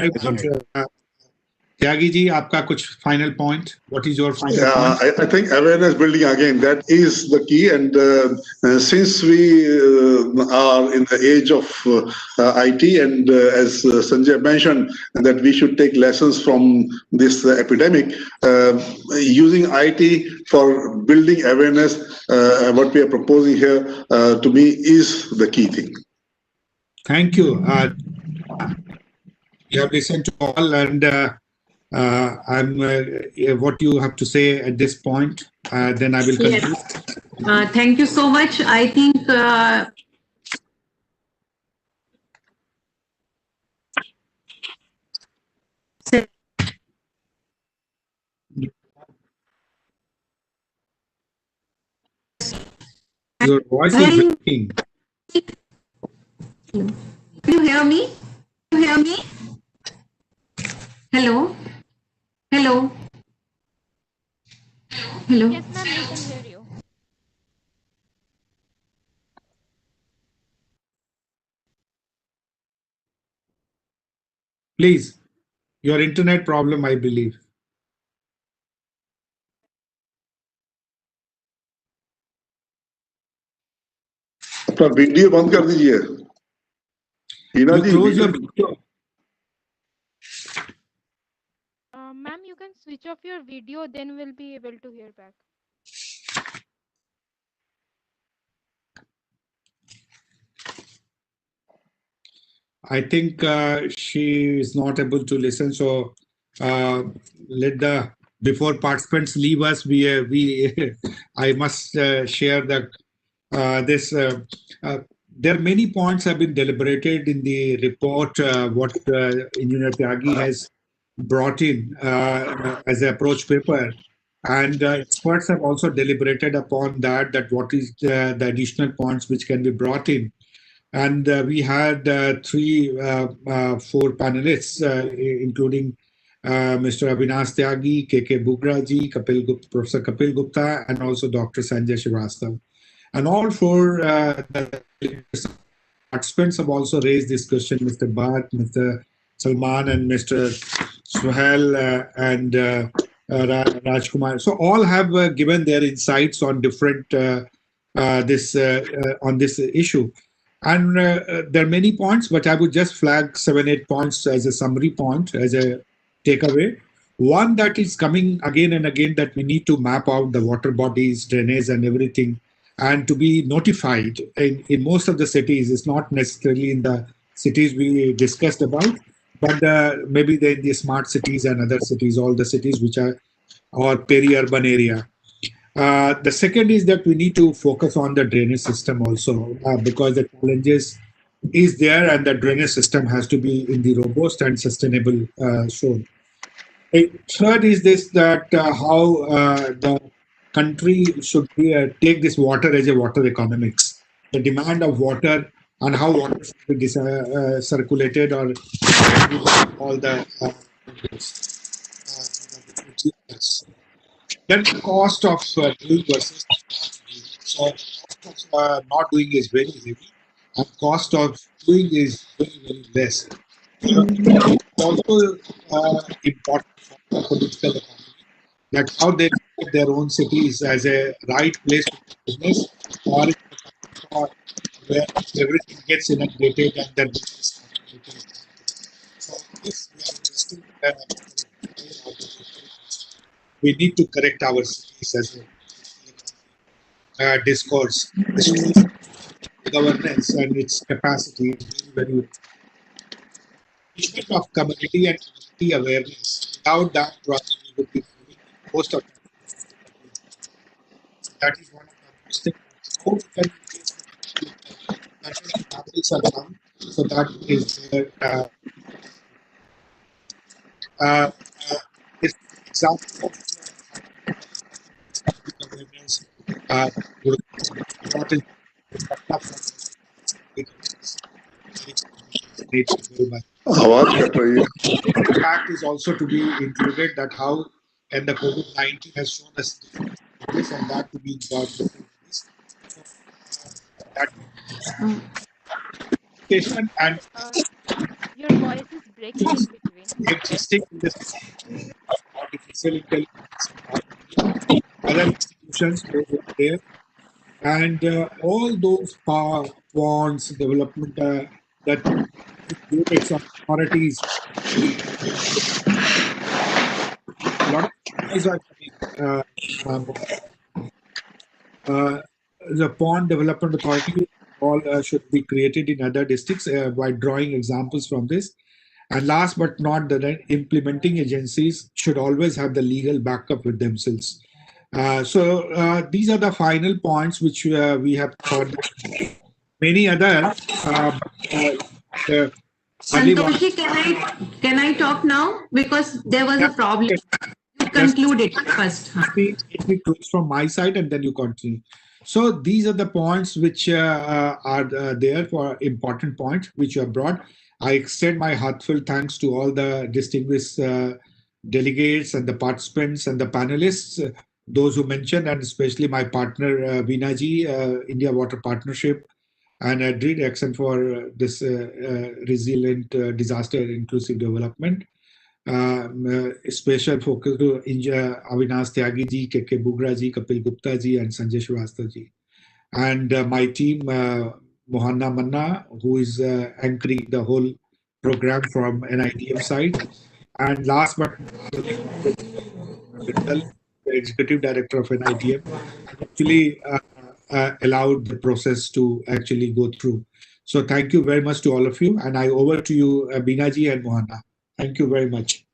Tyagi ji, aapka kuch final point? What is your final point? I think awareness building, again, that is the key. And since we are in the age of IT, and as Sanjay mentioned, that we should take lessons from this epidemic, using IT for building awareness, what we are proposing here, to me, is the key thing. Thank you. You have listened to all, and what you have to say at this point, then I will conclude. Yes. Thank you so much. I think your voice is breaking. Can you hear me? Can you hear me? Hello? Hello? Hello? Yes, ma'am, we can hear you. Please, your internet problem, I believe. अपना video बंद कर दीजिए Heena You जी close your video video. Ma'am, you can switch off your video, then we'll be able to hear back. I think she is not able to listen. So let the before participants leave us, we I must share that this. There are many points have been deliberated in the report. What Engineer Tyagi has brought in as an approach paper, and experts have also deliberated upon that. That what is the additional points which can be brought in. And we had four panelists, including Mr. Avinash Tyagi, K.K. Bugraji, Professor Kapil Gupta, and also Dr. Sanjay Srivastav. And all four the participants have also raised this question, Mr. Bhatt, Mr. Salman, and Mr. Suhail and Rajkumar. So all have given their insights on different on this issue. And there are many points, but I would just flag 7-8 points as a summary point, as a takeaway. One that is coming again and again, that we need to map out the water bodies, drainage, and everything, and to be notified in most of the cities. It's not necessarily in the cities we discussed about, but maybe in the smart cities and other cities, all the cities which are or peri-urban area. The second is that we need to focus on the drainage system also, because the challenges is there, and the drainage system has to be in the robust and sustainable zone. Third is this, that how the country should take this water as a water economics, the demand of water and how water should be circulated or all the then the cost of doing versus not doing. So cost of not doing is very heavy, and cost of doing is very, very less. Also important for the political economy, that how they look at their own cities as a right place to do business, or where everything gets integrated and then business opportunities. So if we are investing we need to correct our cities as a discourse. Governance and its capacity is very, very of community and community awareness. Without that, probably we would be moving most of that is one of the most things. How we can families around, so that is this example of awareness. What is आवाज cut रही है fact is also to be included, that how and the COVID-19 has shown us this and that to be involved in this. That education and Your voice is breaking in between. existing in this artificial intelligence, other institutions over there, and all those bonds development that units of authorities. A lot of things are the pond development authority all should be created in other districts by drawing examples from this. And last but not the implementing agencies should always have the legal backup with themselves. So these are the final points which we have thought. Many other. Santoshi, can I talk now? Because there was a problem. You conclude it first. Let me close from my side and then you continue. So these are the points which are there for important points which you have brought. I extend my heartfelt thanks to all the distinguished delegates and the participants and the panelists, those who mentioned, and especially my partner Veena ji, India Water Partnership, and Adrid Action for this resilient disaster inclusive development. Special focus to Avinash Tyagi ji, KK Bugra ji, Kapil Gupta ji, and Sanjay Srivastava ji. And my team, Mohanna Manna, who is anchoring the whole program from NIDM side. And last but not least, the executive director of NIDM, actually allowed the process to actually go through. So thank you very much to all of you. And I over to you, Binaji and Mohanna. Thank you very much.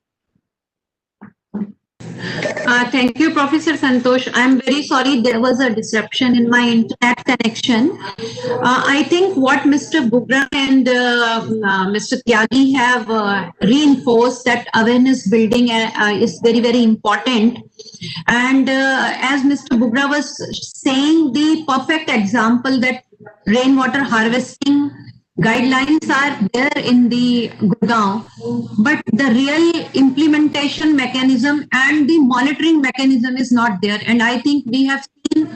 Thank you, Professor Santosh. I'm very sorry there was a disruption in my internet connection. I think what Mr. Bugra and Mr. Tyagi have reinforced that awareness building is very, very important. And as Mr. Bugra was saying, the perfect example that rainwater harvesting guidelines are there in the Gurugram, but the real implementation mechanism and the monitoring mechanism is not there. And I think we have seen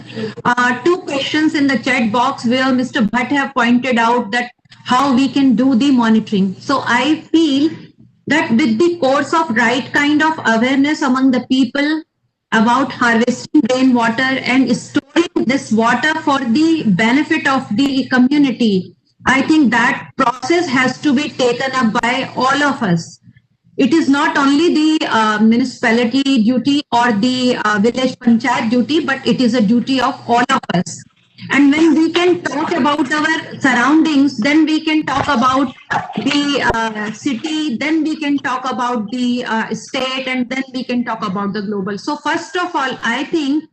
two questions in the chat box where Mr. Bhatt have pointed out that how we can do the monitoring. So I feel that with the course of right kind of awareness among the people about harvesting rainwater and storing this water for the benefit of the community, I think that process has to be taken up by all of us. It is not only the municipality duty or the village panchayat duty, but it is a duty of all of us. And when we can talk about our surroundings, then we can talk about the city, then we can talk about the state, and then we can talk about the global. So first of all, I think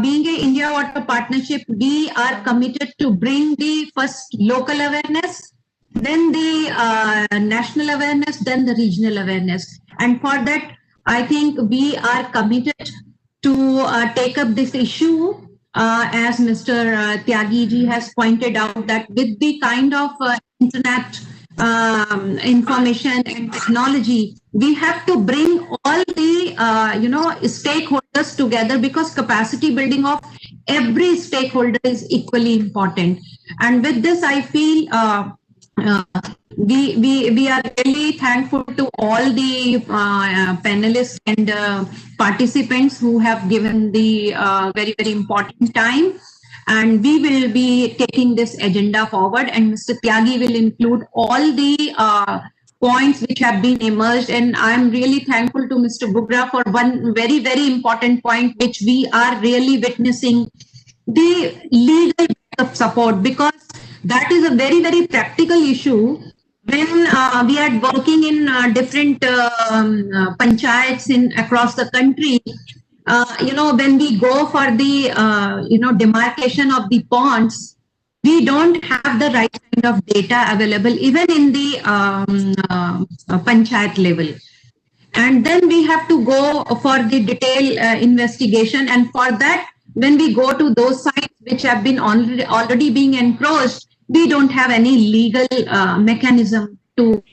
being a India Water Partnership, we are committed to bring the first local awareness, then the national awareness, then the regional awareness. And for that, I think we are committed to take up this issue, as Mr. Tyagi ji has pointed out, that with the kind of internet information and technology, we have to bring all the stakeholders together, because capacity building of every stakeholder is equally important. And with this, I feel we are really thankful to all the panelists and participants who have given the very, very important time. And we will be taking this agenda forward, and Mr. Tyagi will include all the points which have been emerged. And I'm really thankful to Mr. Bugra for one very, very important point, which we are really witnessing, the legal support, because that is a very, very practical issue. When we are working in different panchayats across the country, when we go for the demarcation of the ponds, we don't have the right kind of data available even in the panchayat level. And then we have to go for the detailed investigation. And for that, when we go to those sites which have been already being encroached, we don't have any legal mechanism to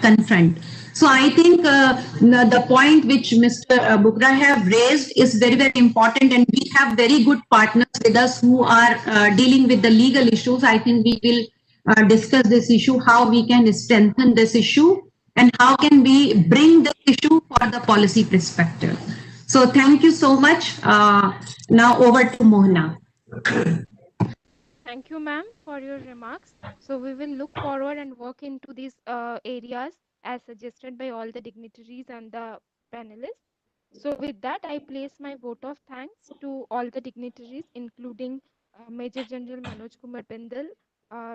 confront. So I think the point which Mr. Bugra have raised is very, very important, and we have very good partners with us who are dealing with the legal issues. I think we will discuss this issue, how we can strengthen this issue, and how can we bring the issue for the policy perspective. So thank you so much. Now over to Mohana. Thank you, ma'am, for your remarks. So we will look forward and work into these areas as suggested by all the dignitaries and the panelists. So with that, I place my vote of thanks to all the dignitaries, including Major General Manoj Kumar Bindal,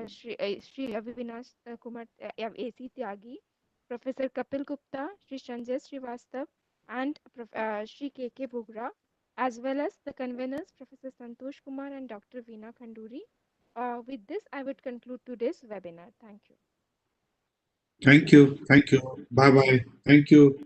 Shri Avinash Kumar AC Tyagi, Professor Kapil Gupta, Shri Sanjay Srivastav, and Shri KK Bugra, as well as the conveners, Professor Santosh Kumar and Dr. Veena Khanduri. With this, I would conclude today's webinar. Thank you. Thank you. Thank you. Bye-bye. Thank you.